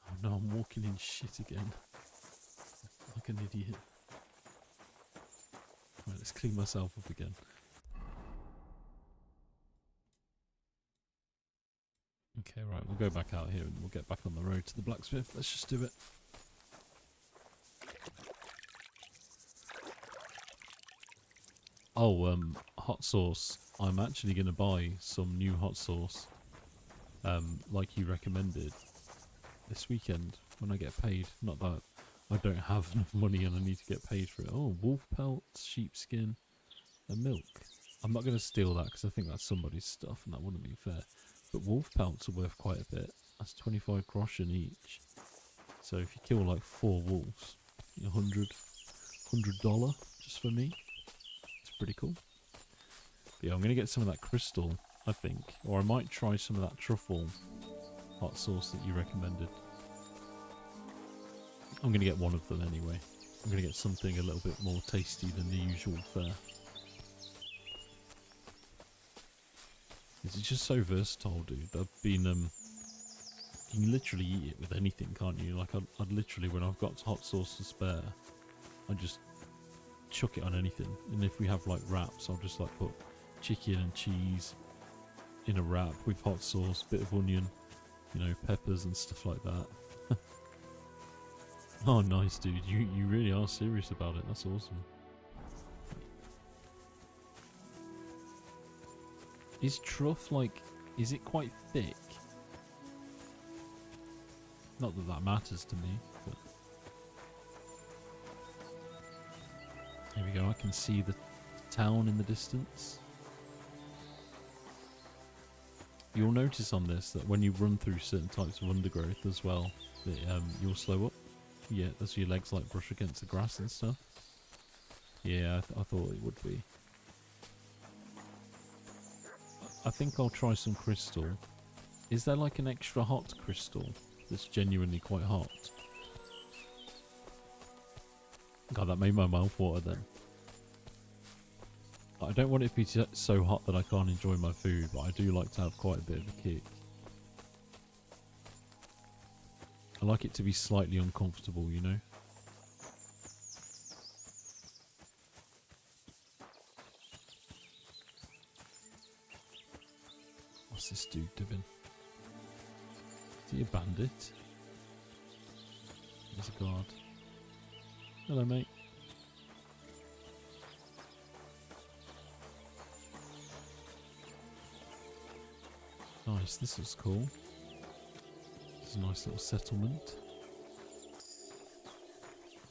Oh no, I'm walking in shit again. Like an idiot. Right, let's clean myself up again. Okay, right, we'll go back out here and we'll get back on the road to the blacksmith. Let's just do it. Oh, hot sauce. I'm actually going to buy some new hot sauce, like you recommended, this weekend when I get paid. Not that I don't have enough money and I need to get paid for it. Oh, wolf pelts, sheepskin, and milk. I'm not going to steal that because I think that's somebody's stuff and that wouldn't be fair. But wolf pelts are worth quite a bit. That's 25 groschen each. So if you kill like 4 wolves, $100 just for me. It's pretty cool. But yeah, I'm going to get some of that crystal, I think. Or I might try some of that truffle hot sauce that you recommended. I'm going to get one of them anyway. I'm going to get something a little bit more tasty than the usual fare. It's just so versatile, dude. I've been, you can literally eat it with anything, can't you? Like, I'd literally, when I've got hot sauce to spare, I just chuck it on anything. And if we have, like, wraps, I'll just, like, put chicken and cheese in a wrap with hot sauce, bit of onion, you know, peppers and stuff like that. Oh, nice, dude. You really are serious about it. That's awesome. Is truff, like, is it quite thick? Not that that matters to me, but... Here we go, I can see the town in the distance. You'll notice on this that when you run through certain types of undergrowth as well, that you'll slow up. Yeah, that's your legs like brush against the grass and stuff. Yeah, I thought it would be. I think I'll try some crystal. Is there like an extra hot crystal that's genuinely quite hot? God, that made my mouth water then. I don't want it to be so hot that I can't enjoy my food, but I do like to have quite a bit of a kick. I like it to be slightly uncomfortable, you know? What's this dude doing? Is he a bandit? There's a guard. Hello, mate. Nice, this is cool. This is a nice little settlement.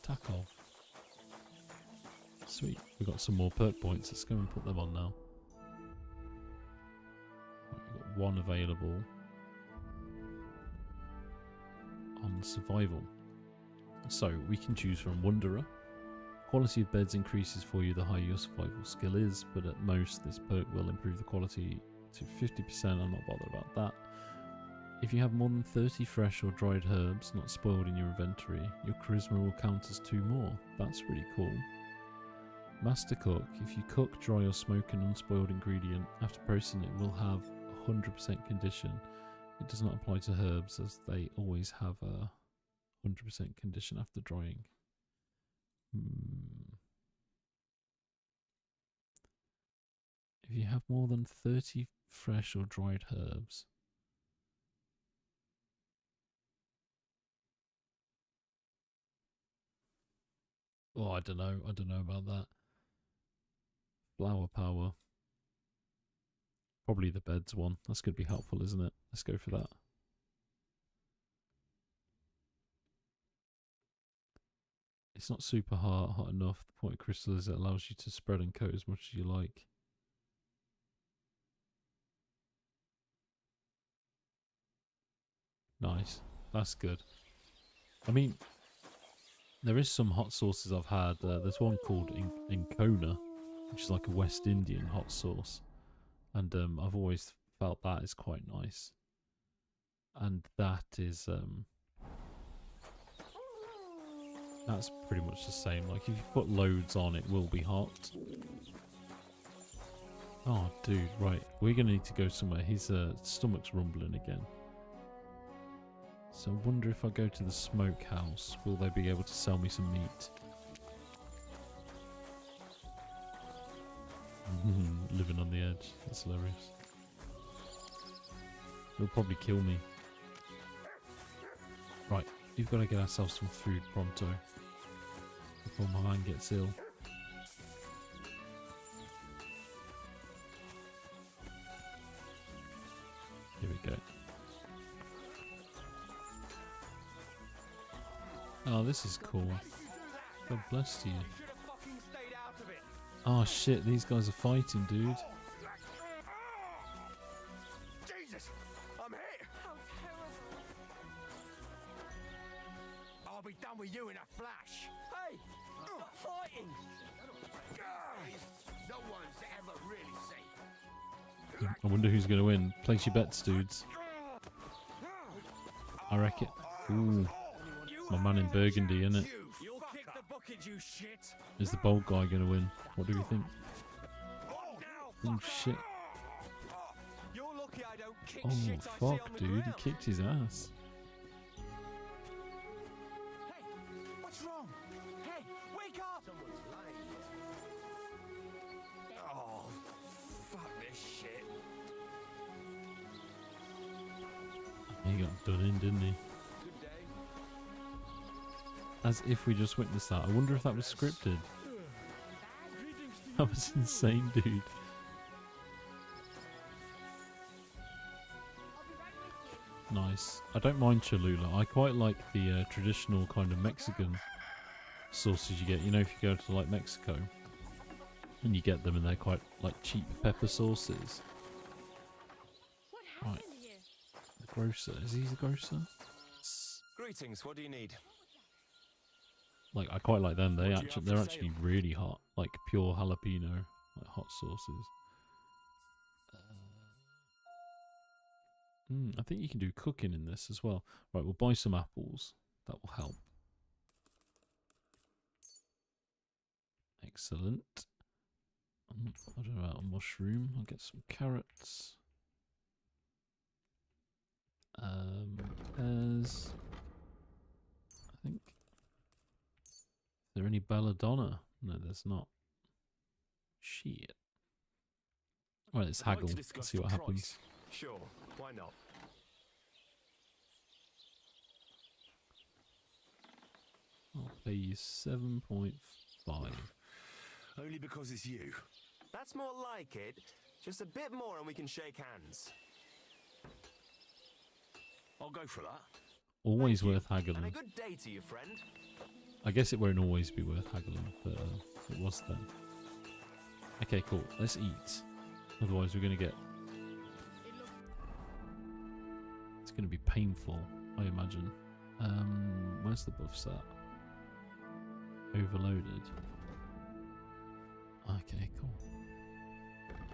Tackle. Sweet, we've got some more perk points. Let's go and put them on now. We've got one available on survival. So we can choose from Wanderer. Quality of beds increases for you the higher your survival skill is, but at most this perk will improve the quality to 50%. I'm not bothered about that. If you have more than 30 fresh or dried herbs not spoiled in your inventory, your charisma will count as 2 more. That's really cool. Master Cook. If you cook, dry or smoke an unspoiled ingredient, after processing it will have 100% condition. It does not apply to herbs as they always have a 100% condition after drying. If you have more than 30 fresh or dried herbs. Oh, I don't know. I don't know about that. Flower power. Probably the beds one. That's going to be helpful, isn't it? Let's go for that. It's not super hot enough. The point of crystal is it allows you to spread and coat as much as you like. Nice. That's good. I mean, there is some hot sauces I've had. There's one called Incona, which is like a West Indian hot sauce. And I've always felt that is quite nice. And that is... that's pretty much the same. Like, if you put loads on, it will be hot. Oh, dude, right. We're going to need to go somewhere. His stomach's rumbling again. So I wonder if I go to the smokehouse, will they be able to sell me some meat? Living on the edge. That's hilarious. He'll probably kill me. Right, we've got to get ourselves some food pronto before my man gets ill. Here we go. Oh, this is cool. God bless you. Oh shit, these guys are fighting, dude. Jesus, I'm hit. How terrible. I'll be done with you in a flash. Hey, stop fighting. No one's ever really safe. I wonder who's going to win. Place your bets, dudes. I reckon. Ooh. My man in Burgundy, innit? You'll kick the bucket, you shit. Is the bold guy going to win? What do we think? Oh shit. You're lucky I don't kick Oh shit I see on fuck, the dude. He ground. kicked his ass. Hey, what's wrong? Hey, wake up! Someone's lying here. Oh, fuck this shit. He got done in, didn't he? Good day. As if we just witnessed that. I wonder if that was scripted. That was insane, dude. Nice. I don't mind Cholula. I quite like the traditional kind of Mexican sauces you get. You know, if you go to like Mexico and you get them and they're quite like cheap pepper sauces. Right. The grocer. Is he the grocer? Greetings, what do you need? Like, I quite like them. They're actually really hot. Like pure jalapeno, like hot sauces. I think you can do cooking in this as well. Right, we'll buy some apples. That will help. Excellent. I don't know about a mushroom. I'll get some carrots. Pears. I think. Is there any belladonna? No, there's not. Shit. Well, let's haggle. Let's see what happens. Sure, why not? I'll pay you 7.5. Only because it's you. That's more like it. Just a bit more and we can shake hands. I'll go for that. Always worth And a haggling. good day to you, friend. I guess it won't always be worth haggling, but it was then. Okay, cool. Let's eat. Otherwise, we're going to get... It's going to be painful, I imagine. Where's the buffs at? Overloaded. Okay, cool.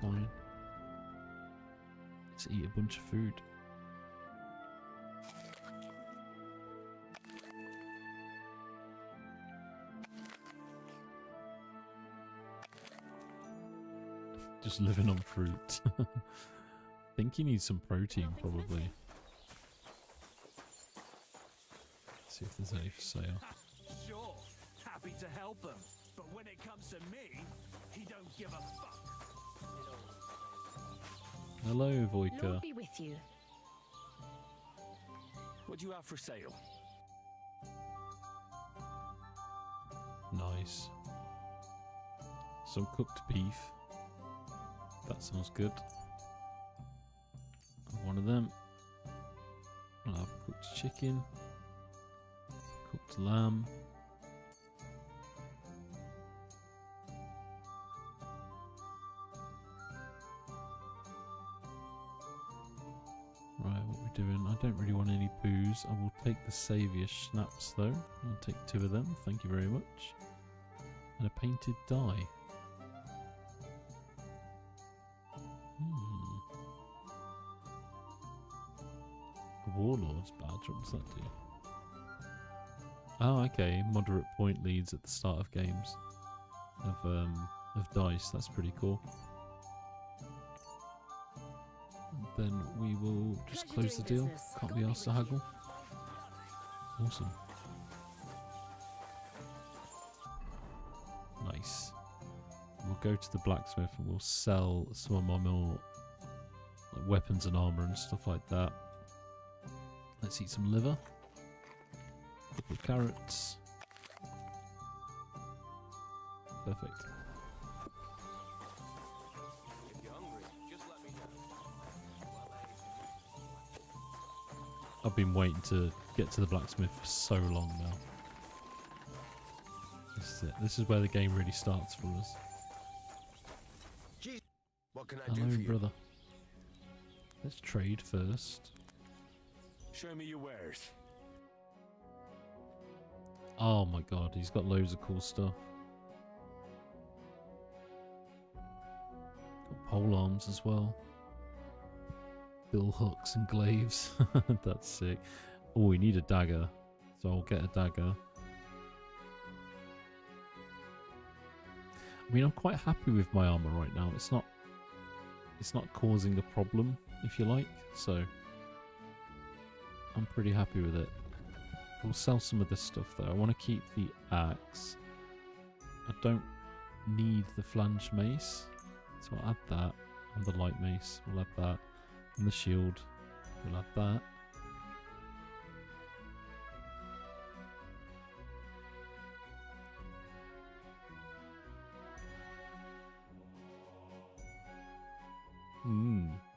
Fine. Let's eat a bunch of food. Just living on fruit. Think he needs some protein, probably. See if there's any for sale. Sure, happy to help him. But when it comes to me, he don't give a fuck. Hello, Voika. Lord be with you. What do you have for sale? Nice. Some cooked beef. That sounds good. One of them. I'll have cooked chicken. Cooked lamb. Right, what we're doing. I don't really want any booze. I will take the saviour schnapps though. I'll take 2 of them. Thank you very much. And a painted die. A warlord's badge. What does that do? Oh, okay. Moderate point leads at the start of games of dice. That's pretty cool. Then we will just close the deal. Can't be asked to haggle. Awesome. Nice. We'll go to the blacksmith and we'll sell some of my more like weapons and armor and stuff like that. Let's eat some liver. Couple of carrots. Perfect. I've been waiting to get to the blacksmith for so long now. This is it. This is where the game really starts for us. Jeez, what can I Hello, do for you? brother. Let's trade first. Show me your wares. Oh my god, he's got loads of cool stuff. Got pole arms as well. Bill hooks and glaives. That's sick. Oh, we need a dagger. So I'll get a dagger. I mean, I'm quite happy with my armor right now. It's not causing a problem, if you like. So I'm pretty happy with it. We'll sell some of this stuff though. I want to keep the axe. I don't need the flange mace. So I'll add that. And the light mace. We'll add that. And the shield. We'll add that.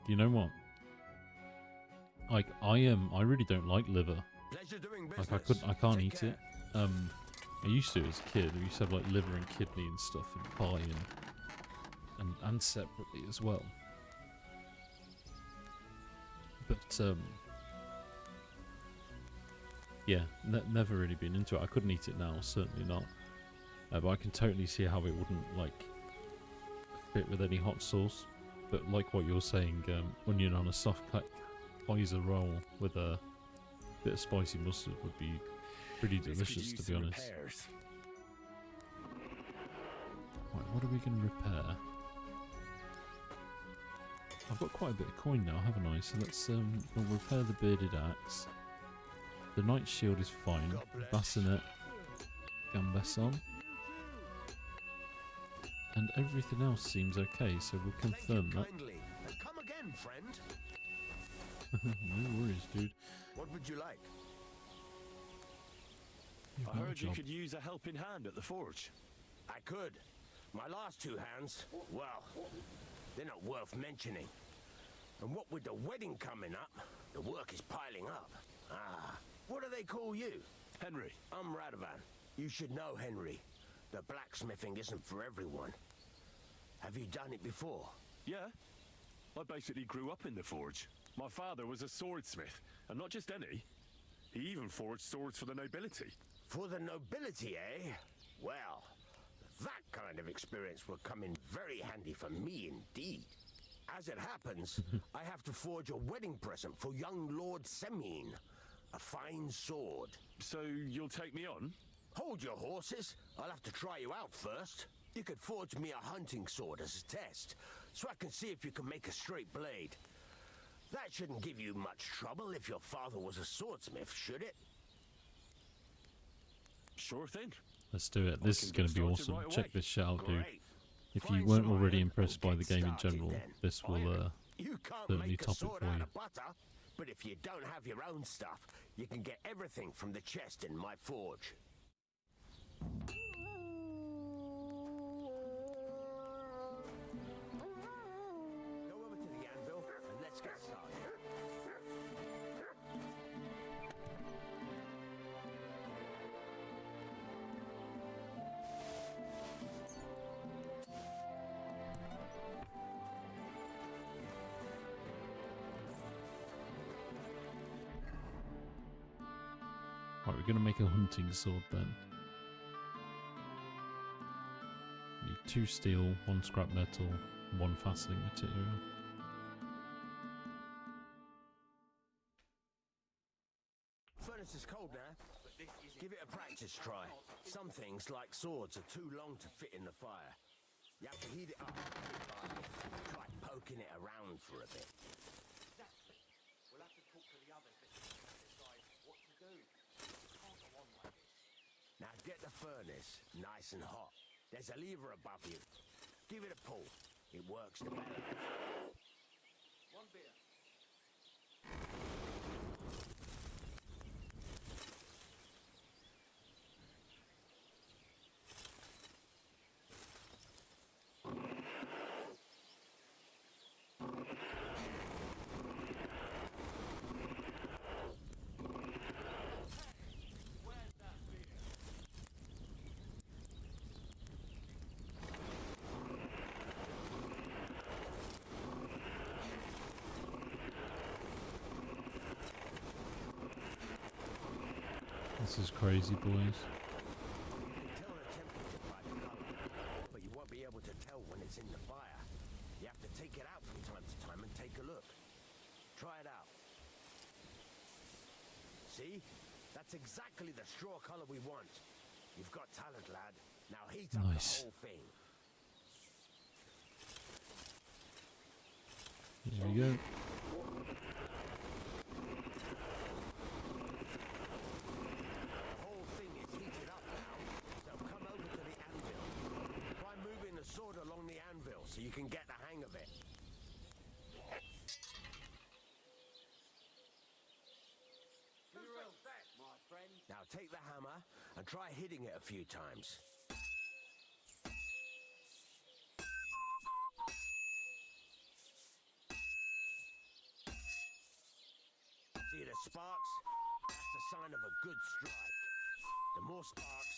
You know what? Like I really don't like liver. Pleasure doing Like business. I can't Take eat care. it. I used to as a kid. I used to have like liver and kidney and stuff and pie and separately as well. But yeah, never really been into it. I couldn't eat it now, certainly not. But I can totally see how it wouldn't like fit with any hot sauce. But like what you're saying, onion on a soft Kaiser roll with a bit of spicy mustard would be pretty delicious, to be honest. Right, what are we going to repair? I've got quite a bit of coin now, haven't I? So let's we'll repair the bearded axe. The knight shield is fine. Bassinet, gambeson, and everything else seems okay. So we'll confirm that. Kindly. And come again, friend. No worries, dude. What would you like? You've I got a heard you job. could use a helping hand at the forge. I could. My last 2 hands, well, they're not worth mentioning. And what with the wedding coming up, the work is piling up. Ah, what do they call you? Henry. I'm Radovan. You should know, Henry. The blacksmithing isn't for everyone. Have you done it before? Yeah. I basically grew up in the forge. My father was a swordsmith, and not just any. He even forged swords for the nobility. For the nobility, eh? Well, that kind of experience will come in very handy for me indeed. As it happens, I have to forge a wedding present for young Lord Semine. A fine sword. So you'll take me on? Hold your horses. I'll have to try you out first. You could forge me a hunting sword as a test, so I can see if you can make a straight blade. That shouldn't give you much trouble if your father was a swordsmith, should it? Sure thing. Let's do it. This is going to be awesome. right Check away. this shit out, dude. Great. If you Find weren't some already iron impressed and by the get game in started general, then. this will You can't certainly make a top it sword for out you. of butter, but if you don't have your own stuff, you can get everything from the chest in my forge. Go over to the anvil and let's get started. Right, we're going to make a hunting sword then. Need 2 steel, 1 scrap metal, 1 fastening material. Furnace is cold now. Give it a practice try. Some things, like swords, are too long to fit in the fire. You have to heat it up. Try poking it around for a bit. We'll have to talk to the others to decide what to do. Can't go on like this. Now get the furnace nice and hot. There's a lever above you. Give it a pull. It works the bellows. One beer. This is crazy, boys. Tell the temperature by the color, but you won't be able to tell when it's in the fire. You have to take it out from time to time and take a look. Try it out. See? That's exactly the straw color we want. You've got talent, lad. Now heat up Nice. the whole thing. There we go. The whole thing is heated up now, so come over to the anvil. Try moving the sword along the anvil so you can get the hang of it. My friend. Now take the hammer and try hitting it a few times. See the sparks? That's a sign of a good strike. The more sparks,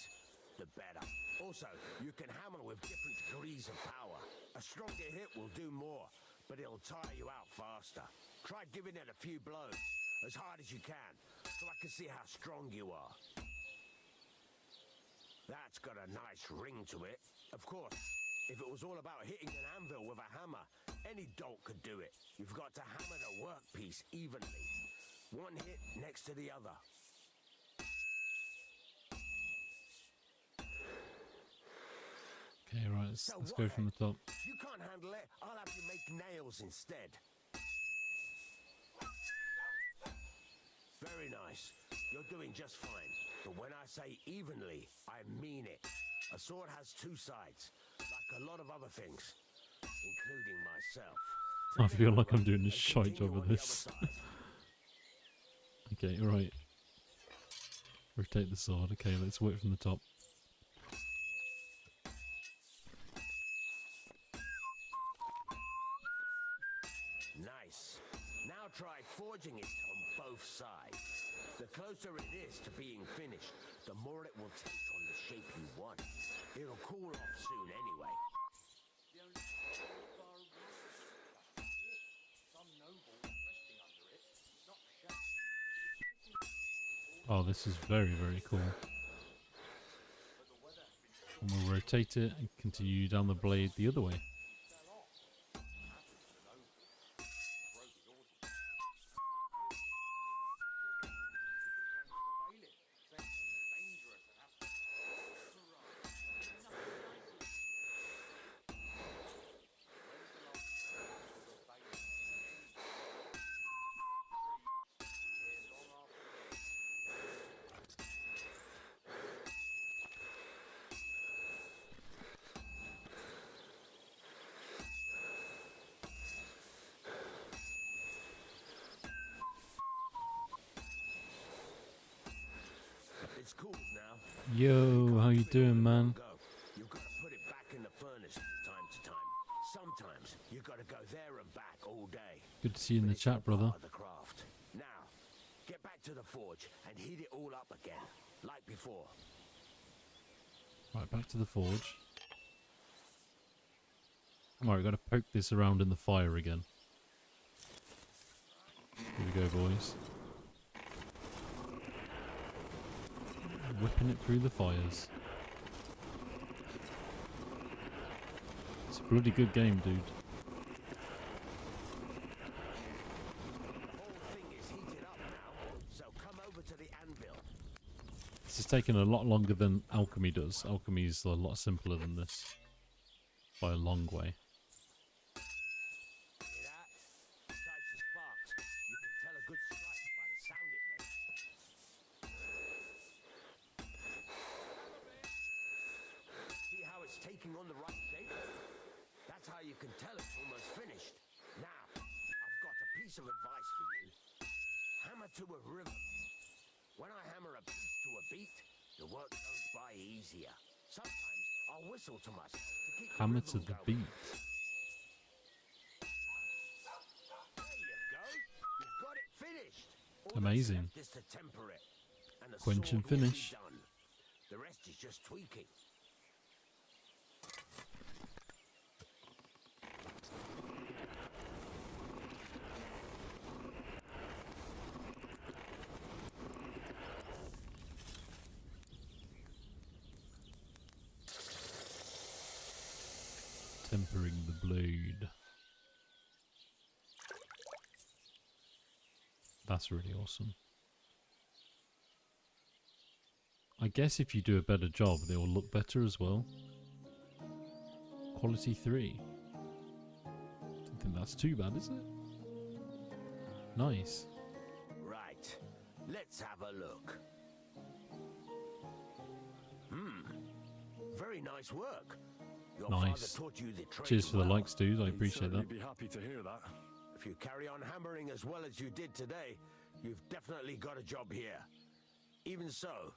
the better. Also, you can hammer with different degrees of power. A stronger hit will do more, but it'll tire you out faster. Try giving it a few blows, as hard as you can, so I can see how strong you are. That's got a nice ring to it. Of course, if it was all about hitting an anvil with a hammer, any dolt could do it. You've got to hammer the workpiece evenly. One hit next to the other. Okay, right, let's So go what, from the top. If you can't handle it, I'll have you make nails instead. Very nice. You're doing just fine. But when I say evenly, I mean it. A sword has 2 sides, like a lot of other things, including myself. I feel like I'm Turn it doing a over shite and continue job of on the this. other side. Okay, right. Rotate the sword. Okay, let's work from the top. Nice. Now try forging it on both sides. The closer it is to being finished, the more it will take on the shape you want. It'll cool off soon anyway. The only bar of wood. Some noble resting under it. Not the shape. Oh, this is very, very cool. And we'll rotate it and continue down the blade the other way. cooled now. Yo, how you doing, man? You've got to put it back in the furnace from time to time. Sometimes you've got to go there and back all day. Good to see you in the chat, brother. Part of the craft. Now, get back to the forge and heat it all up again, like before. Right, back to the forge. Alright, we've got to poke this around in the fire again. Here we go, boys. Whipping it through the fires. It's a bloody good game, dude. This is taking a lot longer than alchemy does. Alchemy's a lot simpler than this. By a long way. On the right shape. That's how you can tell it's almost finished. Now, I've got a piece of advice for you. Hammer to a rhythm. When I hammer a piece to a beat, the work goes by easier. Sometimes I'll whistle to myself to keep Hammer the to the going. beat. There you go. You've got it finished. All Amazing. that's left is to temper it. And the Quench and sword will be finish. done. The rest is just tweaking. Tempering the blade. That's really awesome. I guess if you do a better job, they will look better as well. Quality 3. Don't think that's too bad, is it? Nice. Right. Let's have a look. Very nice work. Your Nice. father taught you the trade Cheers for the well. likes, dude. I He'd appreciate certainly that. be happy to hear that. If you carry on hammering as well as you did today, you've definitely got a job here. Even so,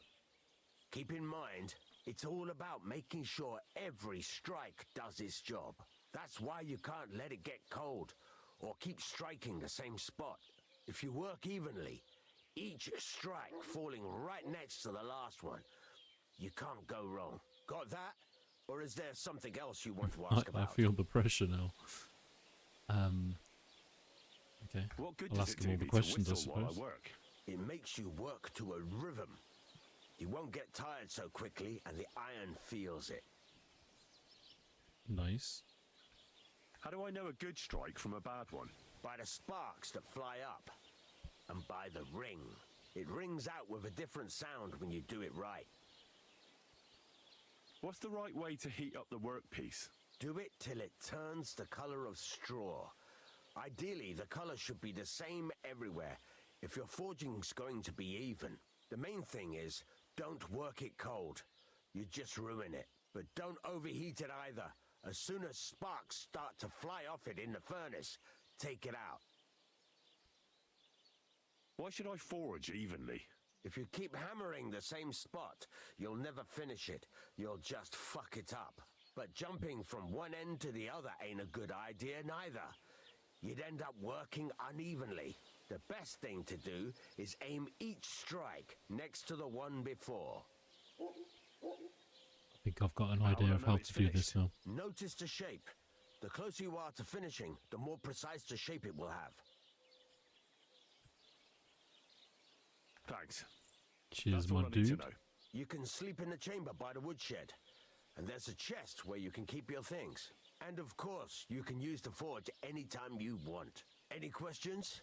keep in mind, it's all about making sure every strike does its job. That's why you can't let it get cold, or keep striking the same spot. If you work evenly, each strike falling right next to the last one, you can't go wrong. Got that? Or is there something else you want to ask I about? feel the pressure now. Okay. What good I'll does ask it him all do the me questions, to I whistle while I suppose. work? It makes you work to a rhythm. You won't get tired so quickly, and the iron feels it. Nice. How do I know a good strike from a bad one? By the sparks that fly up, and by the ring. It rings out with a different sound when you do it right. What's the right way to heat up the workpiece? Do it till it turns the color of straw. Ideally, the color should be the same everywhere if your forging's going to be even. The main thing is, don't work it cold. You just ruin it. But don't overheat it either. As soon as sparks start to fly off it in the furnace, take it out. Why should I forge evenly? If you keep hammering the same spot, you'll never finish it. You'll just fuck it up. But jumping from one end to the other ain't a good idea neither. You'd end up working unevenly. The best thing to do is aim each strike next to the one before. I think I've got an idea of how to do this now. Notice the shape. The closer you are to finishing, the more precise the shape it will have. Thanks. Cheers, That's all my I need to dude. know. You can sleep in the chamber by the woodshed. And there's a chest where you can keep your things. And of course, you can use the forge anytime you want. Any questions?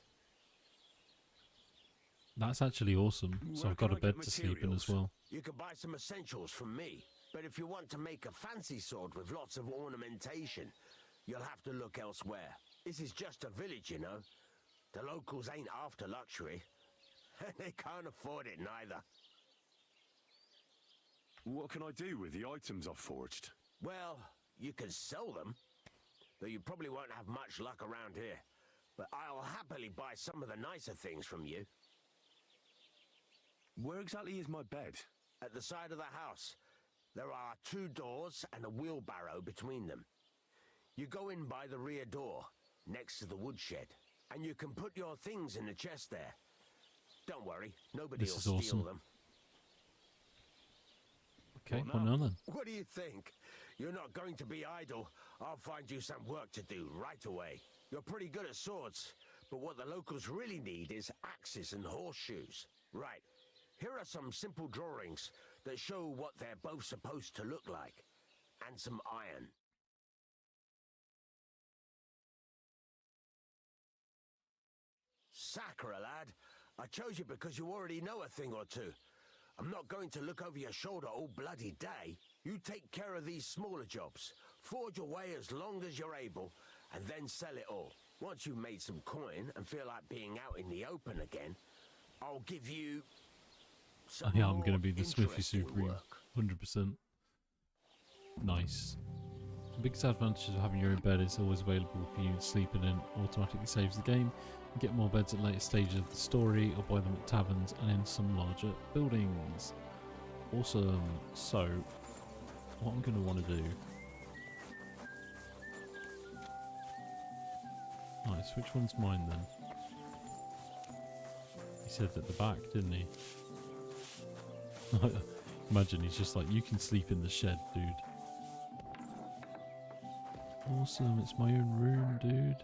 That's actually awesome. So Where I've got can a I bed get to sleep in as materials? well. You can buy some essentials from me. But if you want to make a fancy sword with lots of ornamentation, you'll have to look elsewhere. This is just a village, you know. The locals ain't after luxury. And they can't afford it neither. What can I do with the items I've forged? Well, you can sell them. Though you probably won't have much luck around here. But I'll happily buy some of the nicer things from you. Where exactly is my bed? at the side of the house. There are 2 doors and a wheelbarrow between them. You go in by the rear door, next to the woodshed, and you can put your things in the chest there. Don't worry, nobody This will is steal awesome. them. Okay, what now then? What do you think? You're not going to be idle. I'll find you some work to do right away. You're pretty good at swords, but what the locals really need is axes and horseshoes. Right. Here are some simple drawings that show what they're both supposed to look like. And some iron. Sakura, lad. I chose you because you already know a thing or two. I'm not going to look over your shoulder all bloody day. You take care of these smaller jobs. Forge away as long as you're able, and then sell it all. Once you've made some coin and feel like being out in the open again, I'll give you some Yeah, I'm more going to be the Smithy interesting Supreme. work. 100%. Nice. The biggest advantage of having your own bed is always available for you to sleep in and automatically saves the game. You get more beds at later stages of the story or buy them at taverns and in some larger buildings. Awesome. So, what I'm going to want to do... Nice, which one's mine then? He said at the back, didn't he? Imagine he's just like, you can sleep in the shed, dude. Awesome, it's my own room, dude.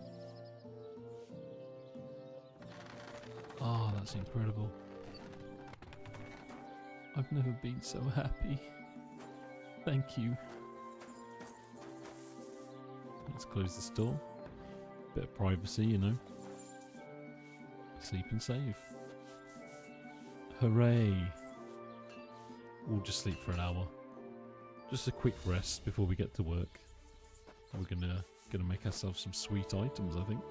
Oh, that's incredible. I've never been so happy. Thank you. Let's close this door. Bit of privacy, you know. Sleep and save. Hooray! We'll just sleep for an hour. Just a quick rest before we get to work. We're gonna make ourselves some sweet items, I think.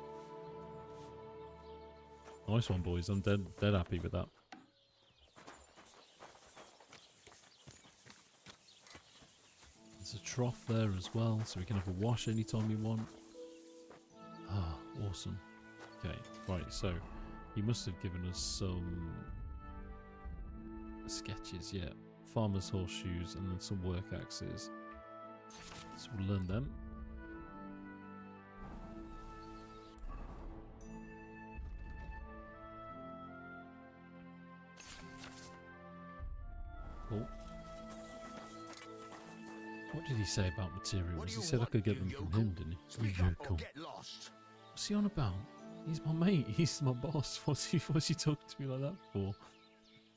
Nice one, boys. I'm dead happy with that. There's a trough there as well, so we can have a wash anytime we want. Ah, awesome. Okay, right, so he must have given us some sketches, yeah. Farmer's horseshoes and then some work axes. So we'll learn them. Cool. What did he say about materials? He said I could get them from him, didn't he? Yokel. What's he on about? He's my mate. He's my boss. What's he talking to me like that for?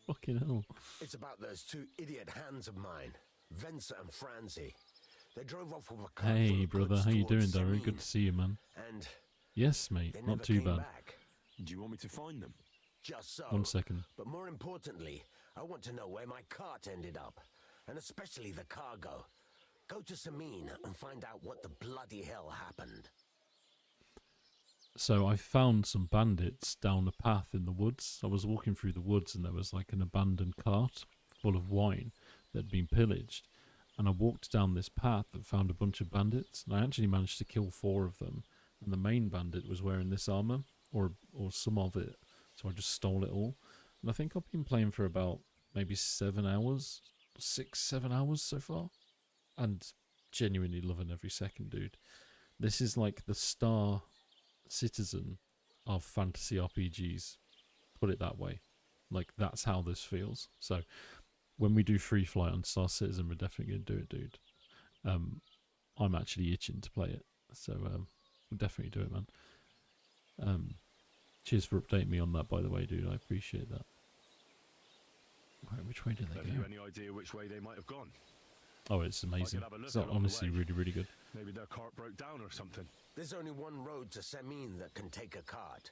Fucking hell. It's about those 2 idiot hands of mine, Venser and Franzi. They drove off with a car full Hey, of brother. goods How you doing, towards Darren? Semin, Good to see you, man. And Yes, mate. they Not never too came bad. back. Do you want me to find them? Just so. 1 second. But more importantly, I want to know where my cart ended up, and especially the cargo. Go to Semin and find out what the bloody hell happened. So I found some bandits down a path in the woods. I was walking through the woods and there was like an abandoned cart full of wine that had been pillaged. And I walked down this path and found a bunch of bandits. And I actually managed to kill 4 of them. And the main bandit was wearing this armor, or some of it. So I just stole it all. And I think I've been playing for about maybe 7 hours, 6-7 hours so far. And genuinely loving every second, dude. This is like the Star Citizen of fantasy RPGs, put it that way. Like, that's how this feels. So when we do Free Flight on Star Citizen, we're definitely going to do it, dude. I'm actually itching to play it, so we'll definitely do it, man. Cheers for updating me on that, by the way, dude. I appreciate that. Right, which way did they Have go? you any idea which way they might have gone? Oh, it's amazing. have a look It's along the honestly way. really, really good. Maybe their cart broke down or something. There's only one road to Semin that can take a cart.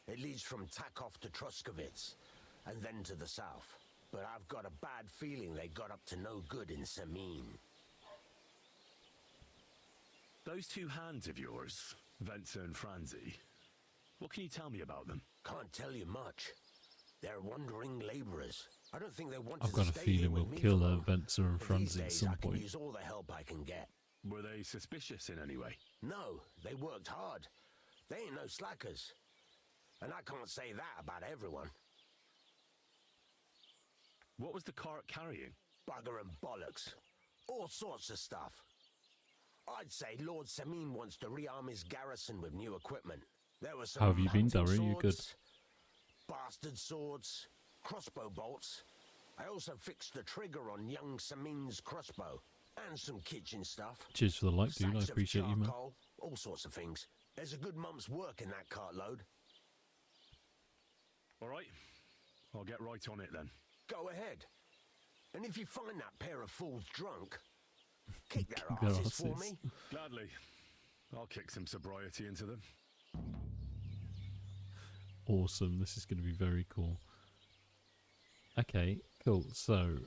It leads from Takov to Troskovitz, and then to the south. But I've got a bad feeling they got up to no good in Semin. Those 2 hands of yours, Venser and Franzi, what can you tell me about them? Can't tell you much. They're wandering laborers. I don't think they wanted I've got to a stay here feeling with we'll me kill for long. Venser and But these Franzi at days, some I can point. use all the help I can get. Were they suspicious in any way? No, they worked hard. They ain't no slackers. And I can't say that about everyone. What was the cart carrying? Bugger and bollocks. All sorts of stuff. I'd say Lord Samin wants to rearm his garrison with new equipment. There were some How have you been, hunting Darry? You good? swords, bastard swords, crossbow bolts. I also fixed the trigger on young Samin's crossbow. And some kitchen stuff. Cheers for the like, dude. I Sacks of appreciate you, man. charcoal, all sorts of things. There's a good month's work in that cartload. All right. I'll get right on it then. Go ahead. And if you find that pair of fools drunk, kick their Their asses for asses. me. Gladly. I'll kick some sobriety into them. Awesome. This is going to be very cool. Okay, cool. So,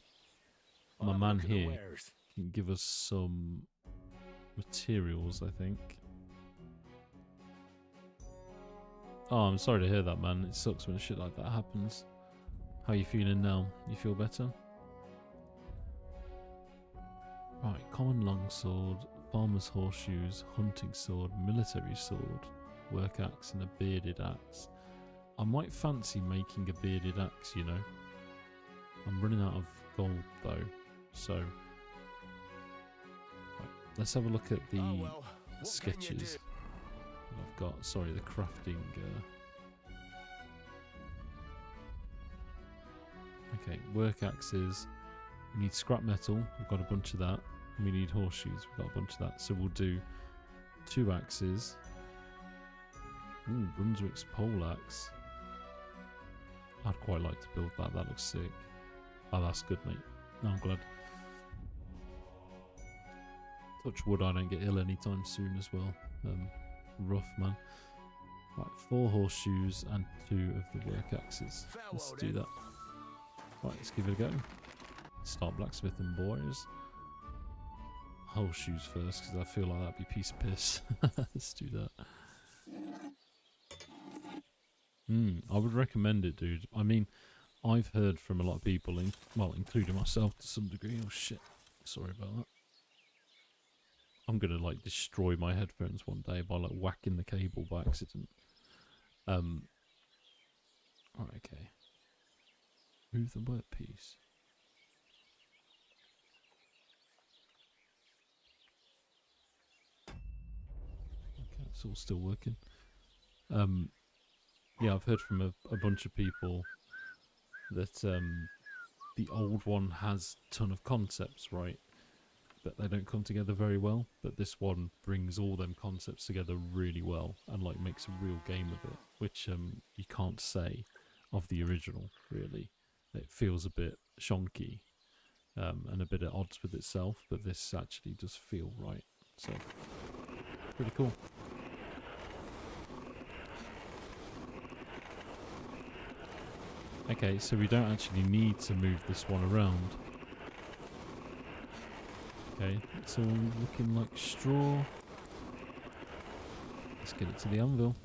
my man here can give us some materials, I think. Oh, I'm sorry to hear that, man. It sucks when shit like that happens. How are you feeling now? You feel better? Right, common longsword, farmer's horseshoes, hunting sword, military sword, work axe and a bearded axe. I might fancy making a bearded axe, you know. I'm running out of gold though, so right, let's have a look at the sketches that I've got. Sorry, the crafting. Okay, work axes. We need scrap metal. We've got a bunch of that. And we need horseshoes. We've got a bunch of that. So we'll do 2 axes. Ooh, Brunswick's pole axe. I'd quite like to build that. That looks sick. Oh, that's good, mate. No, I'm glad. Touch wood, I don't get ill anytime soon as well. Rough, man. Right, 4 horseshoes and 2 of the work axes. Let's do that. Right, let's give it a go. Start blacksmithing, boys. Horseshoes first, because I feel like that'd be a piece of piss. Let's do that. I would recommend it, dude. I mean, I've heard from a lot of people, including myself to some degree. Oh shit, sorry about that. I'm gonna like destroy my headphones one day by like whacking the cable by accident. Alright, okay. Move the workpiece. Okay, it's all still working. Yeah, I've heard from a bunch of people that the old one has a ton of concepts, right? But they don't come together very well. But this one brings all them concepts together really well and like makes a real game of it, which you can't say of the original, really. It feels a bit shonky and a bit at odds with itself, but this actually does feel right. So, pretty cool. Okay, so we don't actually need to move this one around. Okay, it's all looking like straw. Let's get it to the anvil.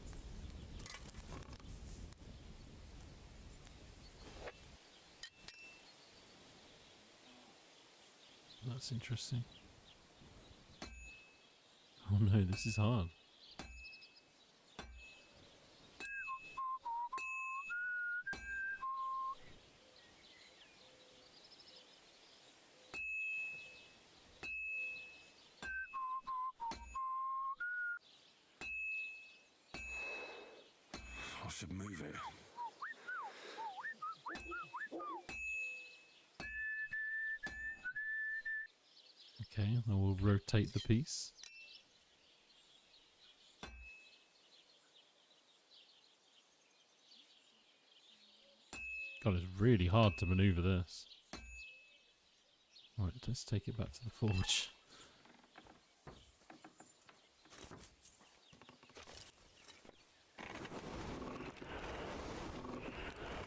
That's interesting. Oh no, this is hard. I should move it. Okay, I will rotate the piece. God, it's really hard to maneuver this. Right, let's take it back to the forge.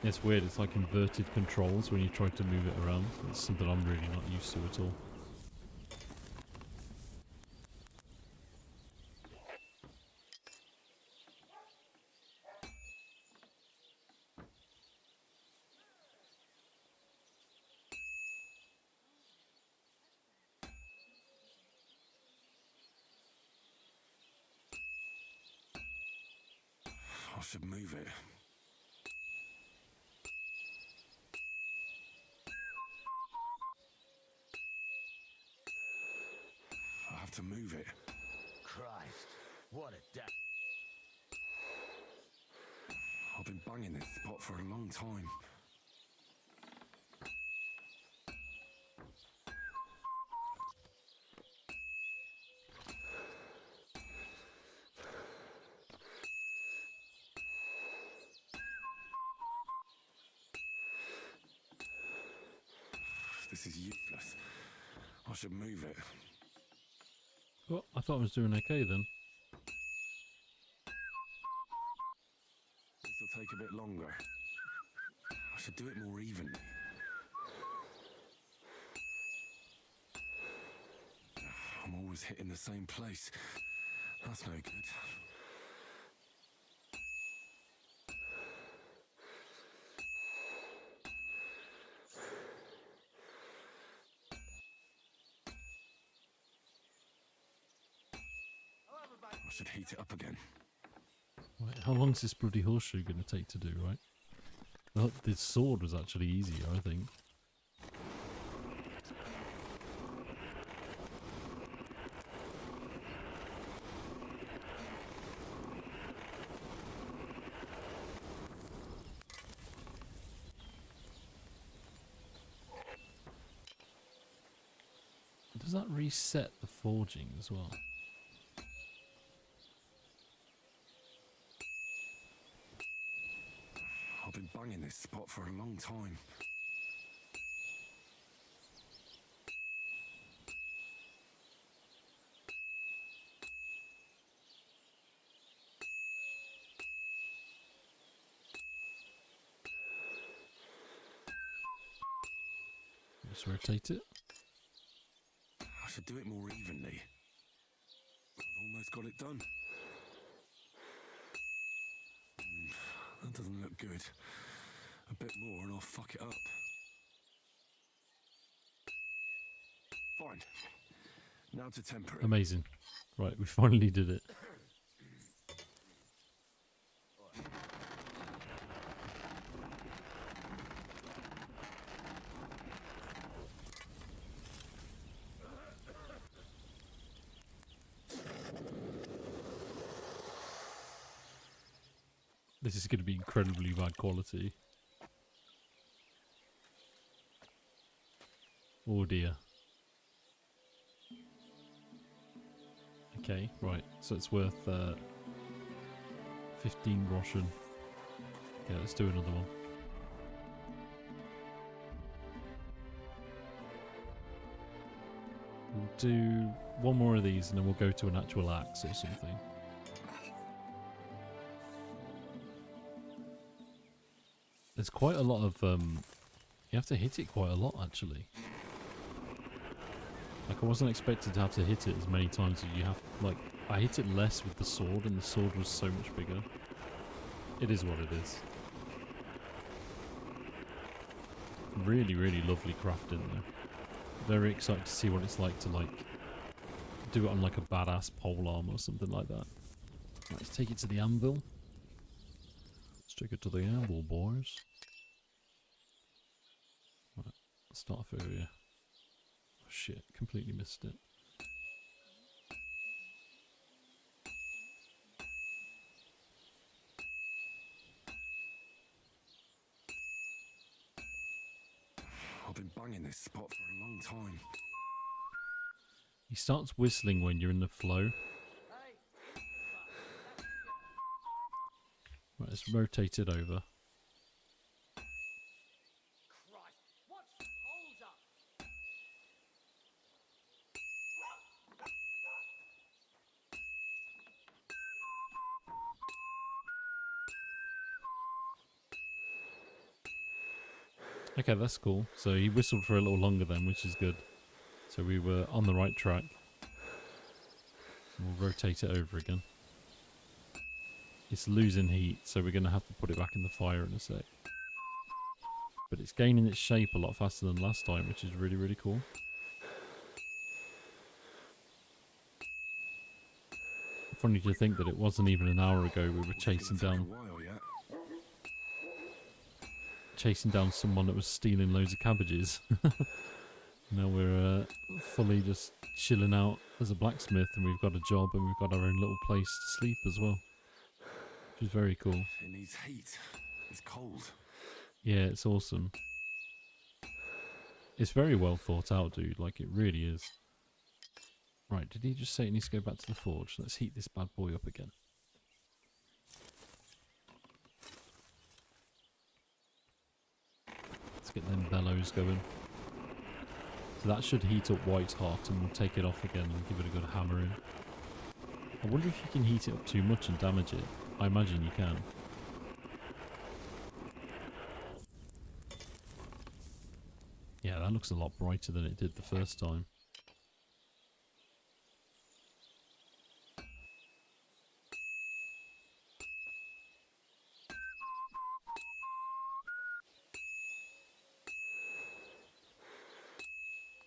It's weird, it's like inverted controls when you try to move it around. It's something I'm really not used to at all. I should move it. have to move it. Christ, what a day. I've been banging this spot for a long time. This is useless. I should move it. Well, I thought I was doing okay then. This will take a bit longer. I should do it more evenly. I'm always hitting the same place. That's no good. I should heat it up again. Right, how long is this bloody horseshoe going to take to do, right? Well, this sword was actually easier, I think. Does that reset the forging as well? I've been banging this spot for a long time. Just rotate it. I should do it more evenly. I've almost got it done. That doesn't look good. A bit more and I'll fuck it up. Fine. Now to temper it. Amazing. Right, we finally did it. This is going to be incredibly bad quality. Oh dear. Okay, right. So it's worth 15 groschen. Okay, let's do another one. We'll do one more of these and then we'll go to an actual axe or something. There's quite a lot of, you have to hit it quite a lot actually. Like I wasn't expected to have to hit it as many times as you have, like, I hit it less with the sword and the sword was so much bigger. It is what it is. Really, really lovely crafting though. Very excited to see what it's like to like, do it on like a badass polearm or something like that. Right, let's take it to the anvil. Let's take it to the anvil, boys. Right, let's start off over here. Oh shit, completely missed it. I've been banging this spot for a long time. He starts whistling when you're in the flow. Right, let's rotate it over. Okay, that's cool. So he whistled for a little longer then, which is good. So we were on the right track. We'll rotate it over again. It's losing heat, so we're going to have to put it back in the fire in a sec. But it's gaining its shape a lot faster than last time, which is really, really cool. Funny to think that it wasn't even an hour ago we were chasing down someone that was stealing loads of cabbages. Now we're fully just chilling out as a blacksmith, and we've got a job, and we've got our own little place to sleep as well, which is very cool. It needs heat. It's cold. Yeah, it's awesome. It's very well thought out, dude. Like, it really is. Right, did he just say it needs to go back to the forge? Let's heat this bad boy up again. Let's get them bellows going. So that should heat up white hot, and we'll take it off again and give it a good hammering. I wonder if you can heat it up too much and damage it. I imagine you can. Yeah, that looks a lot brighter than it did the first time.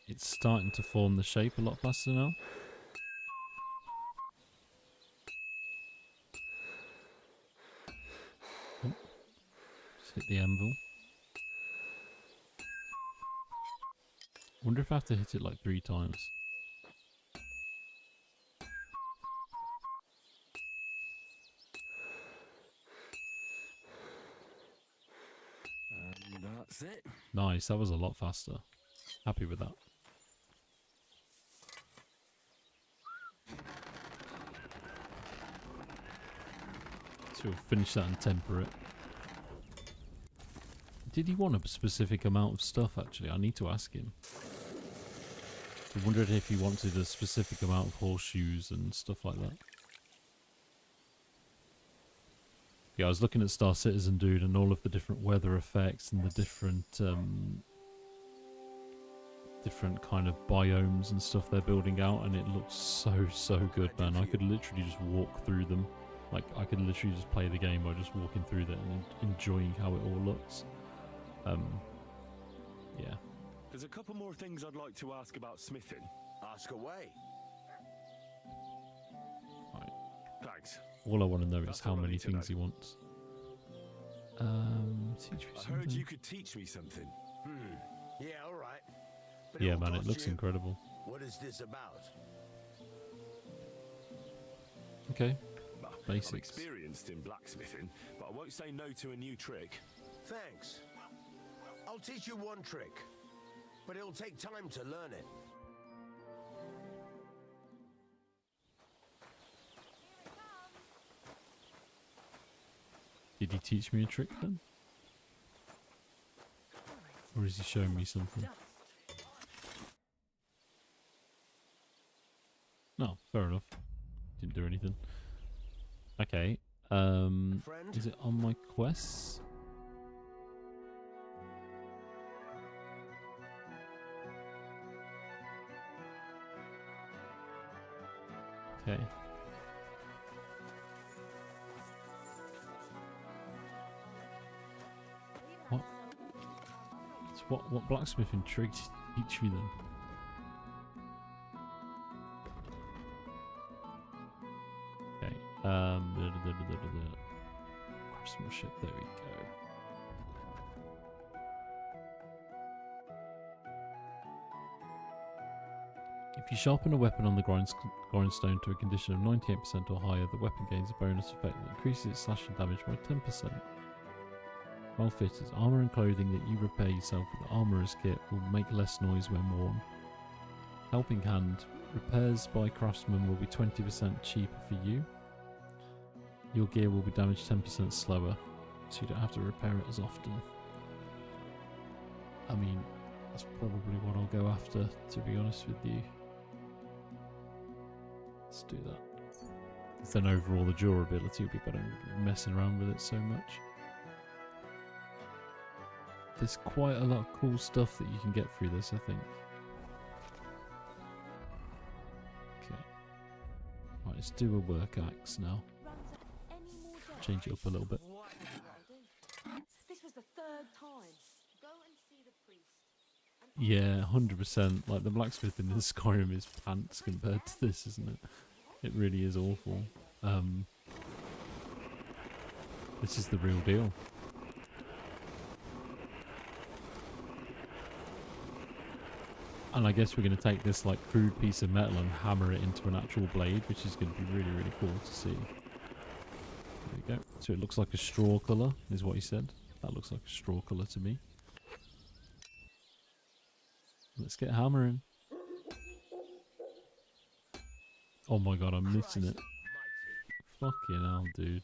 It's starting to form the shape a lot faster now. Oh, just hit the anvil. Wonder if I have to hit it like 3 times. And that's it. Nice, that was a lot faster. Happy with that. So we'll finish that and temper it. Did he want a specific amount of stuff, actually? I need to ask him. I wondered if he wanted a specific amount of horseshoes and stuff like that. Yeah, I was looking at Star Citizen, dude, and all of the different weather effects and the different different kind of biomes and stuff they're building out, and it looks so good, man. I could literally just walk through them. Like, I could literally just play the game by just walking through that and enjoying how it all looks. Yeah. There's a couple more things I'd like to ask about smithing. Ask away. Right. Thanks. All I want to know That's is how all I many need to things he know. wants. Teach me I something. heard you could teach me something. Yeah, all right. But Yeah, it'll man, it cost looks you. incredible. What is this about? Okay. I'm Basics. experienced in blacksmithing, but I won't say no to a new trick. Thanks. I'll teach you one trick, but it'll take time to learn it. Did he teach me a trick then? Or is he showing me something? No, fair enough. Didn't do anything. Okay. Is it on my quests? Okay. What? So what blacksmithing trick did you teach me then? Okay. Craftsmanship, there we go. If you sharpen a weapon on the grindstone to a condition of 98% or higher, the weapon gains a bonus effect that increases its slashing damage by 10%. Well fitted, armour and clothing that you repair yourself with the armourer's kit will make less noise when worn. Helping hand, repairs by craftsmen will be 20% cheaper for you. Your gear will be damaged 10% slower, so you don't have to repair it as often. I mean, that's probably what I'll go after, to be honest with you. Let's do that. Then overall the durability will be better messing around with it so much. There's quite a lot of cool stuff that you can get through this, I think. Okay. Right, let's do a work axe now. Change it up a little bit. This was the 3rd time. Go and see the priest. Yeah, 100%. Like, the blacksmithing in Skyrim is pants compared to this, isn't it? It really is awful. This is the real deal. And I guess we're going to take this like crude piece of metal and hammer it into an actual blade, which is going to be really, really cool to see. There we go. So it looks like a straw colour, is what he said. That looks like a straw colour to me. Let's get hammering. Oh my god, I'm missing it. Fucking hell, dude.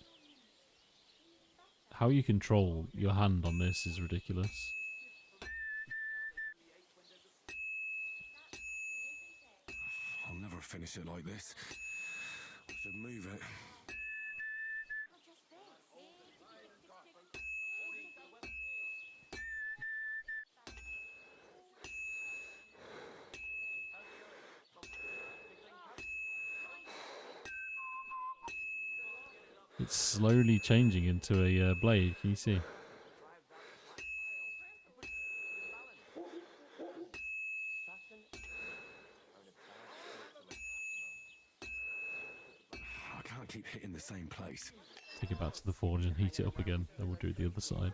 How you control your hand on this is ridiculous. I'll never finish it like this. I should move it. It's slowly changing into a blade, can you see? I can't keep hitting the same place. Take it back to the forge and heat it up again, then we'll do the other side.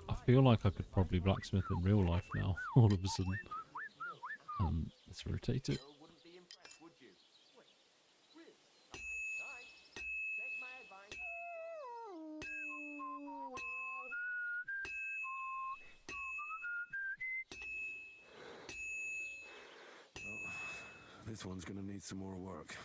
I feel like I could probably blacksmith in real life now, all of a sudden. Let's rotate it. This one's gonna need some more work.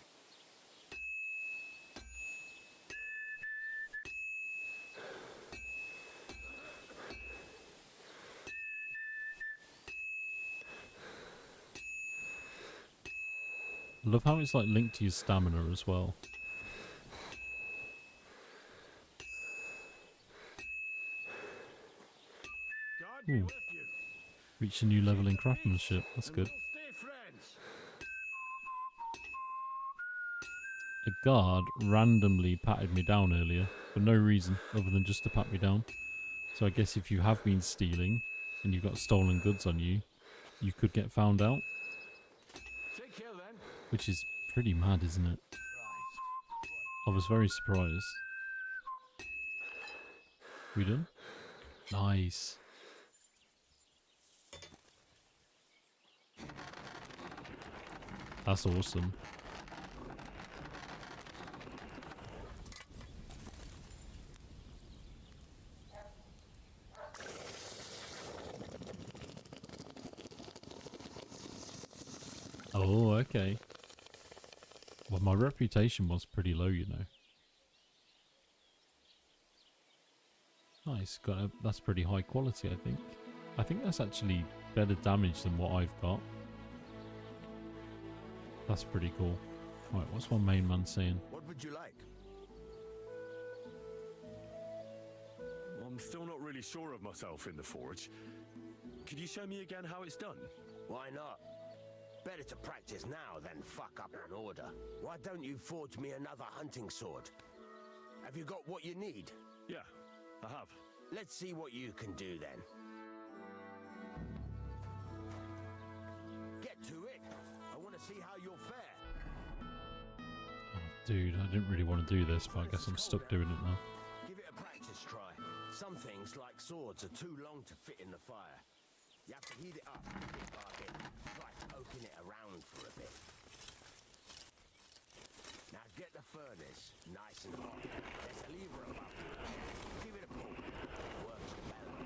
I love how it's like linked to your stamina as well. Ooh. Reach a new level in craftsmanship, that's good. A guard randomly patted me down earlier for no reason other than just to pat me down. So I guess if you have been stealing and you've got stolen goods on you, you could get found out. Which is pretty mad, isn't it? I was very surprised. We done? Nice. That's awesome. Oh, okay. Well, my reputation was pretty low, you know. Nice, that's pretty high quality, I think. I think that's actually better damage than what I've got. That's pretty cool. Right, what's my main man saying? What would you like? I'm still not really sure of myself in the forge. Could you show me again how it's done? Why not? Better to practice now than fuck up an order. Why don't you forge me another hunting sword? Have you got what you need? Yeah, I have. Let's see what you can do then. Get to it. I want to see how you'll fare. Oh, dude, I didn't really want to do this, but I guess I'm stuck doing it now. Give it a practice try. Some things, like swords, are too long to fit in the fire. You have to heat it up, Embark in. Try poking it around for a bit. Now get the furnace nice and hot. There's a lever above you. Give it a pull. Works the bellow.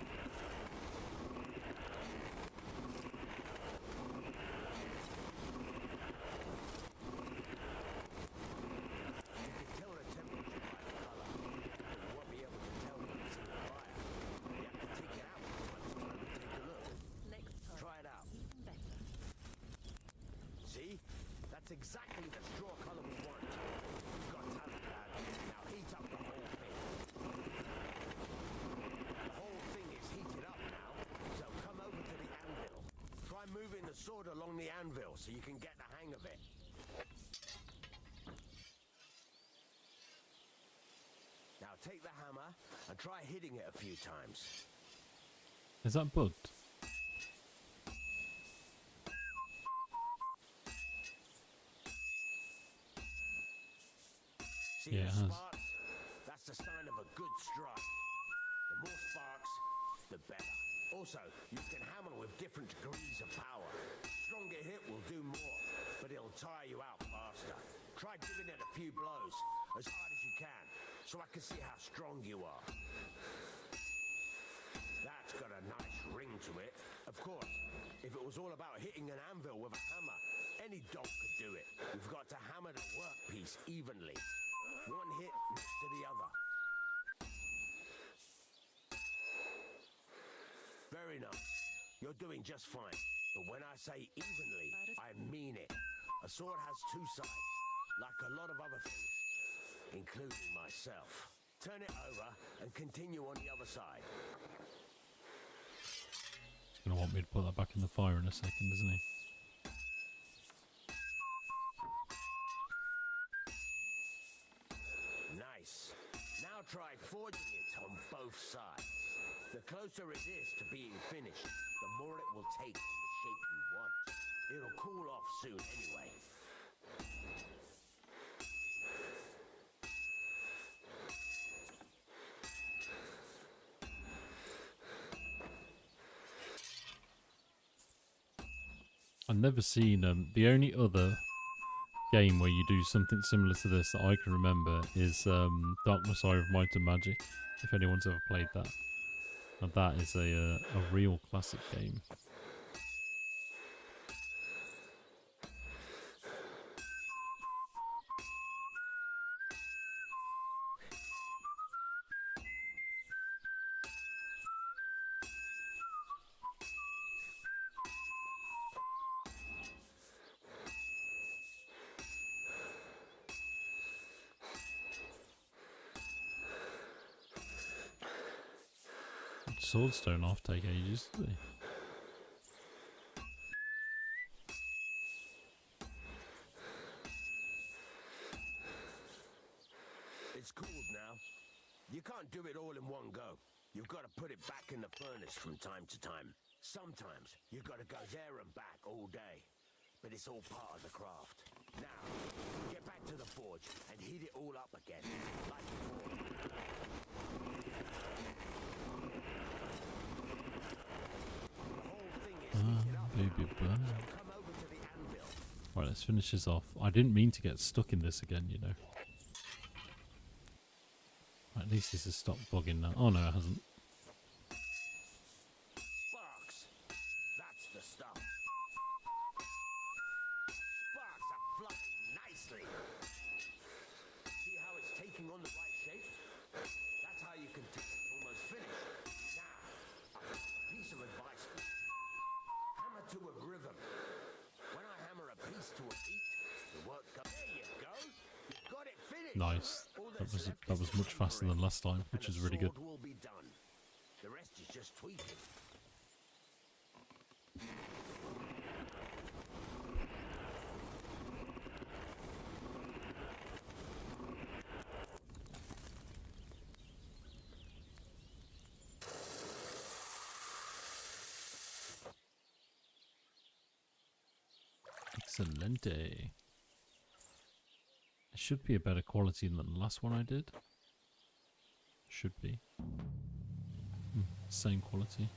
You can tell the temperature by the color. You won't be able to tell when it's in the fire. You have to take it out from time to time and take a look. Try it out. See? That's exactly the straw color we want. You've got talent, lad. Now heat up the whole thing. The whole thing is heated up now, so come over to the anvil. Try moving the sword along the anvil so you can get the hang of it. Now take the hammer and try hitting it a few times. Is that bugged? See Yeah, the it has. sparks? That's the sign of a good strike. The more sparks, the better. Also, you can hammer with different degrees of power. Stronger hit will do more, but it'll tire you out faster. Try giving it a few blows, as hard as you can, so I can see how strong you are. That's got a nice ring to it. Of course, if it was all about hitting an anvil with a hammer, any dog could do it. We've got to hammer the workpiece evenly. One hit next to the other. Very nice. You're doing just fine. But when I say evenly, I mean it. A sword has two sides, like a lot of other things, including myself. Turn it over and continue on the other side. He's going to want me to put that back in the fire in a second, isn't he? Nice. Now try forging it on both sides. The closer it is to being finished, the more it will take on the shape you want. It'll cool off soon anyway. I've never seen the only other game where you do something similar to this that I can remember is Dark Messiah of Might and Magic, if anyone's ever played that. And that is a real classic game. Swords don't half take ages, do they? It's cooled now. You can't do it all in one go. You've got to put it back in the furnace from time to time. Sometimes you've got to go there and back all day. But it's all part of the craft. Now, get back to the forge and heat it all up again, like before. Baby burn. Right, let's finish this off. I didn't mean to get stuck in this again, you know. Right, at least this has stopped bugging now. Oh no, it hasn't. Sparks. That's the stuff. Sparks are flying nicely. See how it's taking on the right shape? That's how you can tell it's almost finished. Now, a piece of advice for you. Hammer to a rhythm. When I hammer a piece to a beat, the work goes. There you go. You've got it finished. Nice. That was much faster than last time, which is really good. Will be done. The rest is just tweaking. Excelente. It should be a better quality than the last one I did. Should be. Same quality.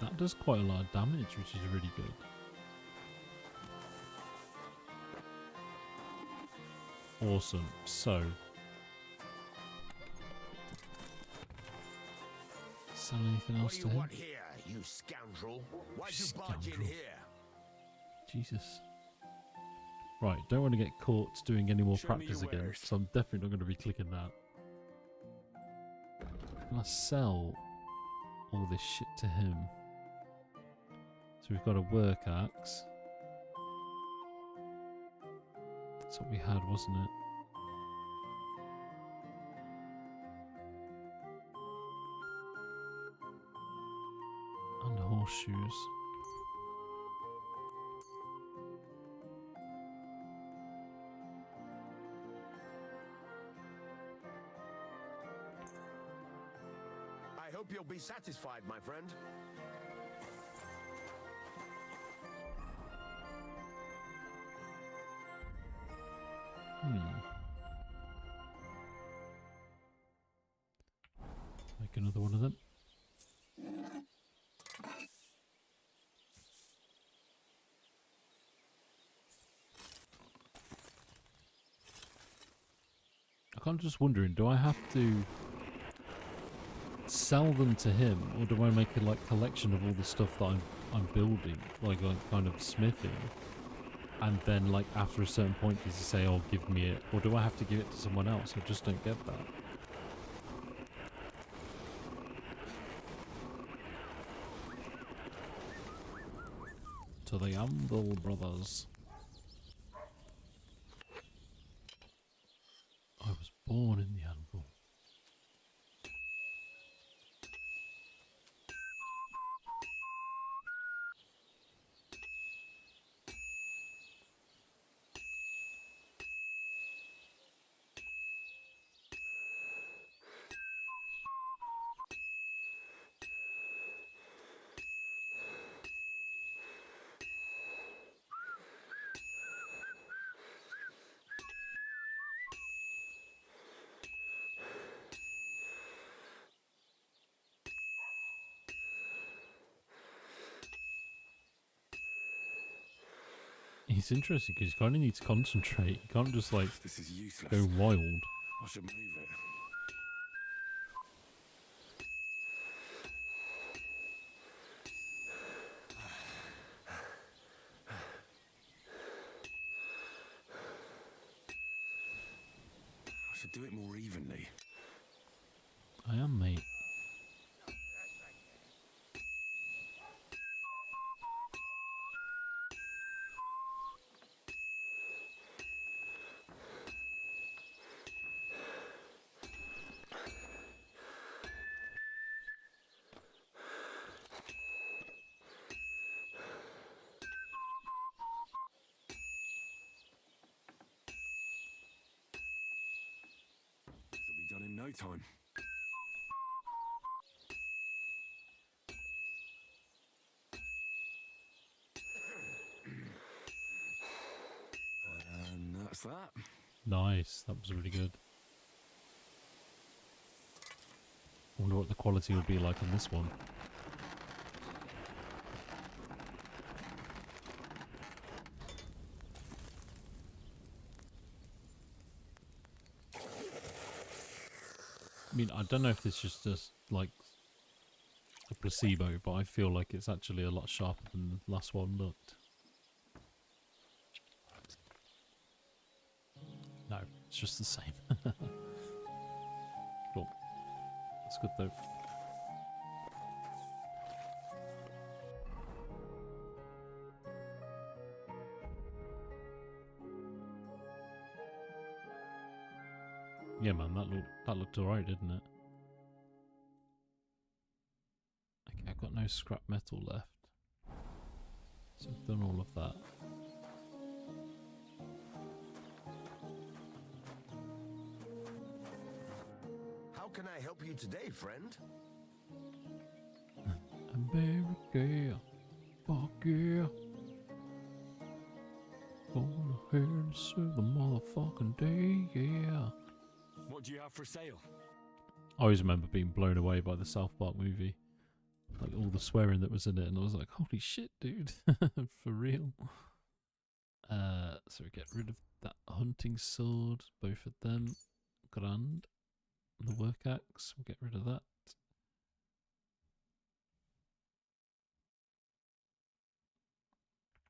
That does quite a lot of damage, which is really good. Awesome. So, sell anything else to him? What do you want here, you scoundrel? Why'd you barge in here? Jesus. Right, don't want to get caught doing any more Show me practice your again, wares. so I'm definitely not going to be clicking that. Can I sell all this shit to him? So we've got a work axe. That's what we had, wasn't it? And horseshoes. I hope you'll be satisfied, my friend. Make another one of them. I'm just wondering, do I have to sell them to him, or do I make a like collection of all the stuff that I'm building, like kind of smithing, and then like after a certain point does he say, "Oh, give me it," or do I have to give it to someone else? I just don't get that. To the Amble brothers. I was born in the anvil. It's interesting because you kind of need to concentrate. You can't just like This is useless. go wild. I should move it. I should do it more evenly. I am, mate. This'll be done in no time. And that's that. Nice. That was really good. I wonder what the quality would be like on this one. I mean, I don't know if this is just like a placebo, but I feel like it's actually a lot sharper than the last one looked. No, it's just the same. Cool. That's good though. Yeah, man, that looked alright, didn't it? Okay, I've got no scrap metal left, so I've done all of that. How can I help you today, friend? America, fuck yeah. Gonna ahead and serve the motherfucking day, yeah. What do you have for sale? I always remember being blown away by the South Park movie. Like all the swearing that was in it, and I was like, holy shit, dude. For real. So we get rid of that hunting sword, both of them. Grand. The work axe, we'll get rid of that.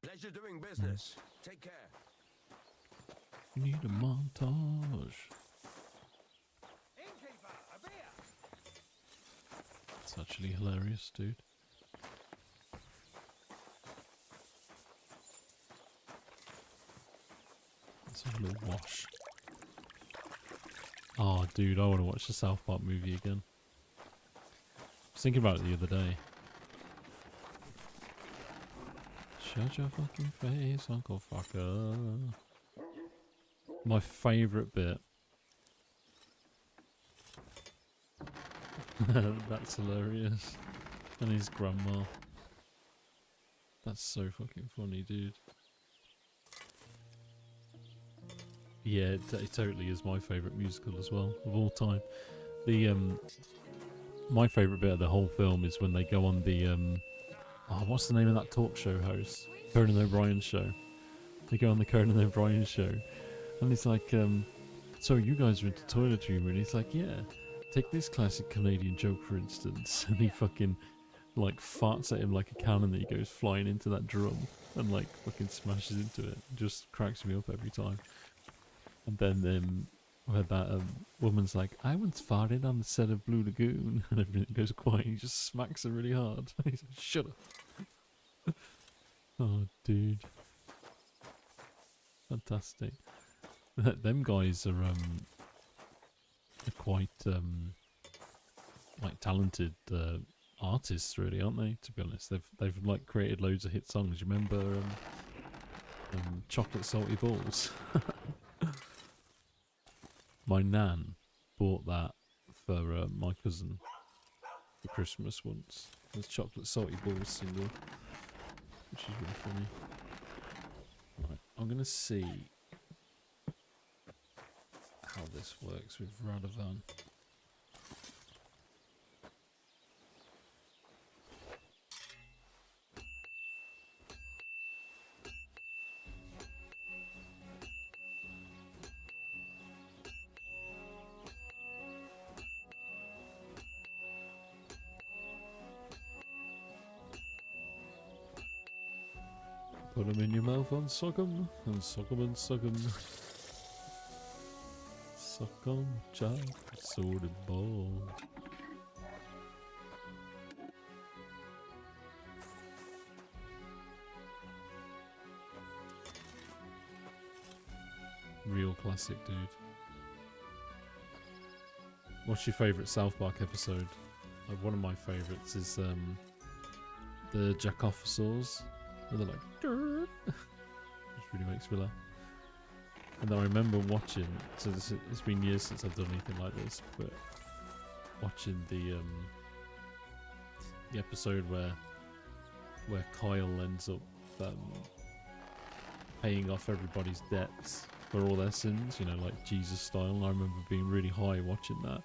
Pleasure doing business. Take care. We need a montage. Innkeeper, a beer. It's actually hilarious, dude. Let's have a little wash. Oh, dude, I want to watch the South Park movie again. I was thinking about it the other day. Shut your fucking face, Uncle Fucker. My favourite bit. That's hilarious. And his grandma. That's so fucking funny, dude. Yeah, it totally is my favourite musical as well of all time. The my favourite bit of the whole film is when they go on the what's the name of that talk show host? Conan O'Brien show. They go on the Conan O'Brien show, and it's like, so you guys are into toiletry, and he's like, yeah. Take this classic Canadian joke for instance, and he fucking like farts at him like a cannon that he goes flying into that drum and like fucking smashes into it. Just cracks me up every time. And then where that woman's like, I once farted on the set of Blue Lagoon, and everything goes quiet. He just smacks her really hard. He's like, shut up. Oh, dude, fantastic. Them guys are quite like talented artists, really, aren't they? To be honest, they've like created loads of hit songs. You remember Chocolate Salty Balls? My nan bought that for my cousin for Christmas once. There's Chocolate Salty Balls single, which is really funny. Right, I'm gonna see how this works with Radovan. Put 'em in your mouth and suck 'em, and suck 'em and suck 'em. Suck on chocolate soda ball. Real classic, dude. What's your favourite South Park episode? One of my favourites is the Jackophsaurs. Where they're like, Durr. Which really makes me laugh. And then I remember watching, so it's been years since I've done anything like this, but watching the episode where Kyle ends up paying off everybody's debts for all their sins, you know, like Jesus style. And I remember being really high watching that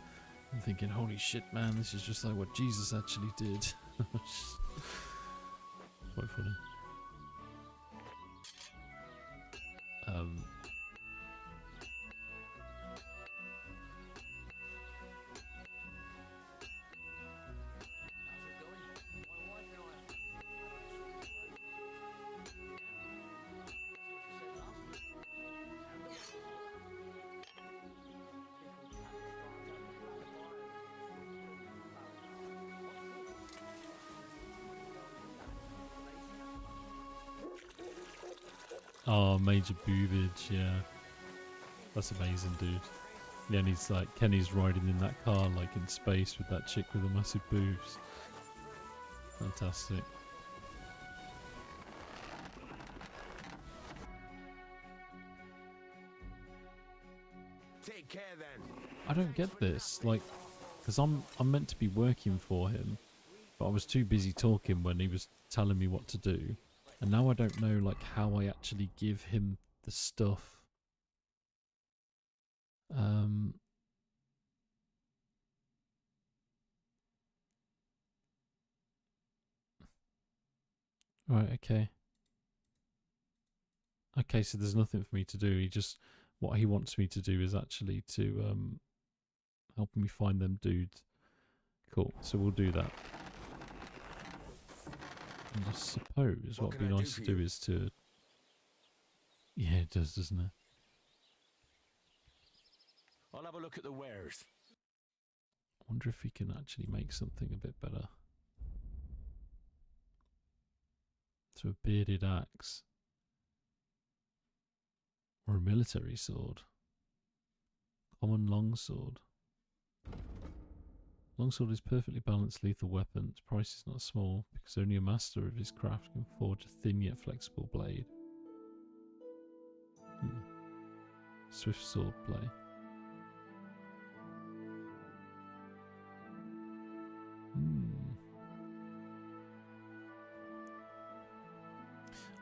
and thinking, holy shit, man, this is just like what Jesus actually did. Quite funny. Oh, Major Boobage, yeah. That's amazing, dude. Yeah, and he's like, Kenny's riding in that car like in space with that chick with the massive boobs. Fantastic. Take care then. I don't get this, like, because I'm meant to be working for him, but I was too busy talking when he was telling me what to do. And now I don't know, like, how I actually give him the stuff. Right, okay. Okay, so there's nothing for me to do. What he wants me to do is actually to, help me find them dudes. Cool, so we'll do that. And I suppose what would be nice to do is to... Yeah, it does, doesn't it? I'll have a look at the wares. I wonder if we can actually make something a bit better. So a bearded axe. Or a military sword. Common longsword. Longsword is perfectly balanced lethal weapon. Its price is not small because only a master of his craft can forge a thin yet flexible blade. Swift sword play.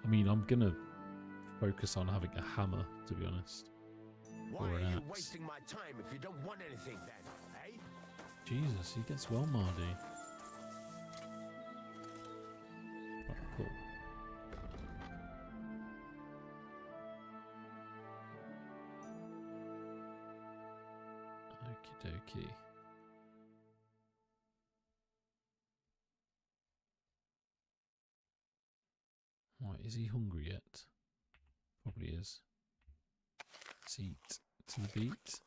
I mean, I'm gonna focus on having a hammer, to be honest. Why Or are an you axe. wasting my time if you don't want anything then, eh? Jesus, he gets well mardy. Right, cool. Okie dokie. Right, is he hungry yet? Probably is. Let's eat to the beat.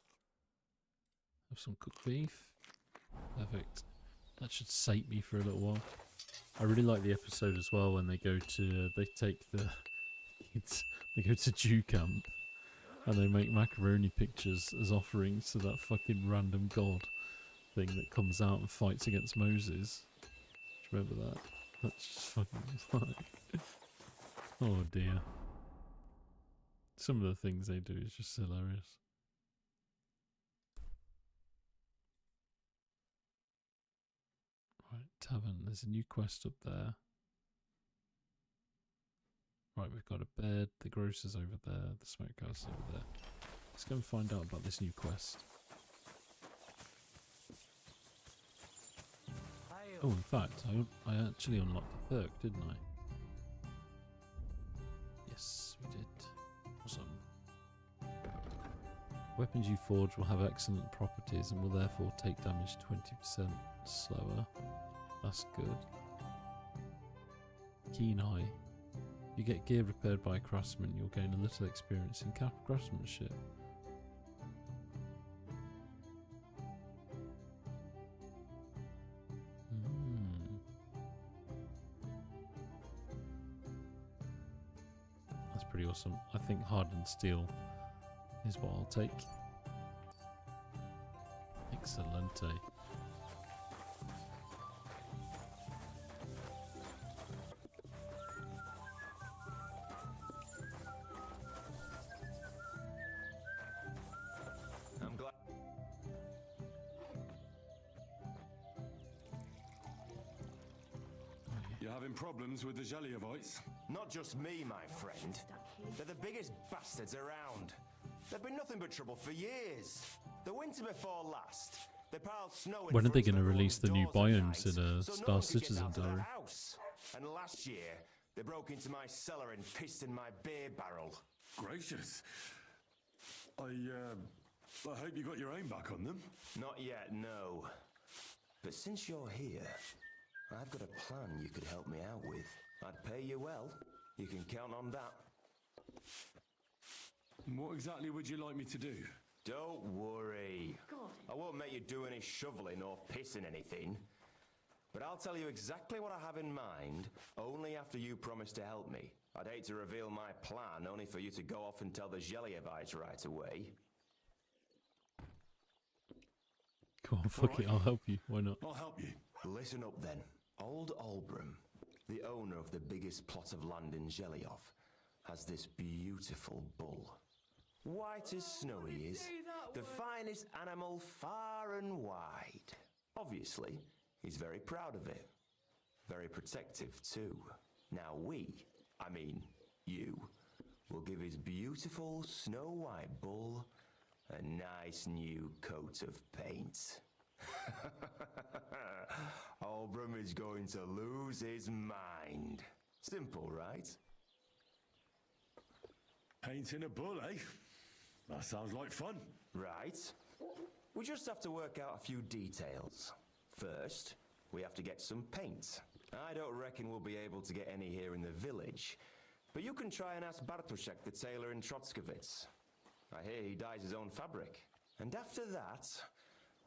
Have some cooked beef. Perfect. That should sate me for a little while. I really like the episode as well when they go to, they take the kids, they go to Jew camp and they make macaroni pictures as offerings to that fucking random god thing that comes out and fights against Moses. Do you remember that? That's just fucking like, oh dear. Some of the things they do is just hilarious. Right, tavern. There's a new quest up there. Right, we've got a bed. The grocer's over there. The smokehouse over there. Let's go and find out about this new quest. Oh, in fact, I actually unlocked the perk, didn't I? Yes, we did. Awesome. Weapons you forge will have excellent properties and will therefore take damage 20% slower. That's good. Keen eye. If you get gear repaired by a craftsman, you'll gain a little experience in craftsmanship. That's pretty awesome. I think hardened steel is what I'll take. Excelente. I'm glad. You're having problems with the Jelliavites? Not just me, my friend. They're the biggest bastards around. They've been nothing but trouble for years. The winter before last, they piled snow in When are they front going to of release the everyone's new doors at biomes in night, a so no Star one could get Citizen out of their diary? house. And last year, they broke into my cellar and pissed in my beer barrel. Gracious. I hope you got your aim back on them. Not yet, no. But since you're here, I've got a plan you could help me out with. I'd pay you well. You can count on that. What exactly would you like me to do? Don't worry. I won't make you do any shoveling or pissing anything. But I'll tell you exactly what I have in mind, only after you promise to help me. I'd hate to reveal my plan, only for you to go off and tell the Jelliavites right away. Come on, fuck it, I'll help you. Why not? I'll help you. Listen up then. Old Albram, the owner of the biggest plot of land in Jelliov, has this beautiful bull. White as snow he is, the finest animal far and wide. Obviously, he's very proud of it. Very protective too. Now you, will give his beautiful snow-white bull a nice new coat of paint. Albram is going to lose his mind. Simple, right? Painting a bull, eh? That sounds like fun. Right. We just have to work out a few details. First, we have to get some paint. I don't reckon we'll be able to get any here in the village, but you can try and ask Bartoszek, the tailor in Trotskovitz. I hear he dyes his own fabric. And after that,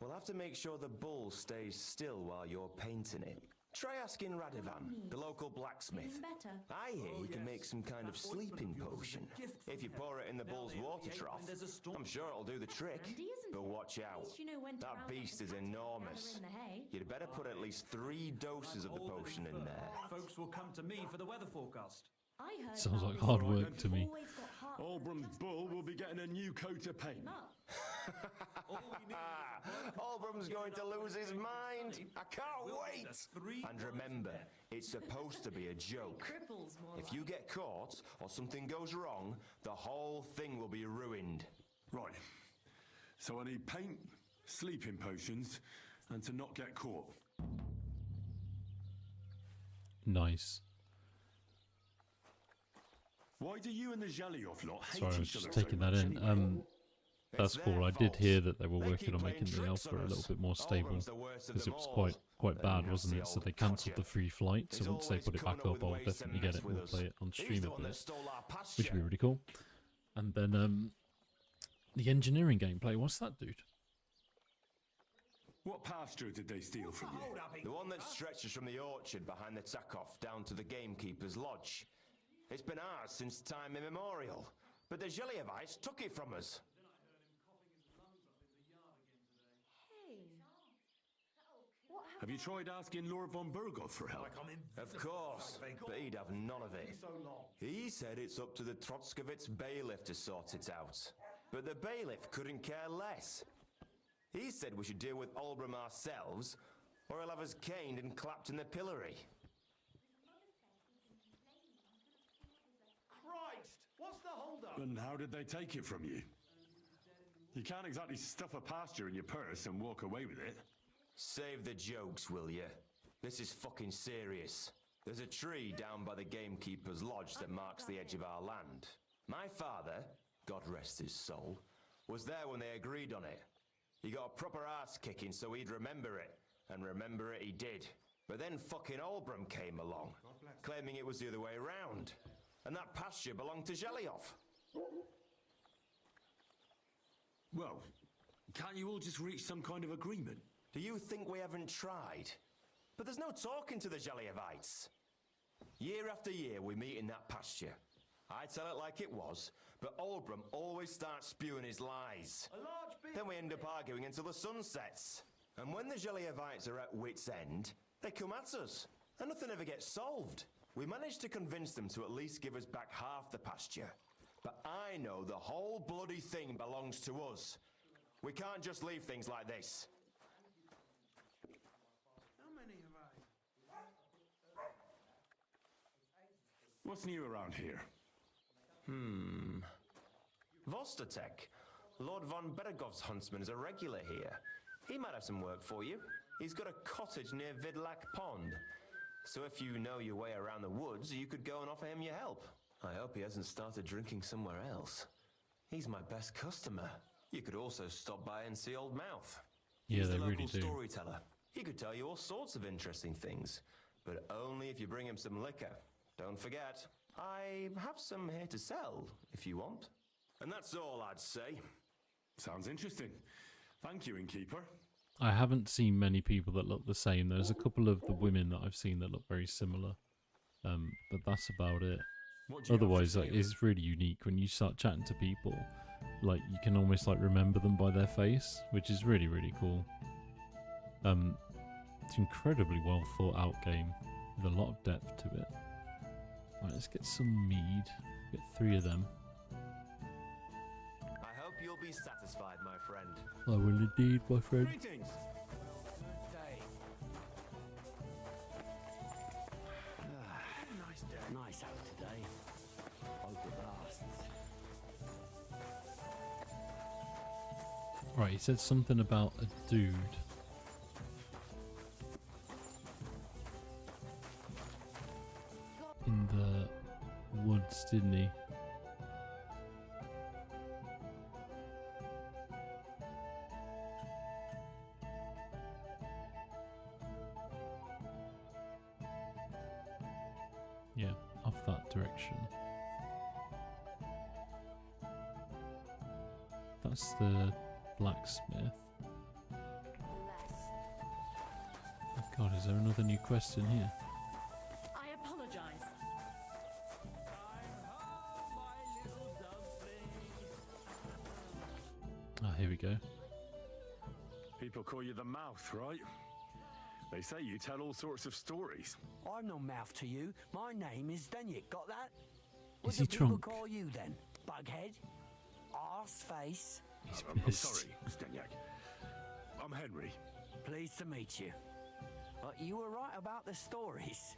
we'll have to make sure the bull stays still while you're painting it. Try asking Radovan, the local blacksmith. I hear he can make some kind of sleeping potion. If you pour it in the bull's water trough, I'm sure it'll do the trick. But watch out. That beast is enormous. You'd better put at least 3 doses of the potion in there. Folks will come to me for the weather forecast. Sounds like hard work to me. Albram's bull will be getting a new coat of paint. Albram's going to lose his mind. I can't wait. And remember, it's supposed to be a joke. If you get caught or something goes wrong, the whole thing will be ruined. Right. So I need paint, sleeping potions, and to not get caught. Nice. Why do you and the Zhaliyov lot hate Sorry, I was each other just taking so that much in. anyway? That's It's cool. their I did fault. hear that they were They working keep on playing making the tricks alpha on a little us. bit more stable Oldham's the worst of because it them was all. quite Then bad, you wasn't have it? the So they old cancelled the Podger. free flight. So He's once they always put it back coming up, with I'll ways to definitely get mess it. with We'll us. play it on He's stream the a one that bit, stole our which would be pasture. really cool. And then the engineering gameplay. What's that, dude? What pasture did they steal from you? The one that stretches from the orchard behind the Takov down to the gamekeeper's lodge. It's been ours since time immemorial, but the Zhalievites took it from us. Have you tried asking Lord von Burgov for help? Of course, but he'd have none of it. He said it's up to the Trotskovitz bailiff to sort it out, but the bailiff couldn't care less. He said we should deal with Olbram ourselves, or he'll have us caned and clapped in the pillory. Christ! What's the hold-up? And how did they take it from you? You can't exactly stuff a pasture in your purse and walk away with it. Save the jokes, will you? This is fucking serious. There's a tree down by the gamekeeper's lodge that marks the edge of our land. My father, God rest his soul, was there when they agreed on it. He got a proper ass kicking so he'd remember it, and remember it he did. But then fucking Olbram came along, claiming it was the other way around, and that pasture belonged to Zhaliyov. Well, can't you all just reach some kind of agreement? Do you think we haven't tried? But there's no talking to the Zhalievites. Year after year we meet in that pasture. I tell it like it was, but Olbram always starts spewing his lies. Then we end up arguing until the sun sets. And when the Zhalievites are at wit's end, they come at us, and nothing ever gets solved. We managed to convince them to at least give us back half the pasture. But I know the whole bloody thing belongs to us. We can't just leave things like this. What's new around here? Vostatek. Lord von Beregov's huntsman is a regular here. He might have some work for you. He's got a cottage near Vidlak Pond. So if you know your way around the woods, you could go and offer him your help. I hope he hasn't started drinking somewhere else. He's my best customer. You could also stop by and see Old Mouth. Yeah, He's they the local really do. storyteller. He could tell you all sorts of interesting things, but only if you bring him some liquor. Don't forget, I have some here to sell, if you want. And that's all I'd say. Sounds interesting. Thank you, innkeeper. I haven't seen many people that look the same. There's a couple of the women that I've seen that look very similar, but that's about it. What do you have to Otherwise, say like, then? it's really unique when you start chatting to people. Like, you can almost like remember them by their face, which is really, really cool. It's an incredibly well thought out game with a lot of depth to it. Right, let's get some mead. Get 3 of them. I hope you'll be satisfied, my friend. I will indeed, my friend. Greetings! Nice day. Nice out today. Hope it lasts. Right, he said something about a dude. In the woods, didn't he? Yeah, off that direction. That's the blacksmith. Oh God, is there another new quest in here? I apologize. Ah, here we go. People call you the mouth, right? They say you tell all sorts of stories. I'm no mouth to you. My name is Denyek. Got that? What Is do he people drunk? call you then? Bughead? Arse face? He's I'm pissed. sorry, Stenyak. I'm Henry. Pleased to meet you. You were right about the stories.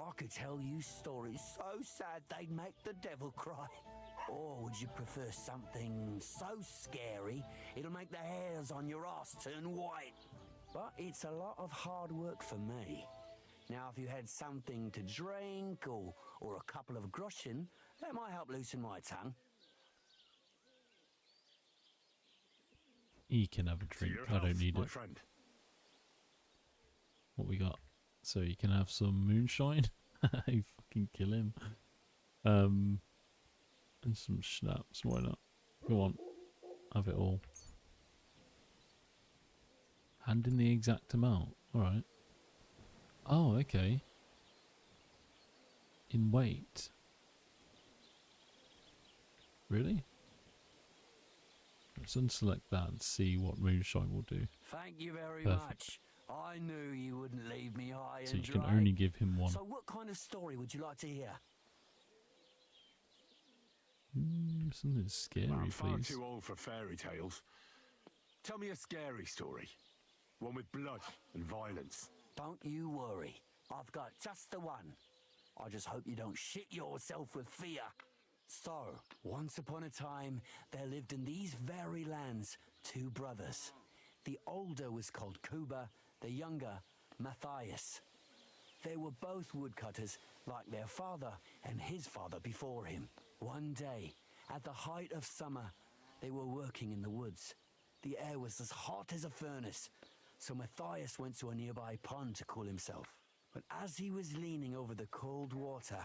I could tell you stories so sad they'd make the devil cry. Or would you prefer something so scary it'll make the hairs on your ass turn white? But it's a lot of hard work for me. Now, if you had something to drink or a couple of groschen, that might help loosen my tongue. He can have a drink. I don't need it. Friend. What we got? So you can have some moonshine. You fucking kill him. And some schnapps. Why not? Go on. Have it all. Hand in the exact amount. Alright. Oh, okay. In weight. Really? Let's unselect that and see what moonshine will do. Thank you very Perfect. much. I knew you wouldn't leave me high So and you dry. can only give him one. So what kind of story would you like to hear? Something scary, I'm far please. too old for fairy tales. Tell me a scary story. One with blood and violence. Don't you worry. I've got just the one. I just hope you don't shit yourself with fear. So, once upon a time, there lived in these very lands 2 brothers. The older was called Kuba, the younger, Matthias. They were both woodcutters, like their father and his father before him. One day, at the height of summer, they were working in the woods. The air was as hot as a furnace, so Matthias went to a nearby pond to cool himself. But as he was leaning over the cold water,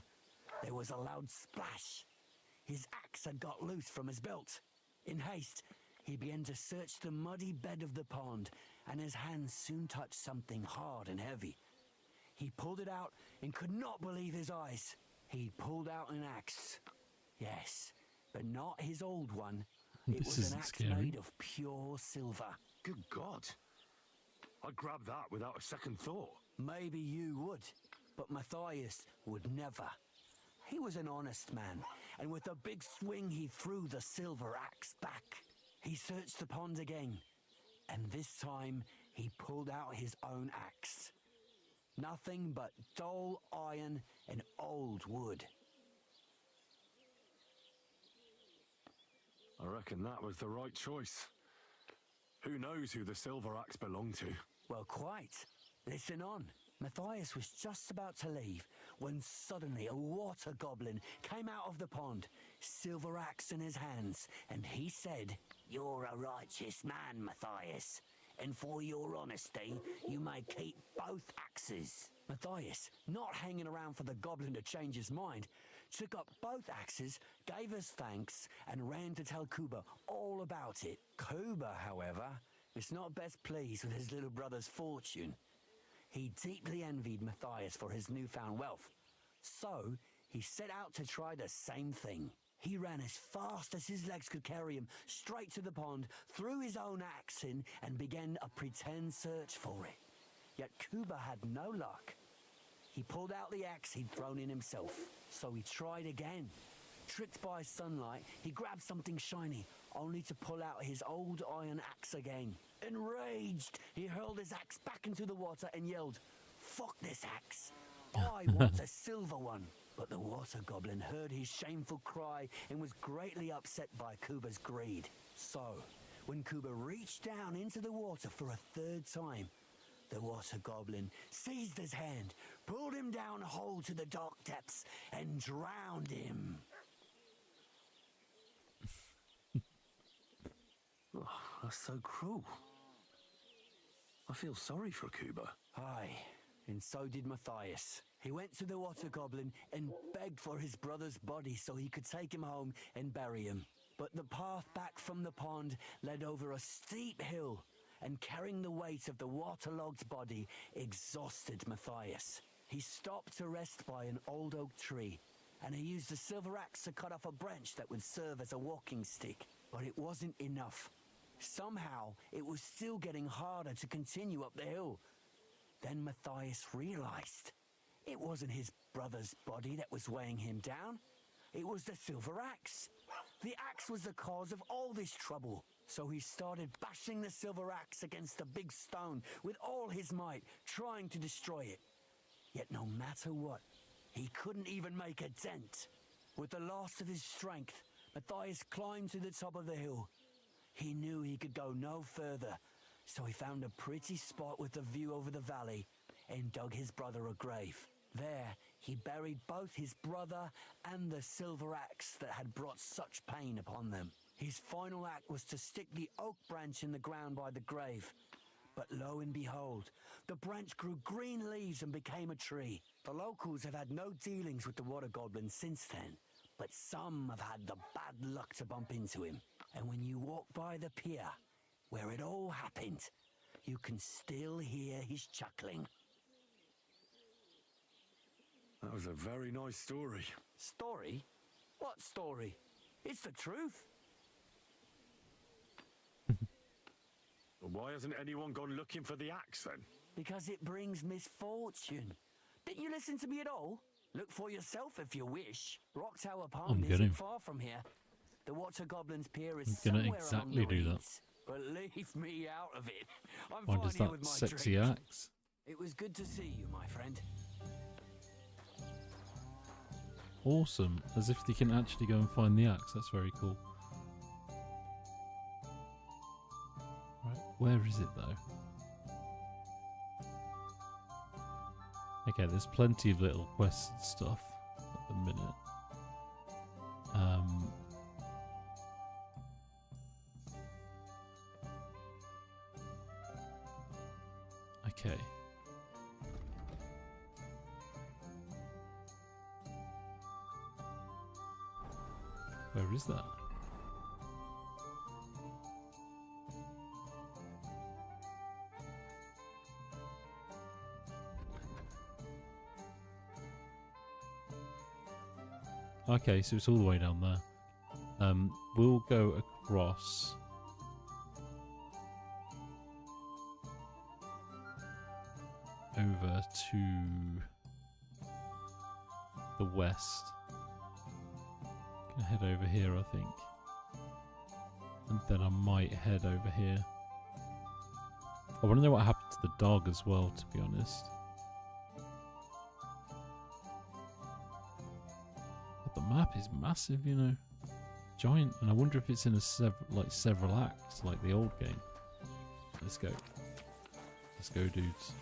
there was a loud splash. His axe had got loose from his belt. In haste, he began to search the muddy bed of the pond, and his hands soon touched something hard and heavy. He pulled it out and could not believe his eyes. He pulled out an axe. Yes, but not his old one. It This was an isn't axe scary. made of pure silver. Good God. I'd grab that without a second thought. Maybe you would, but Matthias would never. He was an honest man, and with a big swing he threw the silver axe back. He searched the pond again, and this time he pulled out his own axe. Nothing but dull iron and old wood. I reckon that was the right choice. Who knows who the silver axe belonged to? Well, quite. Listen on. Matthias was just about to leave when suddenly a water goblin came out of the pond, silver axe in his hands, and he said, "You're a righteous man, Matthias, and for your honesty, you may keep both axes." Matthias, not hanging around for the goblin to change his mind, took up both axes, gave us thanks, and ran to tell Kuba all about it. Kuba, however, was not best pleased with his little brother's fortune. He deeply envied Matthias for his newfound wealth. So, he set out to try the same thing. He ran as fast as his legs could carry him straight to the pond, threw his own axe in, and began a pretend search for it. Yet Kuba had no luck. He pulled out the axe he'd thrown in himself, so he tried again. Tricked by sunlight, he grabbed something shiny, only to pull out his old iron axe again. Enraged, he hurled his axe back into the water and yelled, "Fuck this axe! I want a silver one!" But the water goblin heard his shameful cry and was greatly upset by Kuba's greed. So, when Kuba reached down into the water for a third time, the water goblin seized his hand, pulled him down whole to the dark depths, and drowned him. Oh, that's so cruel. I feel sorry for Kuba. Aye, and so did Matthias. He went to the water goblin and begged for his brother's body so he could take him home and bury him. But the path back from the pond led over a steep hill, and carrying the weight of the waterlogged body exhausted Matthias. He stopped to rest by an old oak tree, and he used a silver axe to cut off a branch that would serve as a walking stick. But it wasn't enough. Somehow, it was still getting harder to continue up the hill. Then Matthias realized it wasn't his brother's body that was weighing him down. It was the silver axe. The axe was the cause of all this trouble. So he started bashing the silver axe against a big stone with all his might, trying to destroy it. Yet no matter what, He couldn't even make a dent. With the last of his strength, Matthias climbed to the top of the hill. He knew he could go no further, so he found a pretty spot with a view over the valley and dug his brother a grave. There, he buried both his brother and the silver axe that had brought such pain upon them. His final act was to stick the oak branch in the ground by the grave. But lo and behold, the branch grew green leaves and became a tree. The locals have had no dealings with the water goblin since then, but some have had the bad luck to bump into him. And when you walk by the pier, where it all happened, you can still hear his chuckling. That was a very nice story. Story? What story? It's the truth. Why hasn't anyone gone looking for the axe then? Because it brings misfortune. Didn't you listen to me at all? Look for yourself if you wish. Rock Tower Pond gonna. isn't far from here. The Water Goblin's pier is I'm gonna somewhere exactly among the do that. reeds. But leave me out of it. I'm Why fine does here that with my sexy drink. axe? It was good to see you, my friend. Awesome. As if they can actually go and find the axe. That's very cool. Right, where is it though? Okay, there's plenty of little quests and stuff at the minute. Okay. Where is that? Okay, so it's all the way down there. We'll go across. Over to the west. Gonna head over here, I think. And then I might head over here. I want to know what happened to the dog as well, to be honest. But the map is massive, you know. Giant, and I wonder if it's in a several acts, like the old game. Let's go. Let's go, dudes.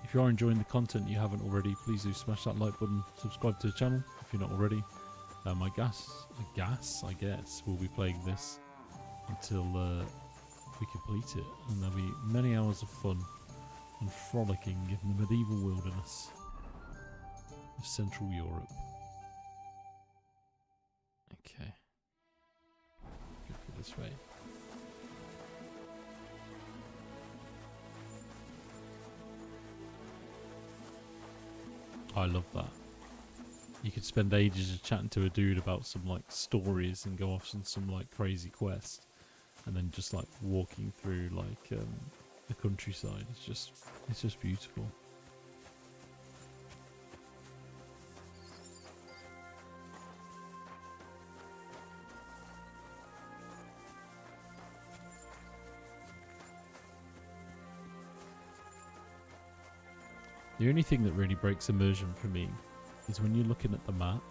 If you are enjoying the content you haven't already, please do smash that like button, subscribe to the channel if you're not already. I guess, we'll be playing this until we complete it, and there'll be many hours of fun and frolicking in the medieval wilderness of Central Europe. Okay. Go for this way. I love that. You could spend ages just chatting to a dude about some like stories and go off on some like crazy quest, and then just like walking through like the countryside. It's just beautiful. The only thing that really breaks immersion for me is when you're looking at the map.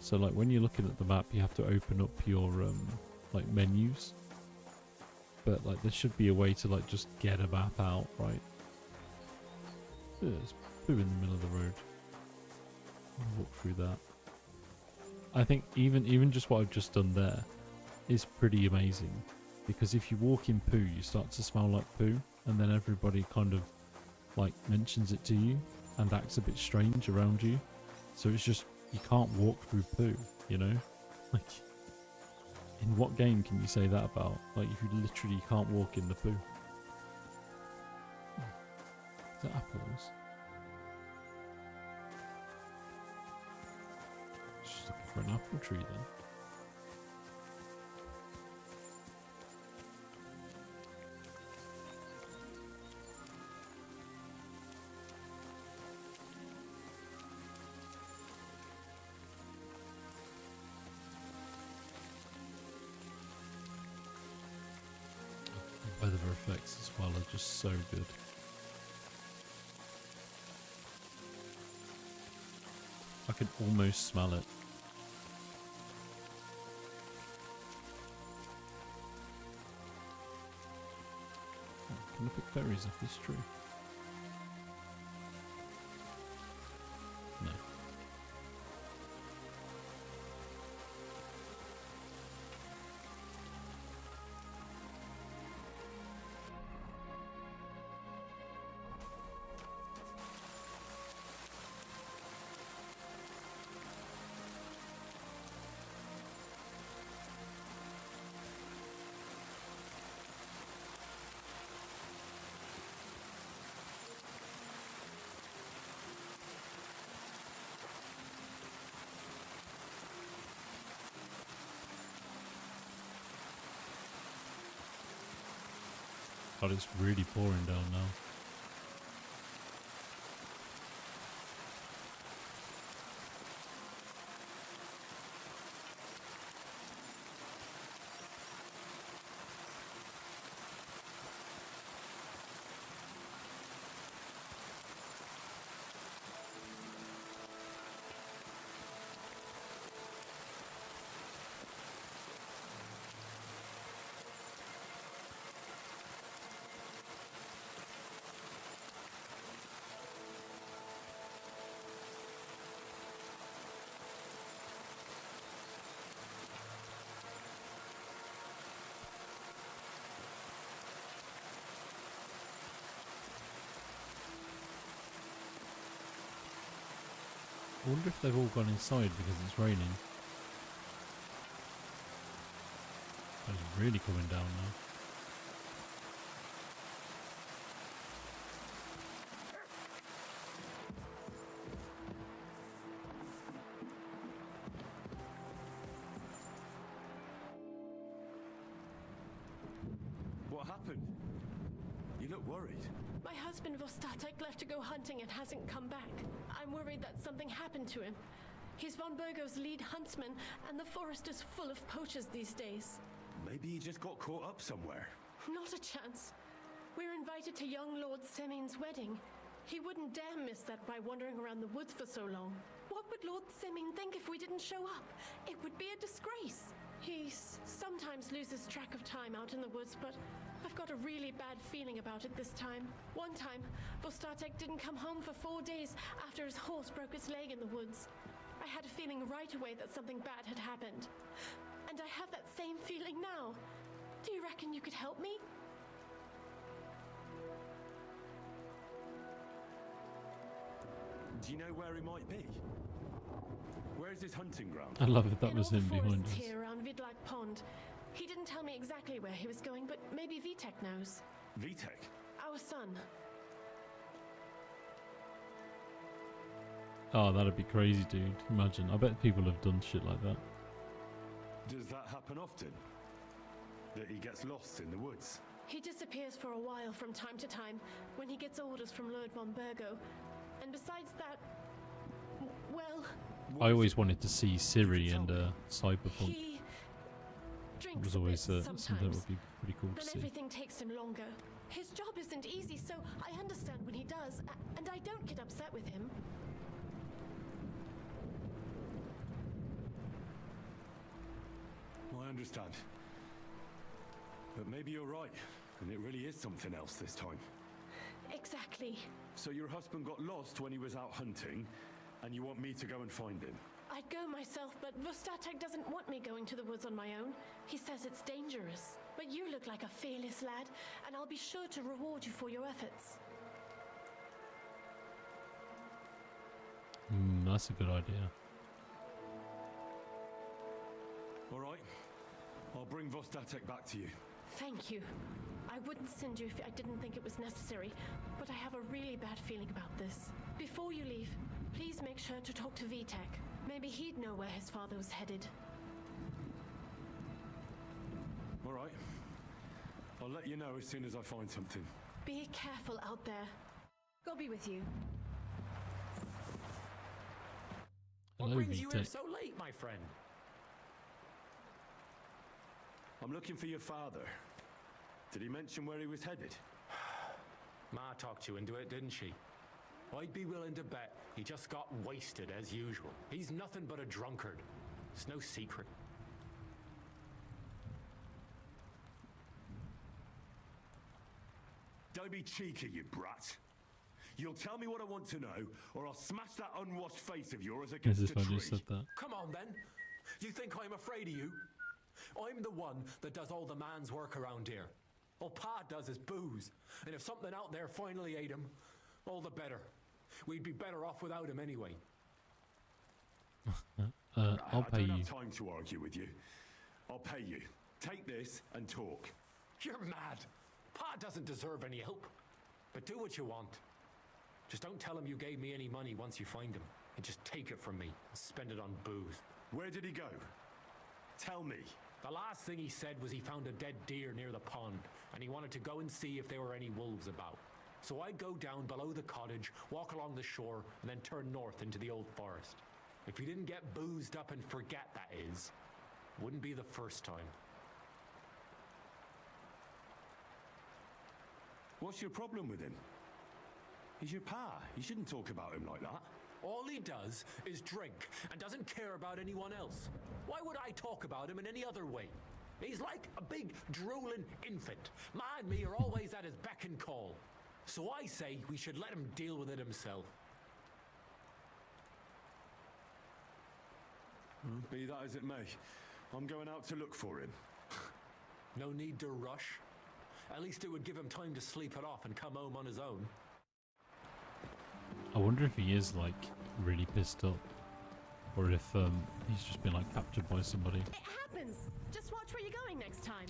So like when you're looking at the map, you have to open up your like menus. But like there should be a way to like just get a map out, right? There's poo in the middle of the road. I'll walk through that. I think even just what I've just done there is pretty amazing, because if you walk in poo, you start to smell like poo, and then everybody kind of like mentions it to you and acts a bit strange around you. So it's just, you can't walk through poo, you know? Like, in what game can you say that about? Like, if you literally can't walk in the poo. Is that apples? Just looking for an apple tree then. Weather effects as well are just so good. I can almost smell it. Oh, can I pick berries off this tree? No. God, it's really pouring down now. I wonder if they've all gone inside because it's raining. It's really coming down now. What happened? You look worried. My husband Vostatek left to go hunting and hasn't come back. I'm worried that something happened to him. He's von Burgo's lead huntsman, and the forest is full of poachers these days. Maybe he just got caught up somewhere. Not a chance. We're invited to young Lord Semin's wedding. He wouldn't dare miss that by wandering around the woods for so long. What would Lord Semin think if we didn't show up? It would be a disgrace. He sometimes loses track of time out in the woods, but I've got a really bad feeling about it this time. One time, Vostatek didn't come home for 4 days after his horse broke its leg in the woods. I had a feeling right away that something bad had happened. And I have that same feeling now. Do you reckon you could help me? Do you know where he might be? Where's his hunting ground? I love it. That was him In all the behind forests us. here around Vidlag Pond. He didn't tell me exactly where he was going, but maybe Vitek knows. Vitek? Our son. Oh, that'd be crazy, dude. Imagine. I bet people have done shit like that. Does that happen often? That he gets lost in the woods? He disappears for a while from time to time when he gets orders from Lord von Burgo. And besides that, well... I always wanted to see Siri and Cyberpunk. He It drinks was a always bit something that sometimes. would be pretty cool to Then see. everything takes him longer. His job isn't easy, so I understand when he does, and I don't get upset with him. I understand. But maybe you're right, and it really is something else this time. Exactly. So your husband got lost when he was out hunting, and you want me to go and find him? I'd go myself, but Vostatek doesn't want me going to the woods on my own. He says it's dangerous. But you look like a fearless lad, and I'll be sure to reward you for your efforts. That's a good idea. All right. I'll bring Vostatek back to you. Thank you. I wouldn't send you if I didn't think it was necessary, but I have a really bad feeling about this. Before you leave, please make sure to talk to Vitek. Maybe he'd know where his father was headed. All right. I'll let you know as soon as I find something. Be careful out there. God be with you. What Hello, brings you here Vitek. so late, my friend? I'm looking for your father. Did he mention where he was headed? Ma talked you into it, didn't she? I'd be willing to bet he just got wasted as usual. He's nothing but a drunkard. It's no secret. Don't be cheeky, you brat. You'll tell me what I want to know, or I'll smash that unwashed face of yours As against if a I tree. just said that. Come on then. You think I'm afraid of you? I'm the one that does all the man's work around here. All Pa does is booze. And if something out there finally ate him, all the better. We'd be better off without him anyway. I'll pay I don't you. have time to argue with you. I'll pay you. Take this and talk. You're mad. Pa doesn't deserve any help. But do what you want. Just don't tell him you gave me any money once you find him. And just take it from me and spend it on booze. Where did he go? Tell me. The last thing he said was he found a dead deer near the pond, and he wanted to go and see if there were any wolves about. So I'd go down below the cottage, walk along the shore, and then turn north into the old forest. If he didn't get boozed up and forget, that is, wouldn't be the first time. What's your problem with him? He's your pa. You shouldn't talk about him like that. All he does is drink and doesn't care about anyone else. Why would I talk about him in any other way? He's like a big drooling infant. Ma and me are always at his beck and call. So I say we should let him deal with it himself. Be that as it may, I'm going out to look for him. No need to rush. At least it would give him time to sleep it off and come home on his own. I wonder if he is like really pissed up, or if he's just been like captured by somebody. It happens. Just watch where you're going next time.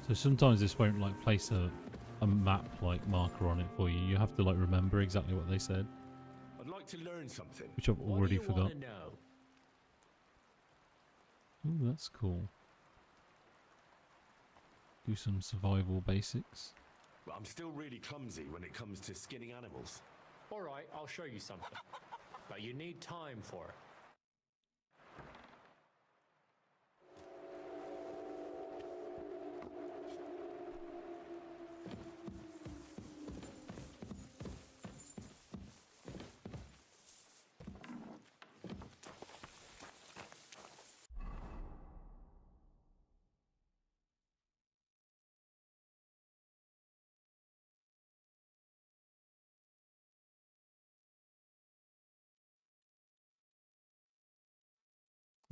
So sometimes this won't like place a map like marker on it for you. You have to like remember exactly what they said, I'd like to learn something. which I've already forgot. What do you want to know? Ooh, that's cool. Do some survival basics. Well, I'm still really clumsy when it comes to skinning animals. All right, I'll show you something. But you need time for it.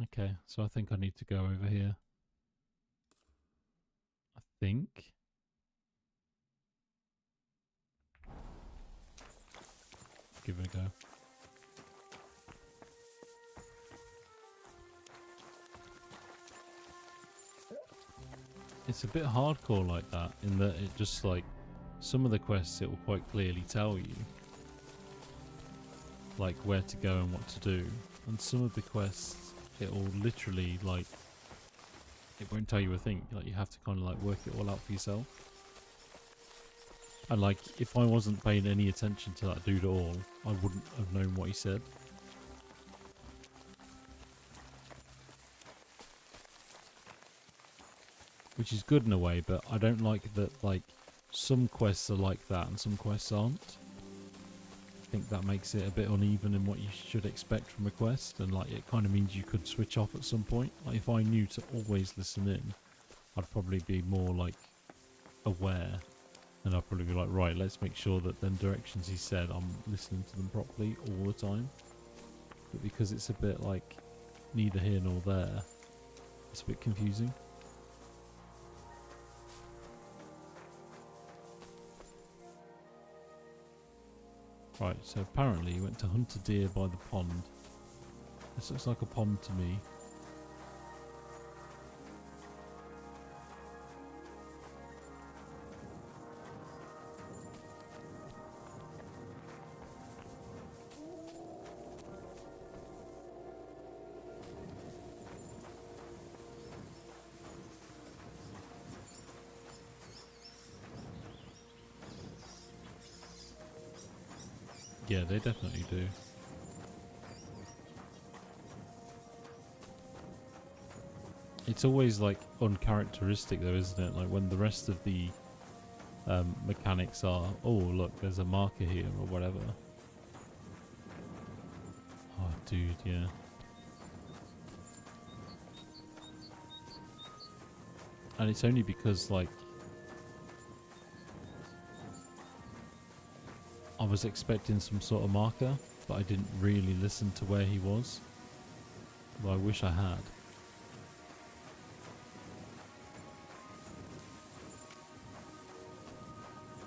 Okay, so I think I need to go over here. I think. Give it a go. It's a bit hardcore like that, in that it just like, some of the quests it will quite clearly tell you like where to go and what to do, and some of the quests it will literally like, it won't tell you a thing. Like you have to kind of like work it all out for yourself. And like if I wasn't paying any attention to that dude at all, I wouldn't have known what he said. Which is good in a way, but I don't like that like some quests are like that and some quests aren't. I think that makes it a bit uneven in what you should expect from a quest, and like it kind of means you could switch off at some point. Like if I knew to always listen in, I'd probably be more like aware, and I'd probably be like, right, let's make sure that them directions he said, I'm listening to them properly all the time. But because it's a bit like neither here nor there, it's a bit confusing. Right, so apparently you went to hunt a deer by the pond. This looks like a pond to me. Yeah, they definitely do. It's always like uncharacteristic though, isn't it? Like when the rest of the mechanics are, oh look, there's a marker here or whatever. Oh dude, yeah. And it's only because like I was expecting some sort of marker, but I didn't really listen to where he was. Well, I wish I had.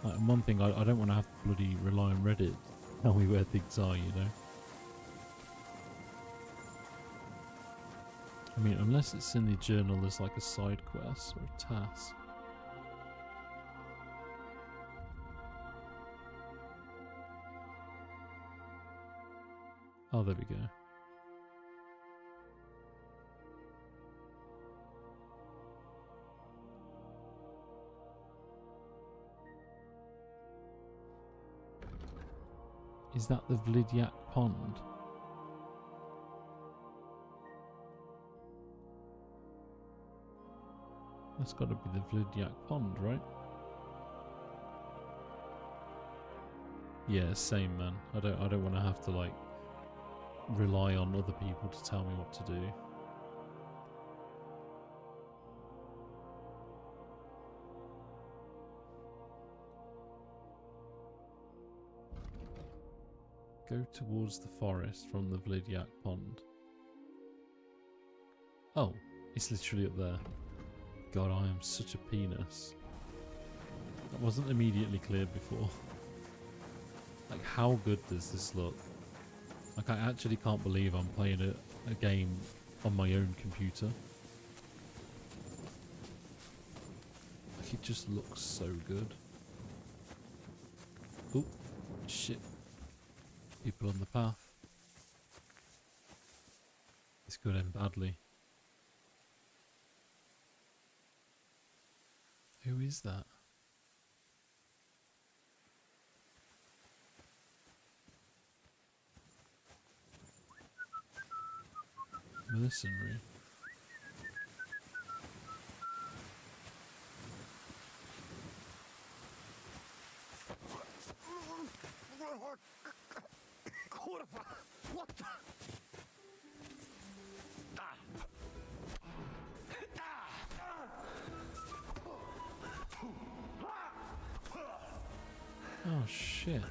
Like, and one thing, I don't want to have to bloody rely on Reddit to tell me where things are, you know? I mean, unless it's in the journal as like a side quest or a task. Oh, there we go. Is that the Vlidyak Pond? That's got to be the Vlidyak Pond, right? Yeah, same man. I don't want to have to like rely on other people to tell me what to do. Go towards the forest from the Vlidyak Pond. Oh, it's literally up there. God, I am such a penis. That wasn't immediately clear before. Like, how good does this look? Like, I actually can't believe I'm playing a game on my own computer. Like, it just looks so good. Oh, shit. People on the path. This could end badly. Who is that? Mercenary. What the? Oh shit.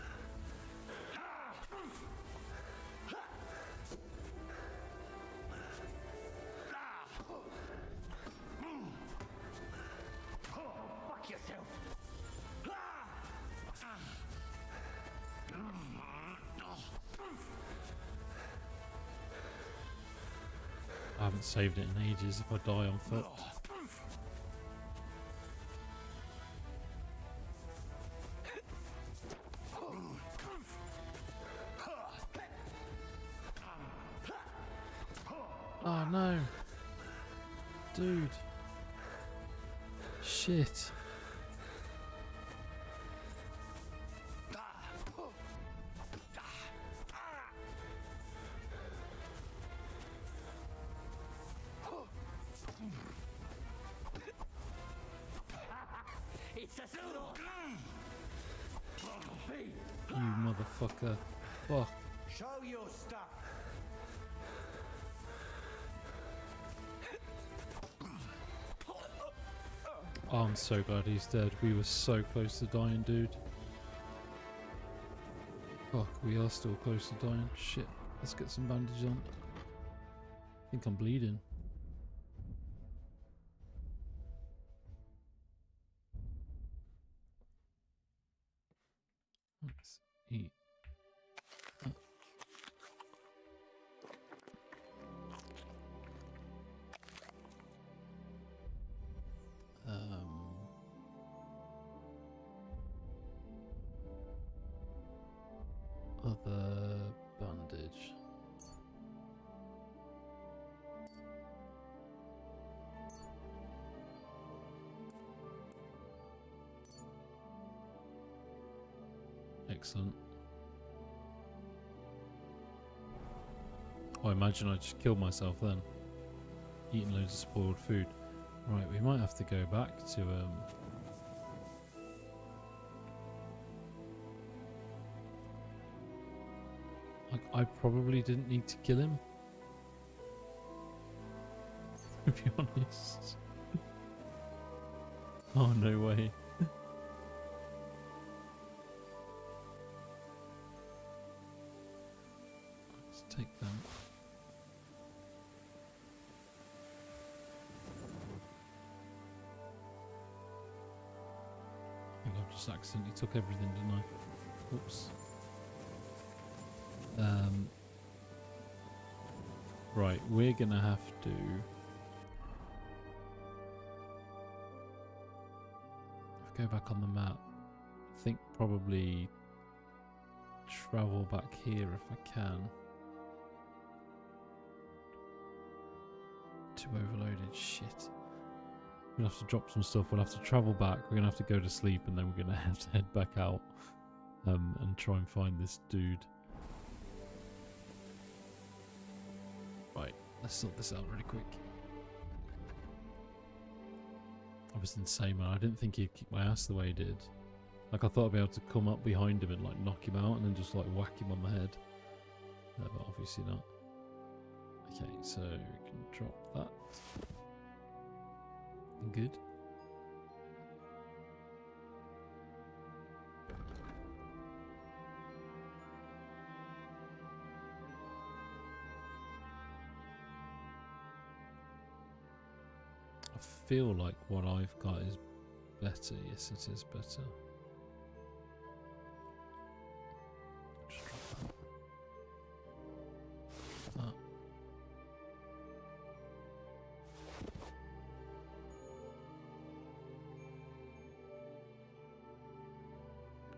Fuck yourself. I haven't saved it in ages if I die on foot. Oh no. Dude. Shit. It's a sword. You motherfucker. Fuck. Show your stuff. Oh, I'm so glad he's dead. We were so close to dying, dude. Fuck, we are still close to dying. Shit. Let's get some bandage on. I think I'm bleeding. Let's eat. Other bandage. Excellent. I imagine I just killed myself then. Eating loads of spoiled food. Right, we might have to go back to I probably didn't need to kill him. To be honest. Oh, no way. Let's take them. I think I just accidentally took everything, didn't I? Oops. Right, we're gonna have to go back on the map. I think probably travel back here if I can. Too overloaded, shit. We'll have to drop some stuff, we'll have to travel back, we're gonna have to go to sleep, and then we're gonna have to head back out and try and find this dude. Right, let's sort this out really quick. I was insane, man. I didn't think he'd kick my ass the way he did. Like, I thought I'd be able to come up behind him and like knock him out and then just like whack him on the head. But obviously not. Okay, so we can drop that. Good. I feel like what I've got is better. Yes, it is better. Just drop that.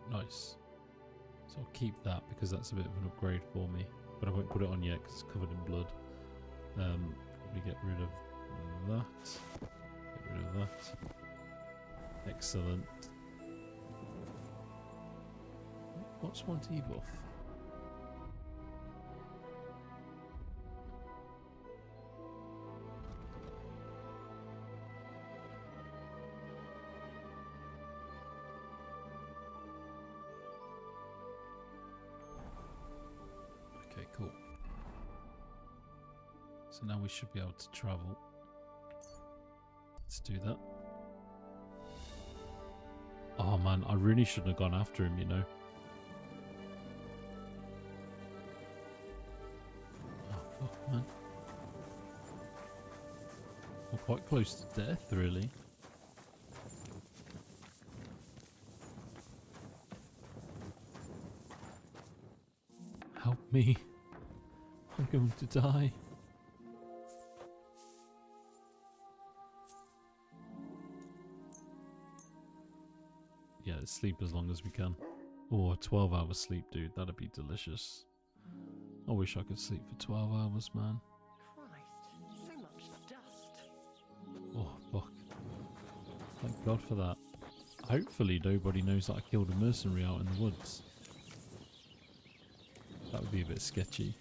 Nice. So I'll keep that because that's a bit of an upgrade for me. But I won't put it on yet because it's covered in blood. Probably get rid of that. Get rid of that. Excellent. What's one debuff? Okay, cool. So now we should be able to travel. Let's do that. Oh man, I really shouldn't have gone after him, you know. Oh fuck, man. I'm quite close to death, really. Help me. I'm going to die. Yeah, let's sleep as long as we can. Oh, a 12-hour sleep, dude. That'd be delicious. I wish I could sleep for 12 hours, man. Christ, so much dust. Oh, fuck. Thank God for that. Hopefully nobody knows that I killed a mercenary out in the woods. That would be a bit sketchy.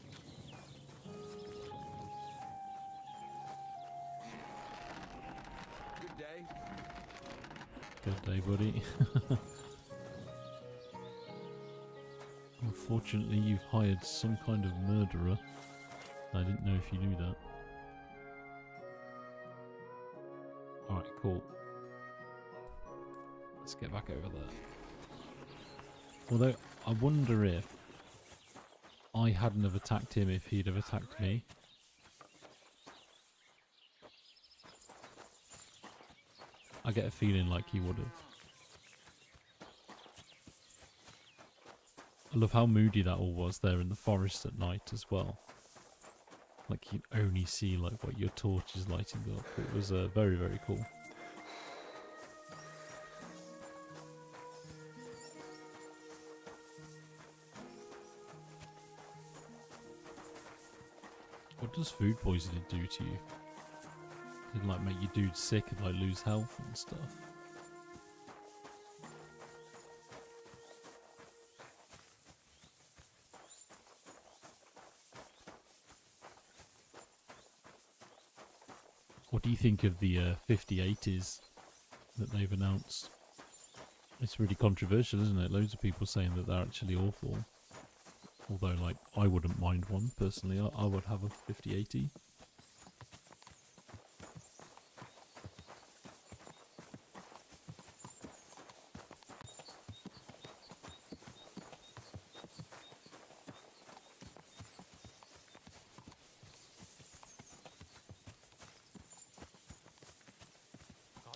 Good day. Good day, buddy. Unfortunately, you've hired some kind of murderer. I didn't know if you knew that. Alright, cool. Let's get back over there. Although, I wonder if I hadn't have attacked him if he'd have attacked me. I get a feeling like he would have. I love how moody that all was there in the forest at night as well. Like you can only see like what your torch is lighting up. It was very, very cool. What does food poisoning do to you? It can like make your dude sick and like lose health and stuff. What do you think of the 5080s that they've announced? It's really controversial, isn't it? Loads of people saying that they're actually awful. Although, like, I wouldn't mind one, personally. I would have a 5080.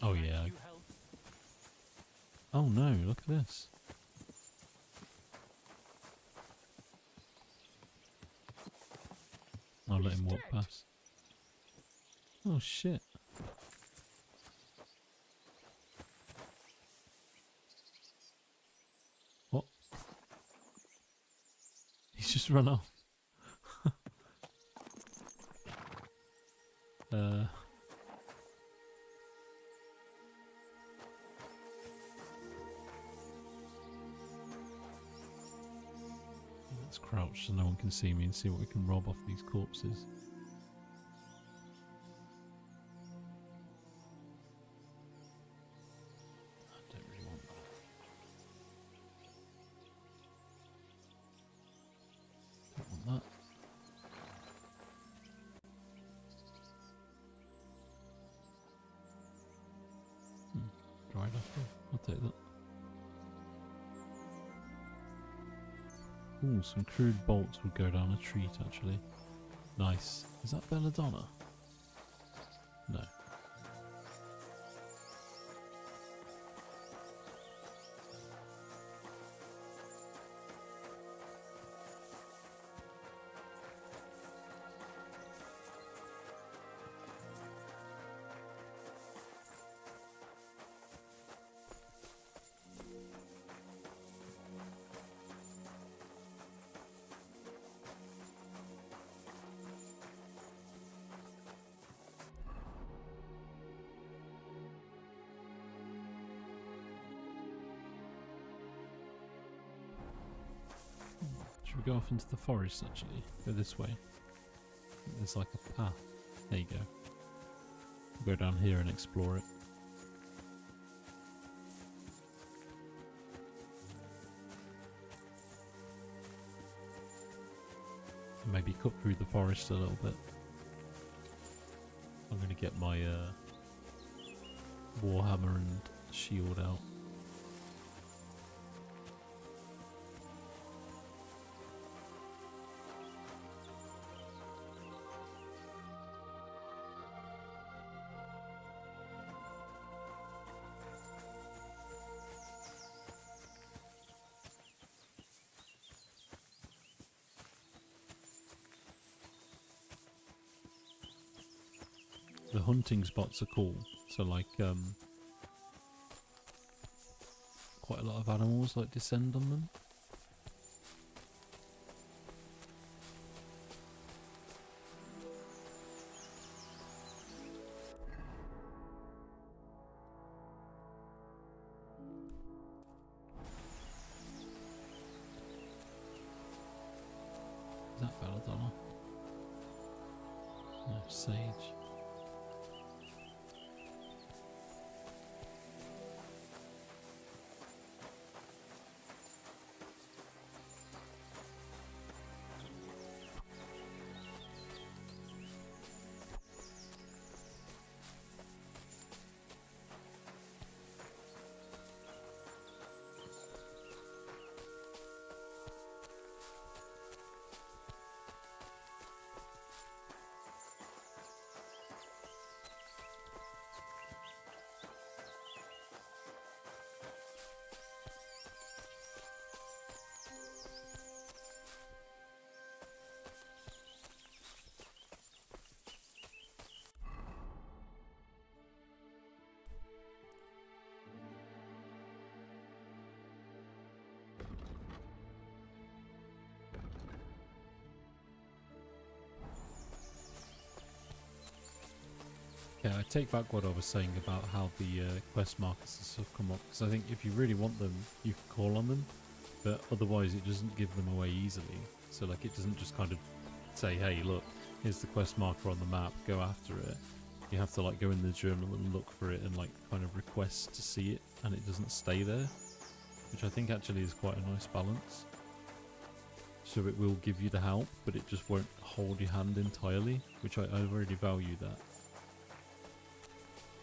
Oh, yeah. Oh, no, look at this. I'll let him walk past. Oh, shit. What? He's just run off. Let's crouch so no one can see me and see what we can rob off these corpses. I don't really want that. Don't want that. Dried apple. I'll take that. Ooh, some crude bolts would go down a treat, actually. Nice. Is that belladonna? No. Should we go off into the forest, actually? Go this way. There's like a path. There you go. We'll go down here and explore it. And maybe cut through the forest a little bit. I'm going to get my warhammer and shield out. The hunting spots are cool, so like quite a lot of animals like descend on them. Is that belladonna? No, sage. Okay, I take back what I was saying about how the quest markers and stuff come up, because I think if you really want them, you can call on them, but otherwise it doesn't give them away easily. So like it doesn't just kind of say, hey look, here's the quest marker on the map, go after it. You have to like go in the journal and look for it and like kind of request to see it, and it doesn't stay there, which I think actually is quite a nice balance. So it will give you the help, but it just won't hold your hand entirely, which I really value that.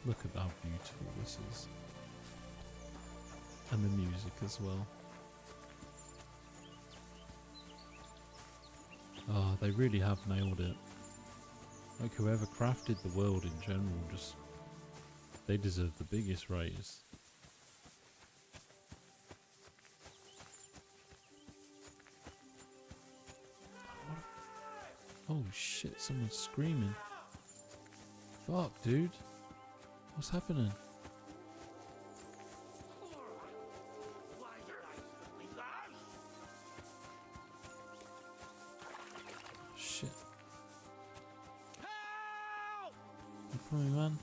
Look at how beautiful this is. And the music as well. Oh, they really have nailed it. Like whoever crafted the world in general, just they deserve the biggest raise. Oh shit, someone's screaming. Fuck, dude. What's happening? Shit. You coming, man?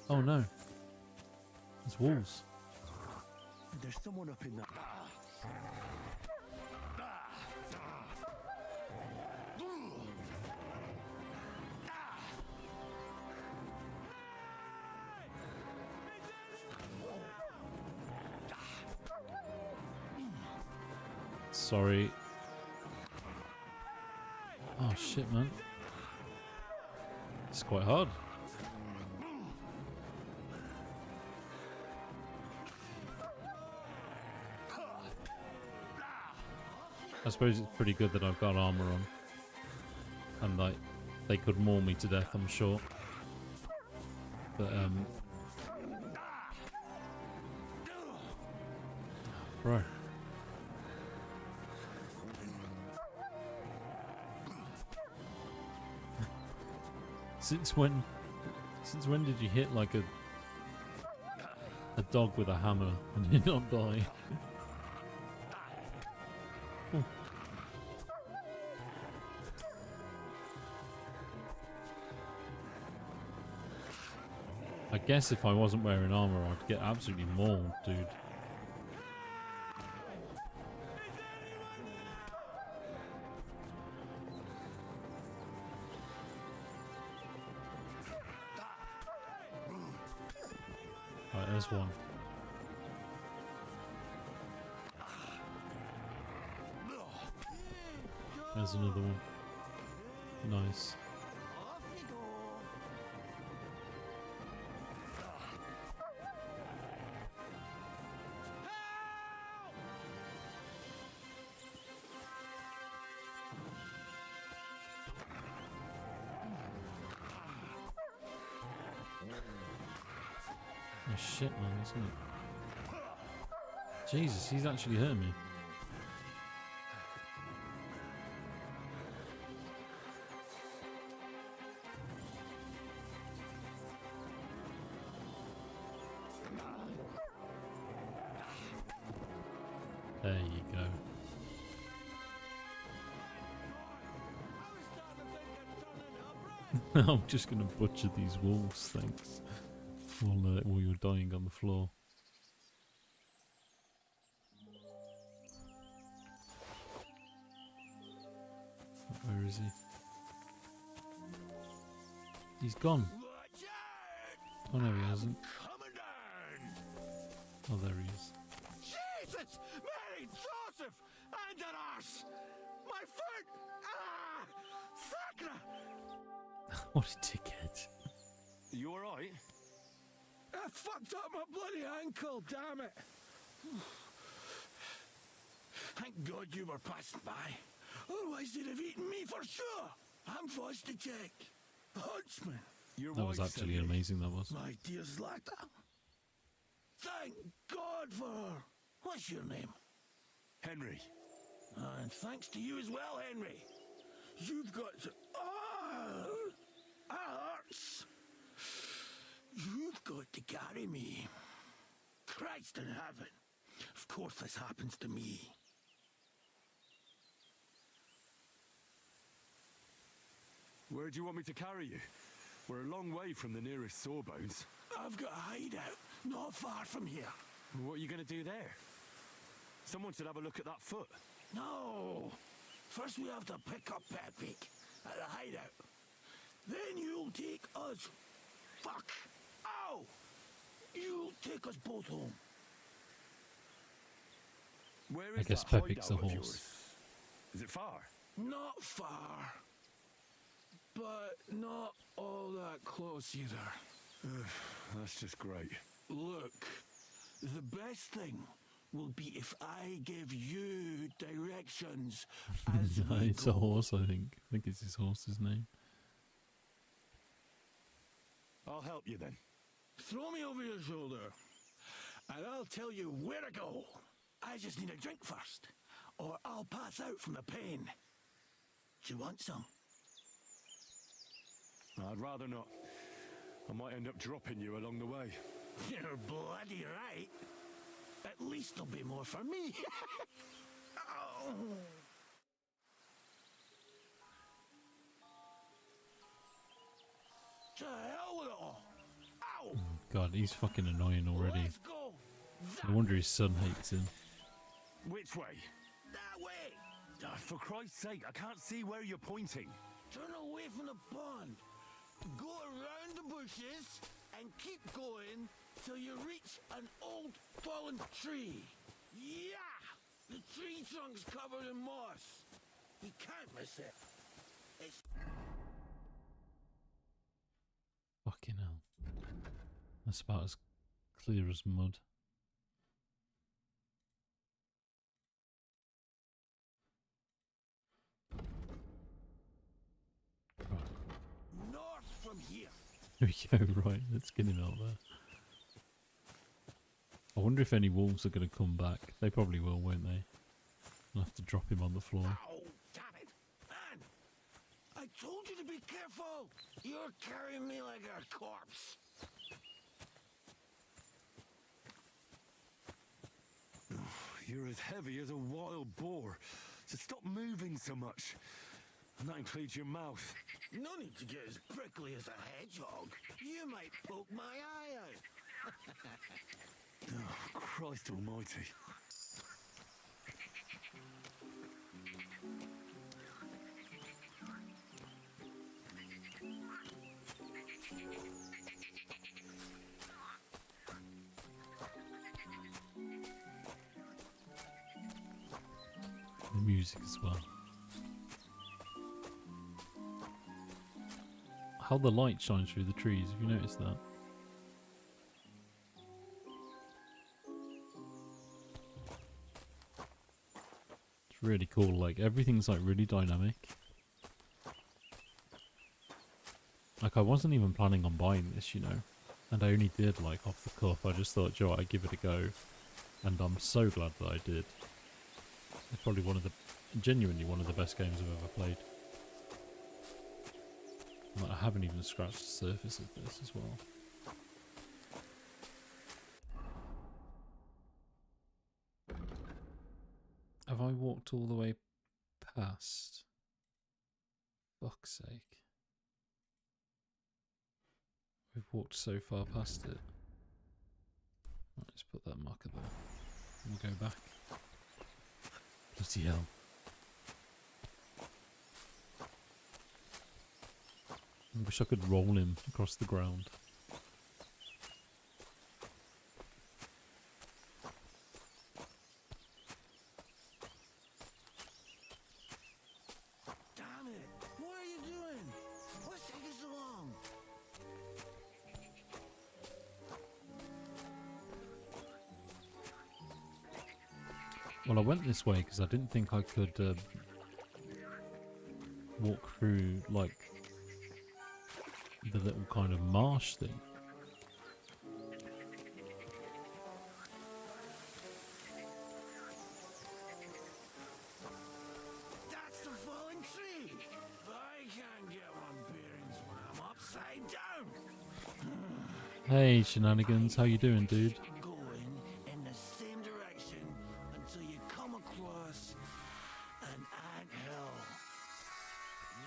Oh no. There's wolves. There's someone up in that. Sorry. Oh shit, man. It's quite hard. I suppose it's pretty good that I've got armor on. And like, they could maul me to death, I'm sure. But bro. Since when did you hit like a dog with a hammer and did not die? Oh. I guess if I wasn't wearing armor, I'd get absolutely mauled, dude. Right, there's one. There's another one. Nice. Oh shit, man, isn't it? Jesus, he's actually hurt me. There you go. I'm just gonna butcher these wolves, thanks. While you're dying on the floor. Where is he? He's gone. Oh no, he hasn't. Oh, there he is. Jesus! Mary, Joseph, and an arse! My foot! Ah! Sacra! What a dickhead. You alright? I fucked up my bloody ankle, damn it! Thank God you were passing by. Otherwise they'd have eaten me for sure. I'm forced to check. Huntsman. That was actually amazing, that was. My dear Zlata. Thank God for her. What's your name? Henry. And thanks to you as well, Henry. You've got to... hurts. You've got to carry me. Christ in heaven. Of course this happens to me. Where do you want me to carry you? We're a long way from the nearest sawbones. I've got a hideout not far from here. What are you going to do there? Someone should have a look at that foot. No. First we have to pick up Pepic at the hideout. Then you'll take us fuck! Ow! You'll take us both home. Where I is guess that Pepic's a hideout of horse. yours? Is it far? Not far. But not all that close either. That's just great. Look, the best thing will be if I give you directions as No, we it's go. a horse, I think. I think it's his horse's name. I'll help you then. Throw me over your shoulder, and I'll tell you where to go. I just need a drink first, or I'll pass out from the pain. Do you want some? I'd rather not. I might end up dropping you along the way. You're bloody right. At least there'll be more for me. Oh. To hell with it all. Ow! God, he's fucking annoying already. Let's go. No wonder his son hates him. Which way? That way. For Christ's sake, I can't see where you're pointing. Turn away from the pond. Go around the bushes and keep going till you reach an old fallen tree. Yeah! The tree trunk's covered in moss. You can't miss it. It's Fucking hell. That's about as clear as mud. north from here. Here we go, right, let's get him out there. I wonder if any wolves are going to come back. They probably will, won't they? I'll have to drop him on the floor. Ow! Damn it! Man! I told you to be careful! You're carrying me like a corpse. You're as heavy as a wild boar, so stop moving so much. And that includes your mouth. No need to get as prickly as a hedgehog. You might poke my eye out. Oh, Christ almighty. The music as well. How the light shines through the trees, have you noticed that? It's really cool, like everything's like really dynamic. Like I wasn't even planning on buying this, you know, and I only did like off the cuff. I just thought, Joe, I'd give it a go, and I'm so glad that I did. It's probably genuinely one of the best games I've ever played. Like, I haven't even scratched the surface of this as well. Have I walked all the way past? Fuck's sake. We've walked so far past it. Right, let's put that marker there. We'll go back. Bloody hell. I wish I could roll him across the ground. Damn it! What are you doing? What's taking so long? Well, I went this way because I didn't think I could walk through, like, the little kind of marsh thing. That's the falling tree! I can't get my bearings when I'm upside down! Hey, Shenanigans, how you doing, dude? Keep going in the same direction until you come across an anthill.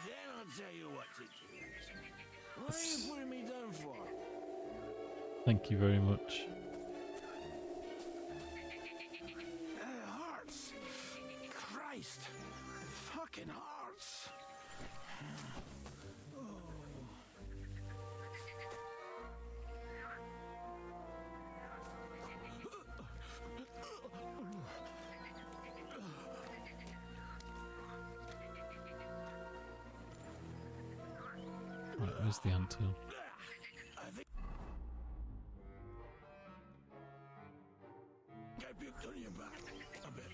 Then I'll tell you what to do. What are you putting me down for? Thank you very much. It hurts. Christ. It fucking hurts. Where's the anthill? I puked on your back a bit.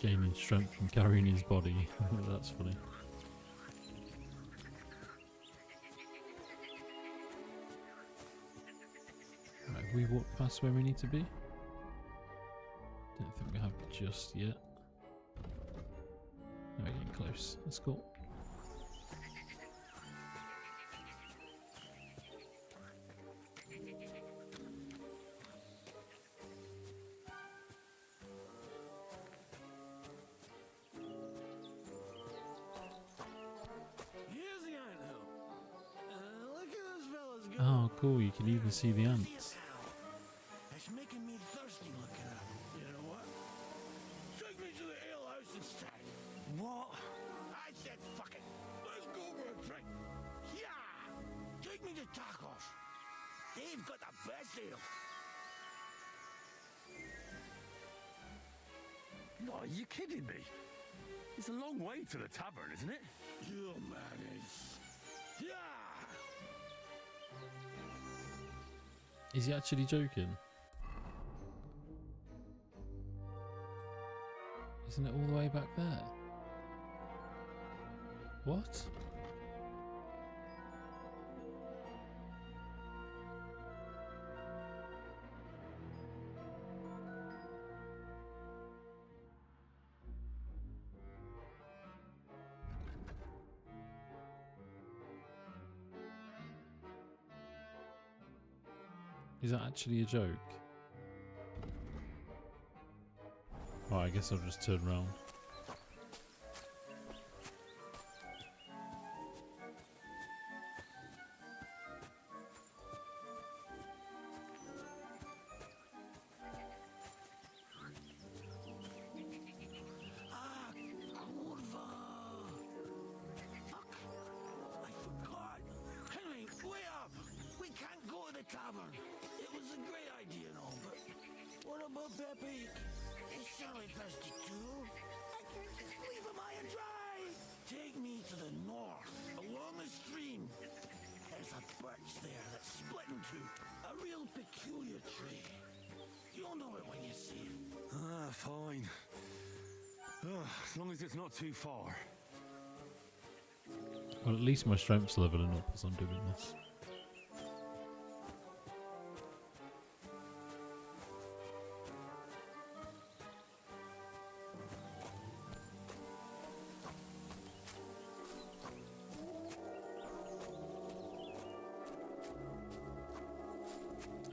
Gaining strength from carrying his body. That's funny. Right, have we walked past where we need to be? Don't think we have just yet. No, we're getting close. Let's go. Here's the anthill. Look at those fellas go. Oh, cool. You can even see the ants. It's making me thirsty looking at them. You know what? Take me to the ale house instead. What? I said fuck it. Let's go for a drink. Yeah! Take me to tacos. They've got the best ale. No, are you kidding me? It's a long way to the tavern, isn't it? You manage. Yeah! Is he actually joking? Isn't it all the way back there? What? Is that actually a joke? Oh, I guess I'll just turn around. Ah, kurva! Fuck! I forgot. Henry, wait up! We can't go to the tavern. It was a great idea and all, but what about Pepe? He's surely thirsty too. I can't just leave him high and dry. Take me to the north, along the stream. There's a birch there that's split in two. A real peculiar tree. You'll know it when you see it. Ah, fine. As long as it's not too far. Well, at least my strength's leveling up as I'm doing this.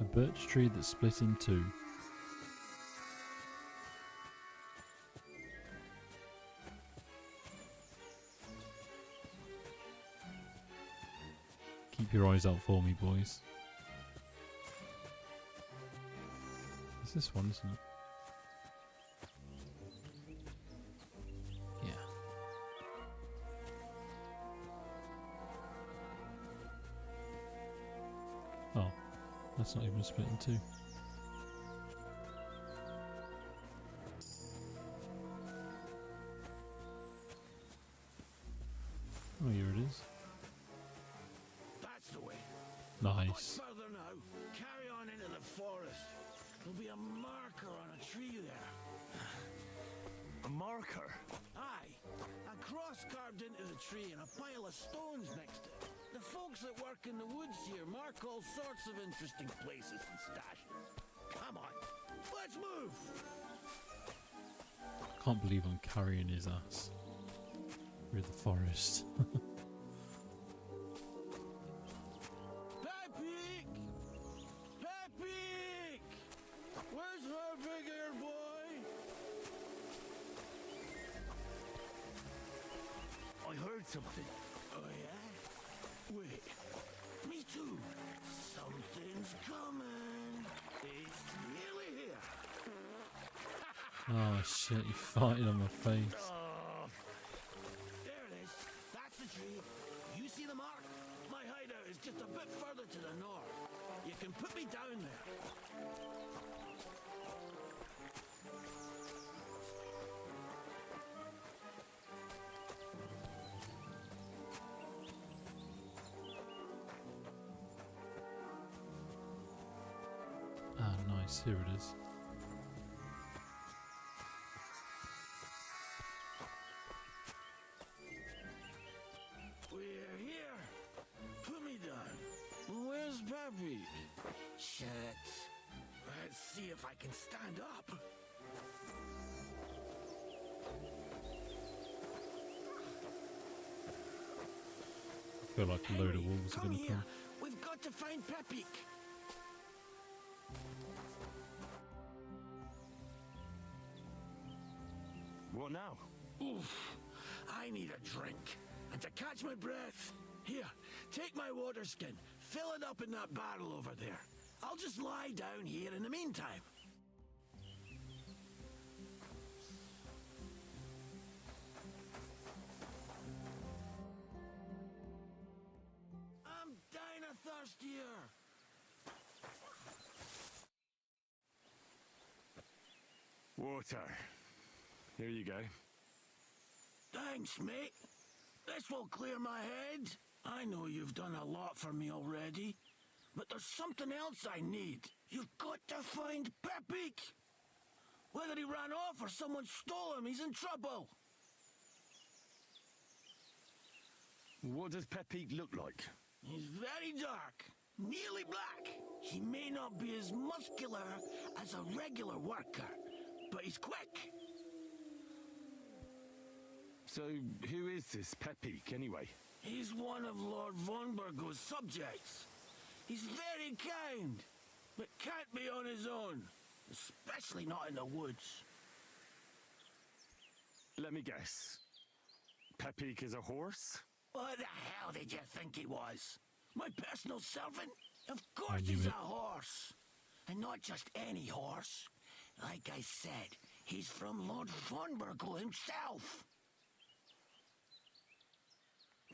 A birch tree that's split in two. Keep your eyes out for me, boys. It's this one, isn't it? Yeah. Oh, that's not even split in two. Oh, here it is. That's the way. Nice. Much further now. Carry on into the forest. There'll be a marker on a tree there. A marker? Aye. A cross carved into the tree and a pile of stones next to it. The folks that work in the woods here mark all sorts of interesting places and stashes. Come on. Let's move. I can't believe I'm carrying his ass through the forest. Pepe! Pepe! Where's her big ear boy? I heard something. Oh yeah? Wait. Me too. Something's coming. Oh shit, you farted on my face. Oh. There it is. That's the tree. You see the mark? My hideout is just a bit further to the north. You can put me down there. Ah, nice. Here it is. We're here. Put me down. Where's Peppy? Shit. Let's see if I can stand up. I feel like a load of wolves are Come going to here. come. We've got to find Peppy. What now? Oof. I need a drink. And to catch my breath. Here, take my water skin. Fill it up in that barrel over there. I'll just lie down here in the meantime. I'm dying of thirst here. Water. Here you go. Thanks, mate. This will clear my head. I know you've done a lot for me already, but there's something else I need. You've got to find Peppy. Whether he ran off or someone stole him, he's in trouble. What does Peppy look like? He's very dark, nearly black. He may not be as muscular as a regular worker, but he's quick. So, who is this Peppy, anyway? He's one of Lord Vonbergo's subjects. He's very kind, but can't be on his own, especially not in the woods. Let me guess. Peppy is a horse? What the hell did you think he was? My personal servant? Of I course knew he's it. a horse. And not just any horse. Like I said, he's from Lord Vonbergo himself.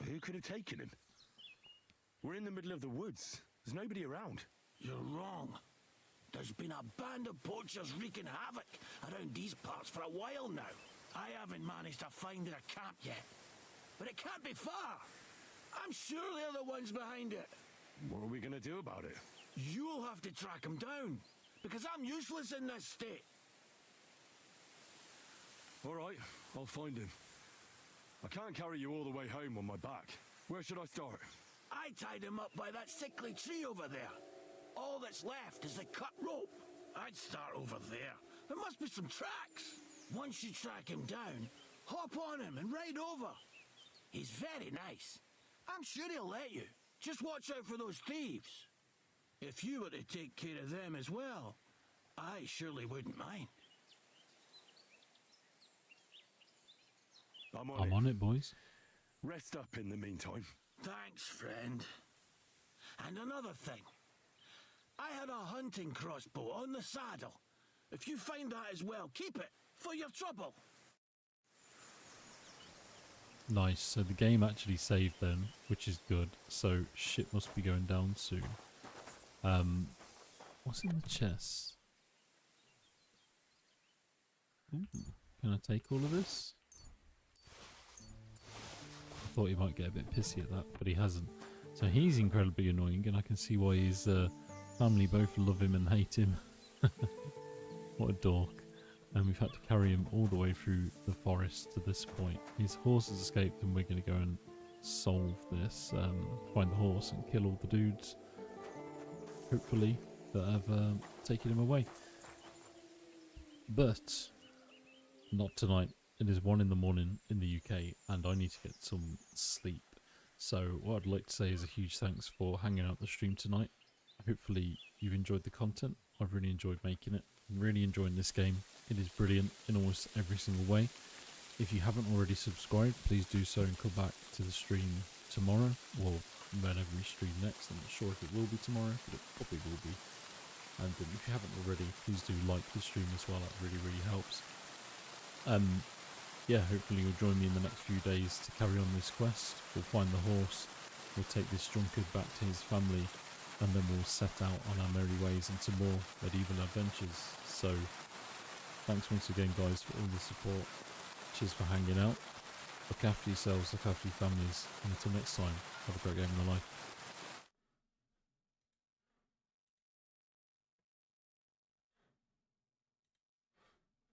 Who could have taken him? We're in the middle of the woods. There's nobody around. You're wrong. There's been a band of poachers wreaking havoc around these parts for a while now. I haven't managed to find their camp yet. But it can't be far. I'm sure they're the ones behind it. What are we gonna do about it? You'll have to track him down, because I'm useless in this state. All right, I'll find him. I can't carry you all the way home on my back. Where should I start? I tied him up by that sickly tree over there. All that's left is the cut rope. I'd start over there. There must be some tracks. Once you track him down, hop on him and ride over. He's very nice. I'm sure he'll let you. Just watch out for those thieves. If you were to take care of them as well, I surely wouldn't mind. I'm on it, boys. Rest up in the meantime. Thanks, friend. And another thing. I had a hunting crossbow on the saddle. If you find that as well, keep it for your trouble. Nice. So the game actually saved then, which is good. So shit must be going down soon. What's in the chest? Ooh, can I take all of this? Thought he might get a bit pissy at that, but he hasn't. So he's incredibly annoying, and I can see why his family both love him and hate him. What a dork. And we've had to carry him all the way through the forest to this point. His horse has escaped, and we're going to go and solve this. Find the horse and kill all the dudes, hopefully, that have taken him away. But not tonight. It is 1 in the morning in the UK, and I need to get some sleep. So what I'd like to say is a huge thanks for hanging out the stream tonight. Hopefully you've enjoyed the content. I've really enjoyed making it. I'm really enjoying this game. It is brilliant in almost every single way. If you haven't already subscribed, please do so and come back to the stream tomorrow, or whenever we stream next. I'm not sure if it will be tomorrow, but it probably will be. And if you haven't already, please do like the stream as well. That really, really helps. Yeah, hopefully you'll join me in the next few days to carry on this quest. We'll find the horse, we'll take this drunkard back to his family, and then we'll set out on our merry ways into more medieval adventures. So, thanks once again guys for all the support. Cheers for hanging out. Look after yourselves, look after your families, and until next time, have a great game of life.